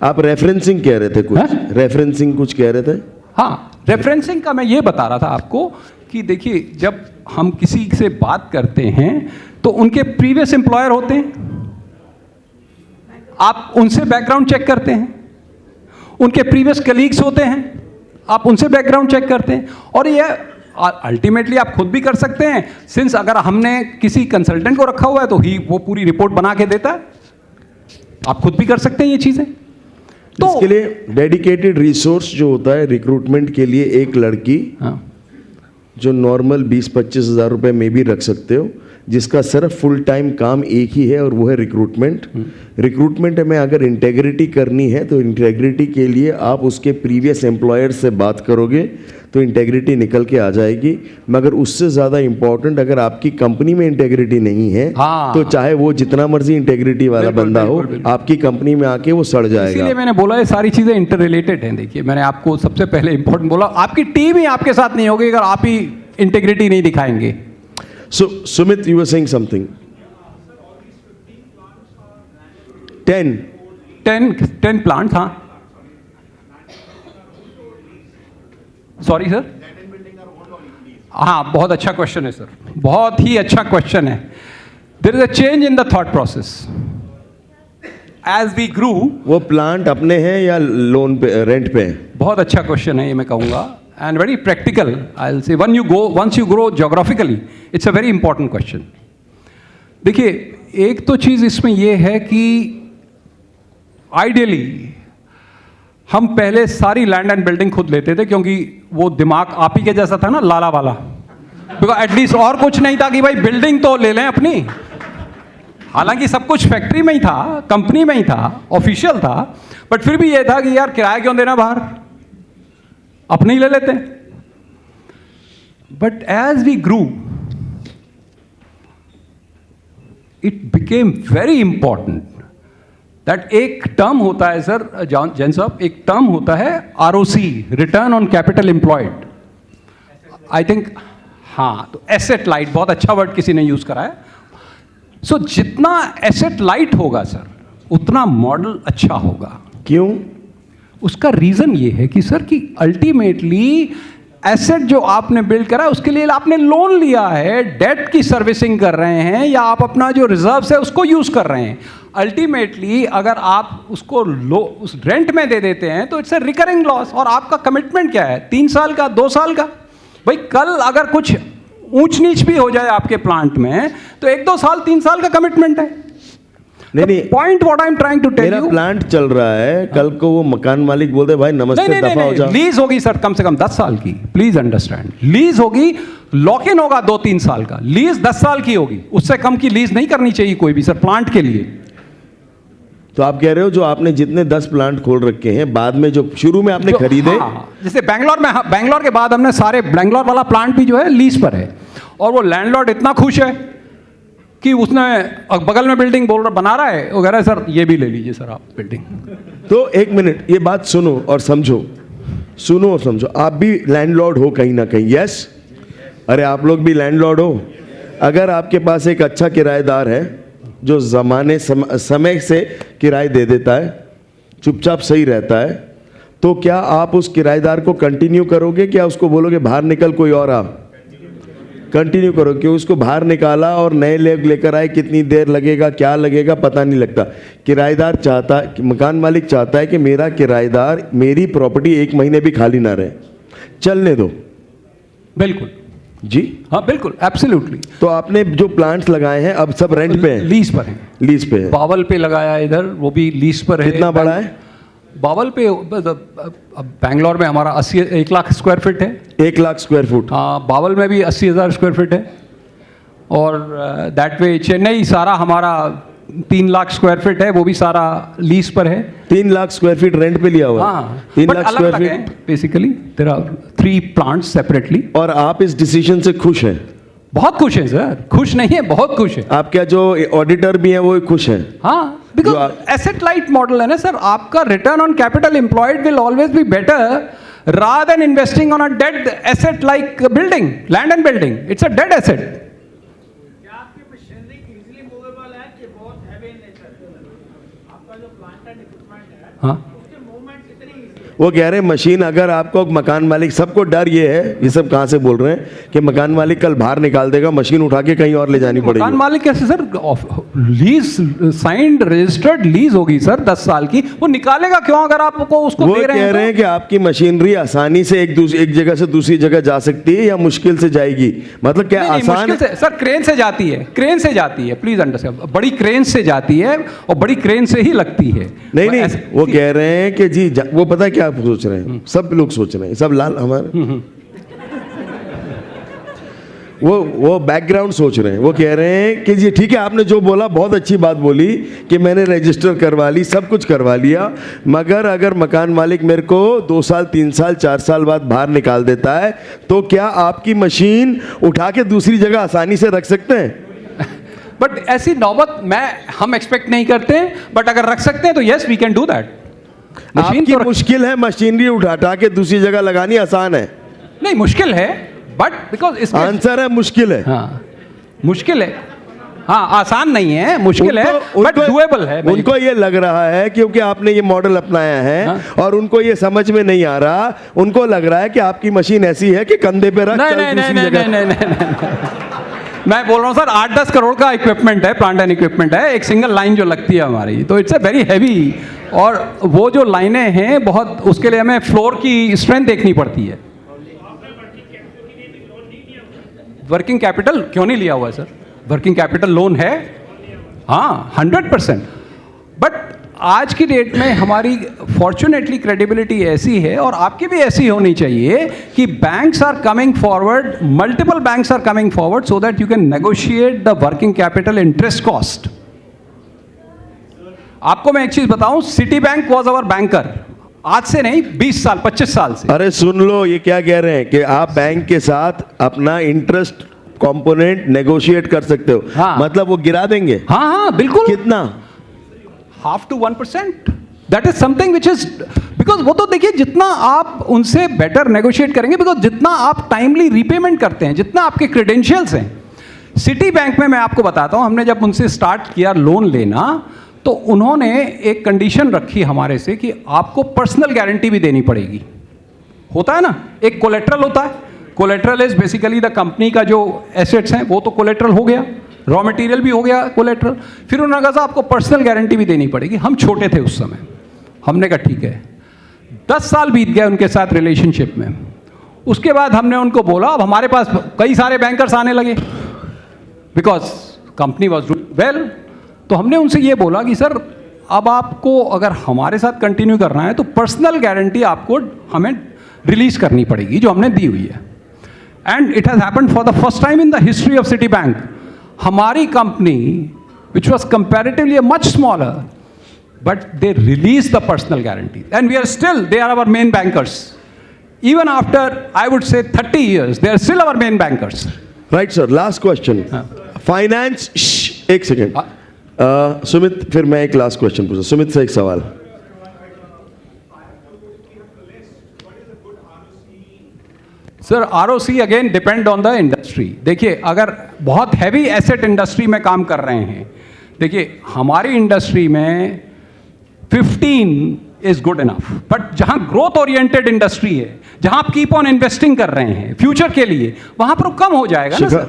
आप रेफरेंसिंग कह रहे थे कुछ? रेफरेंसिंग कुछ कह रहे थे? हाँ, रेफरेंसिंग का मैं ये बता रहा था आपको कि देखिए जब हम किसी से बात करते हैं तो उनके प्रीवियस एम्प्लॉयर होते हैं, आप उनसे बैकग्राउंड चेक करते हैं। उनके प्रीवियस कलीग्स होते हैं, आप उनसे बैकग्राउंड चेक करते हैं। और ये अल्टीमेटली आप खुद भी कर सकते हैं, सिंस अगर हमने किसी कंसल्टेंट को रखा हुआ है तो वो पूरी रिपोर्ट बना के देता है। आप खुद भी कर सकते हैं ये चीजें। तो इसके लिए डेडिकेटेड रिसोर्स जो होता है रिक्रूटमेंट के लिए, एक लड़की जो नॉर्मल 20-25 हज़ार रुपए में भी रख सकते हो, जिसका सिर्फ फुल टाइम काम एक ही है और वो है रिक्रूटमेंट। रिक्रूटमेंट में अगर इंटेग्रिटी करनी है तो इंटेग्रिटी के लिए आप उसके प्रीवियस एम्प्लॉयर से बात करोगे तो इंटेग्रिटी निकल के आ जाएगी। मगर उससे ज़्यादा इंपॉर्टेंट, अगर आपकी कंपनी में इंटेग्रिटी नहीं है तो चाहे वो जितना मर्जी इंटेग्रिटी वाला बंदा हो, आपकी कंपनी में आके वो सड़ जाएगा। इसीलिए मैंने बोला ये सारी चीज़ें इंटर रिलेटेड हैं। देखिए मैंने आपको सबसे पहले इंपॉर्टेंट बोला, आपकी टीम ही आपके साथ नहीं होगी अगर आप ही इंटेग्रिटी नहीं दिखाएंगे। So, Sumit, you were saying something. 10 10 plants, हाँ। सॉरी सर, हाँ बहुत अच्छा क्वेश्चन है सर, बहुत ही अच्छा क्वेश्चन है. There is a change in the thought process as we grew. वो प्लांट अपने हैं या लोन पे, रेंट पे हैं? बहुत अच्छा क्वेश्चन है ये, मैं कहूँगा, and very practical. I will say once you grow geographically, it's a very important question. देखिए, एक तो चीज़ इसमें ये है कि आइडियली हम पहले सारी लैंड एंड बिल्डिंग खुद लेते थे, क्योंकि वो दिमाग आप ही के जैसा था ना, लाला वाला. बिकॉज एटलीस्ट और कुछ नहीं था कि भाई बिल्डिंग तो ले लें अपनी. हालांकि सब कुछ फैक्ट्री में ही था, कंपनी में ही था, ऑफिशियल था, बट फिर भी ये था कि यार किराया क्यों देना बाहर, अपने ही ले लेते हैं. But as we grew, it became very important that एक टर्म होता है सर, जैन साहब, एक टर्म होता है ROC, return on capital employed. I think, हाँ, तो एसेट लाइट, बहुत अच्छा वर्ड किसी ने यूज करा है. सो जितना एसेट लाइट होगा सर, उतना मॉडल अच्छा होगा. क्यों? उसका रीजन ये है कि सर कि अल्टीमेटली एसेट जो आपने बिल्ड करा है, उसके लिए आपने लोन लिया है, डेट की सर्विसिंग कर रहे हैं, या आप अपना जो रिजर्व्स है उसको यूज कर रहे हैं. अल्टीमेटली अगर आप उसको उस रेंट में दे देते हैं तो इट्स अ रिकरिंग लॉस. और आपका कमिटमेंट क्या है, 3 साल का, 2 साल का? भाई कल अगर कुछ ऊंच नीच भी हो जाए आपके प्लांट में, तो 1-2 साल, 3 साल का कमिटमेंट है. नहीं, point what I am trying to tell मेरा यू, प्लांट चल रहा है, कल को वो मकान मालिक बोलते भाई नमस्ते, दफा हो जा. लीज होगी सर कम से कम 10 साल की, प्लीज अंडरस्टैंड. लीज होगी, लॉक इन होगा 2-3 साल का, लीज 10 साल की होगी. उससे कम की लीज नहीं करनी चाहिए कोई भी सर प्लांट के लिए. तो आप कह रहे हो जो आपने जितने 10 प्लांट खोल रखे हैं, बाद में जो शुरू में आपने खरीदे, हाँ, जैसे बैंगलोर में, बैंगलोर के बाद हमने सारे, बैंगलोर वाला प्लांट भी जो है लीज पर है, और वो लैंडलॉर्ड इतना खुश है कि उसने बगल में बिल्डिंग बना रहा है, वो कह रहा है सर ये भी ले लीजिए सर आप बिल्डिंग. तो एक मिनट, ये बात सुनो और समझो, सुनो और समझो. आप भी लैंडलॉर्ड हो कहीं ना कहीं, यस? अरे आप लोग भी लैंडलॉर्ड हो. अगर आपके पास एक अच्छा किराएदार है जो समय से किराए दे देता है, चुपचाप सही रहता है, तो क्या आप उस किराएदार को कंटिन्यू करोगे, क्या उसको बोलोगे बाहर निकल कोई और आ? कंटिन्यू करो, क्यों? उसको बाहर निकाला और नए लोग लेकर आए, कितनी देर लगेगा, क्या लगेगा, पता नहीं लगता. किराएदार चाहता, मकान मालिक चाहता है कि मेरा किराएदार, मेरी प्रॉपर्टी 1 महीने भी खाली ना रहे, चलने दो. बिल्कुल जी हाँ, बिल्कुल, एब्सोल्युटली. तो आपने जो प्लांट्स लगाए हैं अब सब रेंट पे हैं? लीज पर है. लीज पे है. बावल पे लगाया इधर, वो भी लीज पर है. कितना बड़ा है? बावल पे बैंगलोर में हमारा 1 लाख स्क्वायर फीट है. 1 लाख स्क्वायर फुट. हाँ, बावल में भी 80,000 स्क्वायर फीट है. और दैट वे चेन्नई सारा हमारा 3 लाख स्क्वायर फीट है, वो भी सारा लीज पर है. 3 लाख स्क्वायर फीट रेंट पे लिया हुआ है. हाँ, 3 but लाख अलग स्क्वायर अलग है. Feet. Basically there are 3 plants separately. और आप इस डिसीजन से खुश हैं? बहुत खुश हैं सर, खुश नहीं है, बहुत खुश है. आप क्या जो ऑडिटर भी हैं वो खुश हैं? हाँ, बिकॉज एसेट लाइट मॉडल है ना सर, आपका return on capital employed will always be better rather than investing on a dead asset like building, land and building. It's a dead asset. क्या आपकी मशीनरी इजीली मूवेबल है कि बहुत heavy in nature? आपका जो plant and equipment है, हाँ, उसके मूवमेंट कितनी इजी है? वो कह रहे हैं मशीन, अगर आपको मकान मालिक, सबको डर ये है, ये सब कहाँ से बोल रहे हैं कि मकान मालिक कल बाहर निकाल देगा, मशीन उठा के कहीं और ले जानी मकान पड़ेगी. मालिक कैसे sir, lease signed registered lease होगी सर 10 साल की, वो निकालेगा क्यों अगर आपको उसको वो दे रहे कह हैं रहे तो? हैं कि आपकी मशीनरी आसानी से एक जगह से दूसरी जगह जा सकती है या मुश्किल से जाएगी? मतलब क्या नहीं, नहीं, आसान? मुश्किल से सर, क्रेन से जाती है, क्रेन से जाती है, प्लीज अंडरस्टैंड, बड़ी क्रेन से जाती है और बड़ी क्रेन से ही लगती है. नहीं नहीं, वो कह रहे हैं कि जी वो पता है क्या आप सोच रहे हैं, सब लोग सोच रहे हैं, सब लाल हमारे वो बैकग्राउंड सोच रहे हैं. वो कह रहे हैं कि जी ठीक है, आपने जो बोला बहुत अच्छी बात बोली कि मैंने रजिस्टर करवा ली, सब कुछ करवा लिया, मगर अगर मकान मालिक मेरे को 2 साल, 3 साल, 4 साल बाद बाहर निकाल देता है, तो क्या आपकी मशीन उठा के दूसरी जगह आसानी से रख सकते हैं? बट ऐसी नौबत हम एक्सपेक्ट नहीं करते, बट अगर रख सकते हैं तो yes we can do that. आपकी मुश्किल है मशीनरी उठा के दूसरी जगह लगानी, आसान है? नहीं, मुश्किल है, बट बिकॉज इसका आंसर है मुश्किल है. हाँ, मुश्किल है. हाँ, आसान नहीं है, मुश्किल है, बट डुएबल है। उनको ये लग रहा है क्योंकि आपने ये मॉडल अपनाया है, हाँ? और उनको ये समझ में नहीं आ रहा, उनको लग रहा है कि आपकी मशीन ऐसी है कि कंधे पे रख नहीं चल नहीं दूसरी नहीं जगह। नहीं नहीं नहीं मैं बोल रहा हूँ सर 8-10 करोड़ का इक्विपमेंट है, प्लांट एंड इक्विपमेंट है, एक सिंगल लाइन जो लगती है हमारी, तो इट्स अ वेरी हैवी, और वो जो लाइनें हैं बहुत, उसके लिए हमें फ्लोर की स्ट्रेंथ देखनी पड़ती है। वर्किंग कैपिटल क्यों नहीं लिया हुआ है सर? वर्किंग कैपिटल लोन है, हाँ 100%। बट आज की डेट में हमारी फॉर्चुनेटली क्रेडिबिलिटी ऐसी है, और आपकी भी ऐसी होनी चाहिए, कि banks are coming forward, multiple banks are coming forward, so that you can negotiate the working capital interest cost. आपको मैं एक चीज बताऊं, Citibank was our banker, आज से नहीं 20 साल 25 साल से। अरे सुन लो, ये क्या कह रहे हैं कि आप बैंक के साथ अपना इंटरेस्ट कंपोनेंट नेगोशिएट कर सकते हो। हाँ। मतलब वो गिरा देंगे? हाँ हाँ बिल्कुल। कितना? 0.5 to 1%। That is something which is, because वो तो देखिए, जितना आप उनसे बेटर नेगोशिएट करेंगे, बिकॉज जितना आप टाइमली रीपेमेंट करते हैं, जितना आपके क्रेडेंशियल्स हैं। सिटी बैंक में मैं आपको बताता हूं, हमने जब उनसे स्टार्ट किया लोन लेना, तो उन्होंने एक कंडीशन रखी हमारे से कि आपको पर्सनल गारंटी भी देनी पड़ेगी। होता है ना, एक कोलेट्रल होता है, collateral is basically the company का जो एसेट्स हैं वो तो कोलेट्रल हो गया, रॉ मटेरियल भी हो गया कोलेट्रल। फिर उन्होंने कहा आपको पर्सनल गारंटी भी देनी पड़ेगी। हम छोटे थे उस समय, हमने कहा ठीक है। 10 साल बीत गए उनके साथ रिलेशनशिप में। उसके बाद हमने उनको बोला, अब हमारे पास कई सारे बैंकर्स आने लगे, because company was doing well. तो हमने उनसे ये बोला कि सर, अब आपको अगर हमारे साथ कंटिन्यू करना है तो पर्सनल गारंटी आपको हमें रिलीज करनी पड़ेगी, जो हमने दी हुई है। And it has happened for the first time in the history of Citibank. हमारी company which was comparatively much smaller, but they release the personal guarantee, and we are still, they are our main bankers. Even after, I would say 30 years, they are still our main bankers. Right sir, last question. Finance, एक second Sumit, फिर मैं एक last question पूछा। सुमित से एक सवाल। Sir ROC again depend on the industry. देखिए, अगर बहुत हैवी एसेट इंडस्ट्री में काम कर रहे हैं, देखिए हमारी इंडस्ट्री में 15 इज गुड इनफ, बट जहां ग्रोथ ओरिएंटेड इंडस्ट्री है, जहां आप कीप ऑन इन्वेस्टिंग कर रहे हैं फ्यूचर के लिए, वहां पर कम हो जाएगा ना सर।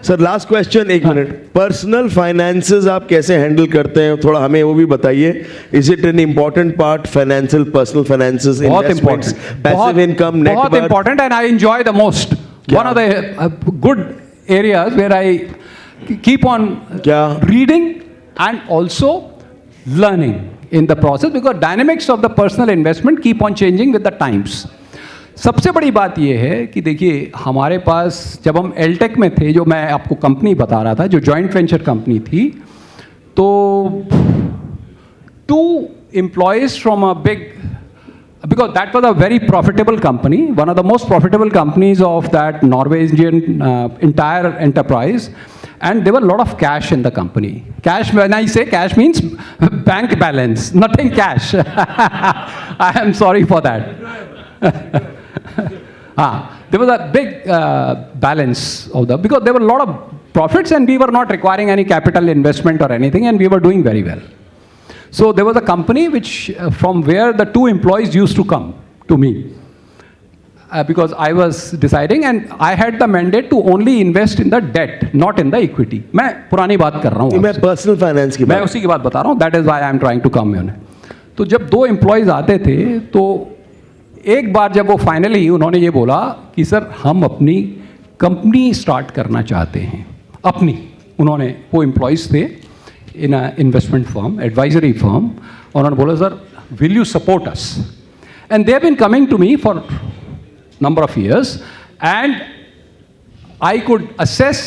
सर लास्ट क्वेश्चन, एक मिनट। पर्सनल फाइनेंसेस आप कैसे हैंडल करते हैं, थोड़ा हमें वो भी बताइए। Is it an important part, financial personal finances, बहुत investments, important, passive income, net बहुत worth? Important, and I enjoy the most. One of the good areas where I keep on reading and also learning in the process, because dynamics of the personal investment keep on changing with the times. सबसे बड़ी बात यह है कि देखिए, हमारे पास जब हम एलटेक में थे, जो मैं आपको कंपनी बता रहा था, जो जॉइंट वेंचर कंपनी थी, तो 2 employees from a big, because that was a very profitable company, one of the most profitable companies of that Norwegian entire enterprise. And there were a lot of cash in the company. Cash, when I say cash, means bank balance, nothing cash. I am sorry for that. There was a big balance of the, because there were a lot of profits and we were not requiring any capital investment or anything, and we were doing very well. So there was a company which, from where the 2 employees used to come to me. Because I was deciding, and I had the mandate to only invest in the debt, not in the equity. मैं पुरानी बात कर रहा हूँ, मैं personal finance की मैं उसी की बात बता रहा हूँ। That is why I am trying to come in. तो जब 2 एम्प्लॉयज़ आते थे, तो एक बार जब वो फाइनली उन्होंने ये बोला कि सर, हम अपनी कंपनी स्टार्ट करना चाहते हैं अपनी। उन्होंने, वो एम्प्लॉयज़ थे in investment firm, advisory firm, और उन्होंने बोला sir, will you support us? And they have been coming to me for number of years, and I could assess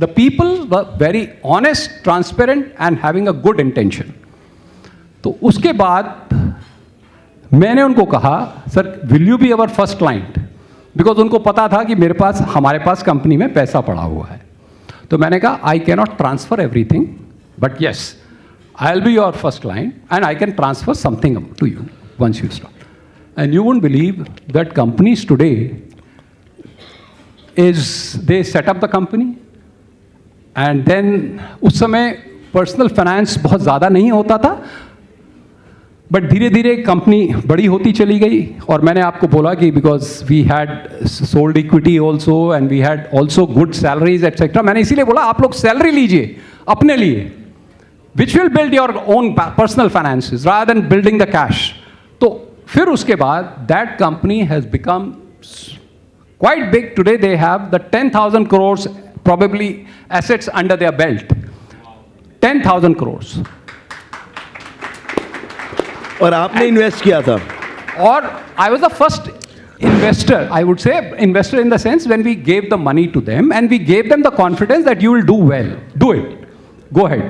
the people were very honest, transparent, and having a good intention. तो उसके बाद मैंने उनको कहा, sir will you be our first client? Because उनको पता था कि मेरे पास, हमारे पास कंपनी में पैसा पड़ा हुआ है। तो मैंने कहा, I can not transfer everything, but yes, I will be your first client and I can transfer something to you once you start. And you won't believe that companies today they set up the company, and then उस समय personal finance बहुत ज़्यादा नहीं होता था, but धीरे धीरे company बड़ी होती चली गई। और मैंने आपको बोला कि because we had sold equity also and we had also good salaries etcetera, मैंने इसीलिए बोला आप लोग सैलरी लीजिए अपने लिए, which will build your own personal finances rather than building the cash. तो फिर उसके बाद that company has become quite big. Today they have the 10,000 crores probably assets under their belt, 10,000 crores। और आपने इन्वेस्ट किया था? Or I was the first investor, I would say, investor in the sense when we gave the money to them and we gave them the confidence that you will do well, do it, go ahead.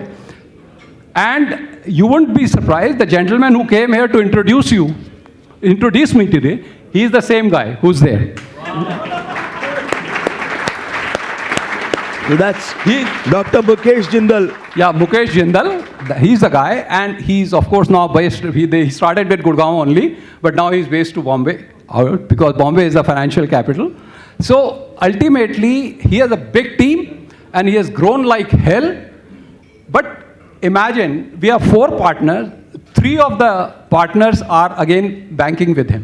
And you won't be surprised, the gentleman who came here to introduce me today, he is the same guy who's there. So that's Dr. Mukesh Jindal. Yeah, Mukesh Jindal, he's the guy, and he's of course now based, he started with Gurgaon only, but now he's based to Bombay, because Bombay is the financial capital. So ultimately, he has a big team, and he has grown like hell. But imagine, we have 4 partners, 3 of the partners are again banking with him.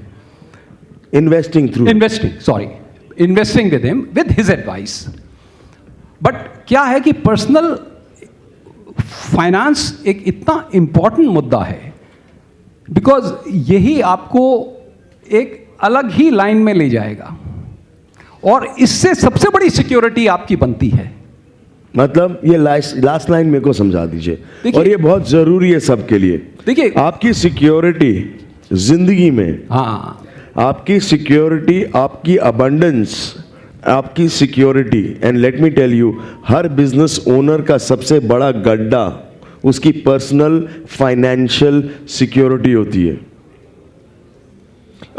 Investing with him, with his advice. But क्या है कि personal finance एक इतना important मुद्दा है, because यही आपको एक अलग ही लाइन में ले जाएगा, और इससे सबसे बड़ी सिक्योरिटी आपकी बनती है। मतलब ये लास्ट लाइन मेरे को समझा दीजिए, और ये बहुत जरूरी है सबके लिए। देखिए, आपकी सिक्योरिटी जिंदगी में, हाँ, आपकी सिक्योरिटी, आपकी अबंडेंस, आपकी security, and let me tell you, हर बिजनेस ओनर का सबसे बड़ा गड्ढा उसकी पर्सनल फाइनेंशियल सिक्योरिटी होती है।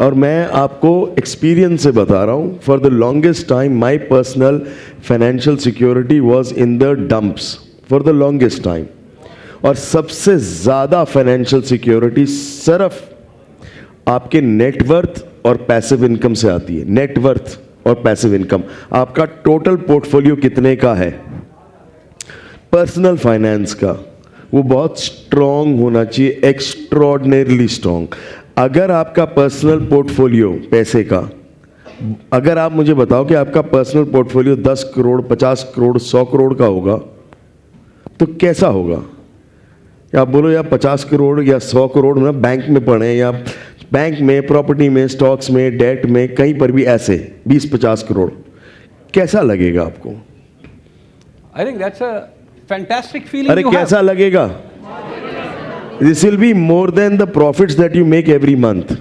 और मैं आपको एक्सपीरियंस से बता रहा हूं, for the longest time my personal financial security was in the dumps for the longest time. और सबसे ज्यादा फाइनेंशियल सिक्योरिटी सिर्फ आपके नेटवर्थ और पैसिव इनकम से आती है। नेटवर्थ और पैसिव इनकम, आपका टोटल पोर्टफोलियो कितने का है पर्सनल फाइनेंस का, वो बहुत स्ट्रॉन्ग होना चाहिए, एक्स्ट्रॉर्डिनरीली स्ट्रॉन्ग। अगर आपका पर्सनल पोर्टफोलियो पैसे का, अगर आप मुझे बताओ कि आपका पर्सनल पोर्टफोलियो 10 करोड़, 50 करोड़, 100 करोड़ का होगा, तो कैसा होगा? या आप बोलो यार 50 करोड़ या 100 करोड़ ना बैंक में पड़े, या बैंक में, प्रॉपर्टी में, स्टॉक्स में, डेट में, कहीं पर भी ऐसे 20-50 करोड़, कैसा लगेगा आपको? I think that's a fantastic feeling. अरे कैसा लगेगा? This will be more than the profits that you make every month.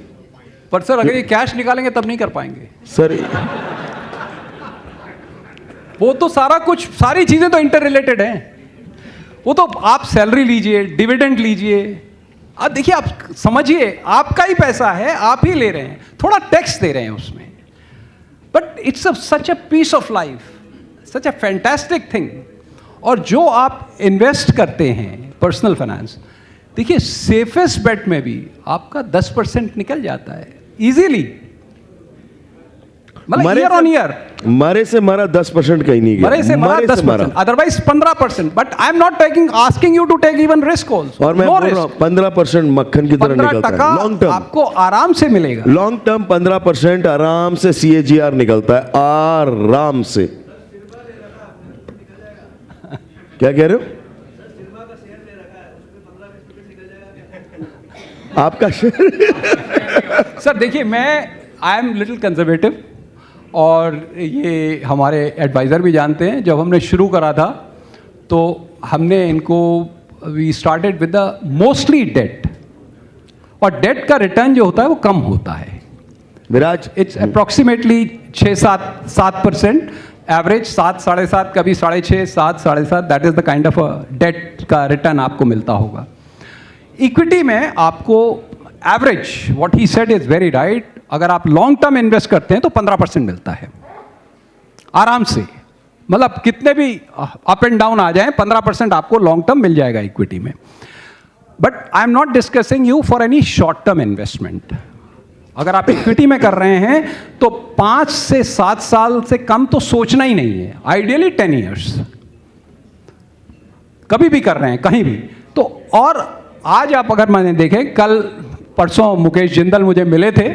पर सर अगर ये कैश निकालेंगे तब नहीं कर पाएंगे सर। वो तो सारा कुछ, सारी चीजें तो इंटर रिलेटेड हैं। वो तो आप सैलरी लीजिए, डिविडेंड लीजिए, अब देखिए, आप समझिए, आपका ही पैसा है, आप ही ले रहे हैं, थोड़ा टैक्स दे रहे हैं उसमें, but it's such a piece of life, such a fantastic thing. और जो आप इन्वेस्ट करते हैं पर्सनल फाइनेंस, देखिए सेफेस्ट बेट में भी आपका 10% निकल जाता है इजीली, मतलब ईयर ऑन ईयर। मरे से मरा 10% कहीं नहीं गया, मरे से मरा 10%, otherwise 15%। But I am not asking you to take even risk also. और मैं बोल रहा हूं 15% मक्खन की तरह निकलता है लॉन्ग टर्म, आपको आराम से मिलेगा। लॉन्ग टर्म 15% आराम से CAGR निकलता है, आराम से। क्या कह रहे हो? आपका शेयर सर देखिए, आई एम लिटिल कंजर्वेटिव, और ये हमारे एडवाइज़र भी जानते हैं। जब हमने शुरू करा था तो हमने इनको, we started with the mostly debt, और डेट का रिटर्न जो होता है वो कम होता है। विराज, इट्स अप्रॉक्सीमेटली 6-7%, एवरेज 7, 7.5, कभी 6.5, 7, 7.5, that is the kind of debt का रिटर्न आपको मिलता होगा। इक्विटी में आपको average, what he said is very right, अगर आप लॉन्ग टर्म इन्वेस्ट करते हैं तो 15% मिलता है आराम से, मतलब कितने भी अप एंड डाउन आ जाएं 15% आपको लॉन्ग टर्म मिल जाएगा इक्विटी में। But I am not discussing you for any short term investment. अगर आप इक्विटी में कर रहे हैं तो 5 से 7 साल से कम तो सोचना ही नहीं है, आइडियली 10 years। कभी भी कर रहे हैं कहीं भी। तो और आज आप अगर मैंने देखें, कल परसों मुकेश जिंदल मुझे मिले थे,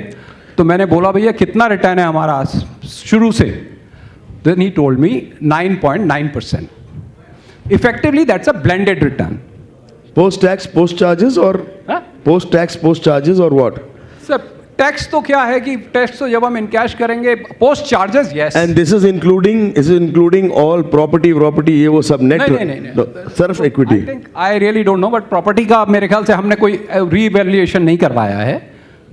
तो मैंने बोला भैया कितना रिटर्न है हमारा शुरू से, then he told me 9.9%। Effectively that's a blended return. Post tax, post charges, or हाँ? post tax, post charges, or what? Sir tax तो क्या है कि टैक्स तो जब हम इनकैश करेंगे, post charges yes. And this is including all property, ये वो सब net. नहीं। Self equity. I really don't know, but property का मेरे ख्याल से हमने कोई रीवैल्यूएशन नहीं करवाया है,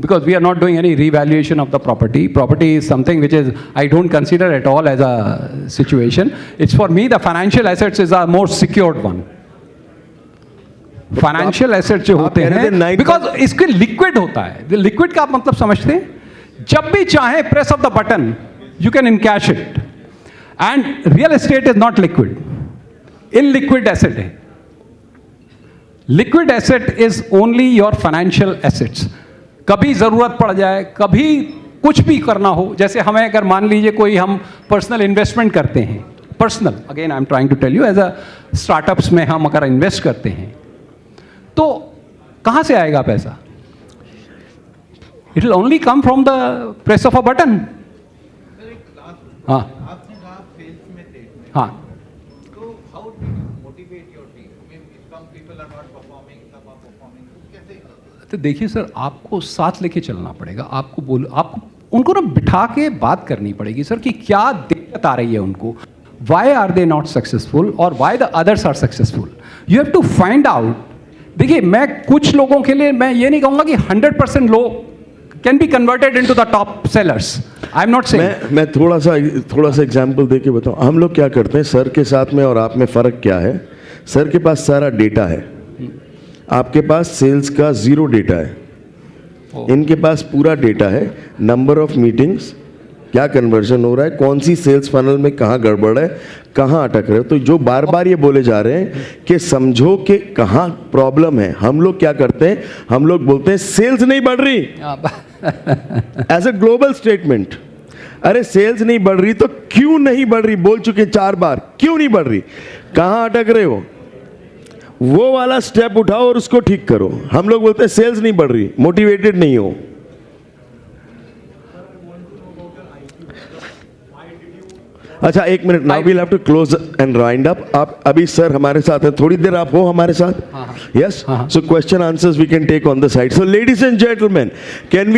because we are not doing any revaluation of the property. Property is something which is I don't consider at all as a situation. It's for me the financial assets is a more secured one. Financial assets जो होते हैं, because इसके liquid होता है। Liquid का आप मतलब समझते हैं, जब भी चाहे press of the button you can encash it. And real estate is not liquid, illiquid asset है। Liquid asset is only your financial assets. कभी जरूरत पड़ जाए, कभी कुछ भी करना हो, जैसे हमें अगर मान लीजिए कोई हम पर्सनल इन्वेस्टमेंट करते हैं, personal again I am trying to tell you, as a startups में हम अगर इन्वेस्ट करते हैं तो कहां से आएगा पैसा? It will only come from the press of a button. हाँ आपने कहा सेल्स में थे, हाँ। तो how do you motivate your team? I mean, some people are not performing, some are performing. कैसे? तो देखिए सर, आपको साथ लेके चलना पड़ेगा। आपको उनको ना बिठा के बात करनी पड़ेगी सर कि क्या दिक्कत आ रही है उनको, why are they not successful और why the others are successful. You have to find out. देखिए, मैं कुछ लोगों के लिए मैं ये नहीं कहूंगा कि 100% लोग can be converted into the top sellers. I am not saying. मैं थोड़ा सा एग्जांपल देके बताऊं। हम लोग क्या करते हैं, सर के साथ में और आप में फ़र्क क्या है? सर के पास सारा डेटा है, आपके पास सेल्स का 0 डेटा है। इनके पास पूरा डेटा है, नंबर ऑफ मीटिंग्स, क्या कन्वर्जन हो रहा है, कौन सी सेल्स फनल में कहाँ गड़बड़ है, कहाँ अटक रहे हो। तो जो बार बार ये बोले जा रहे हैं कि समझो कि कहाँ प्रॉब्लम है, हम लोग क्या करते हैं, हम लोग बोलते हैं सेल्स नहीं बढ़ रही एज अ ग्लोबल स्टेटमेंट। अरे सेल्स नहीं बढ़ रही तो क्यों नहीं बढ़ रही? बोल चुके 4 बार, क्यों नहीं बढ़ रही, कहाँ अटक रहे हो, वो वाला स्टेप उठाओ और उसको ठीक करो। हम लोग बोलते हैं सेल्स नहीं बढ़ रही, मोटिवेटेड नहीं हो। अच्छा, 1 minute, now we'll have to close and wind up. आप अभी सर हमारे साथ हैं, थोड़ी देर आप हो हमारे साथ। Yes, so question answers we can take on the side. So ladies and gentleman, can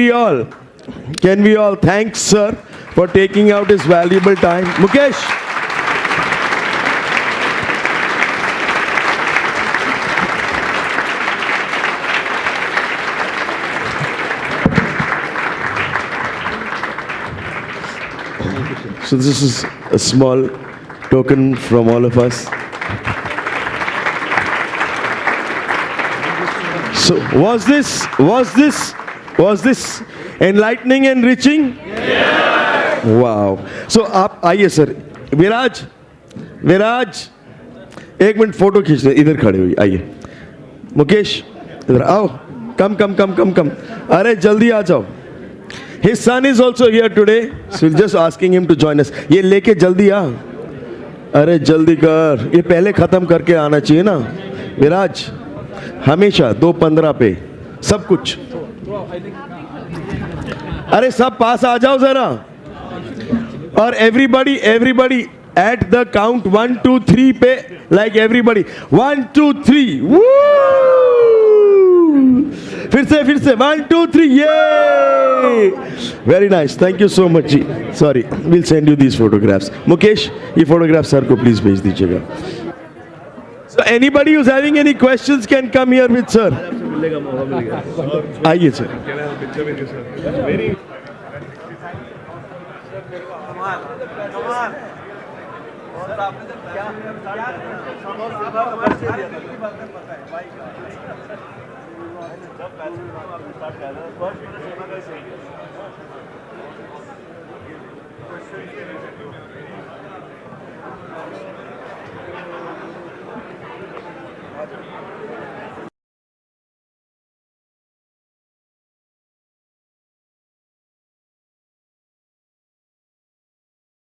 we all thank sir for taking out his valuable time. Mukesh, so this is a small token from all of us. So was this enlightening and enriching? Yes. Wow. So आप आइए sir. विराज, 1 minute photo खींच ले, इधर खड़े हुई, आइए। मुकेश इधर आओ, कम। अरे जल्दी आ जाओ। His son is also here today, so just asking him to join us. ये लेके जल्दी आ, अरे जल्दी कर, ये पहले खत्म करके आना चाहिए ना विराज। हमेशा 2:15 पे सब कुछ। अरे सब पास आ जाओ जरा। और एवरीबडी एट द काउंट 1 2 3 पे, लाइक एवरीबडी 1 2 3। फिर से 1 2 3, ये very nice, thank you so much जी। Sorry, will send you these photographs. Mukesh, ये फोटोग्राफ सर को प्लीज भेज दीजिएगा। So anybody who is having any questions can come here with sir. आइए सर।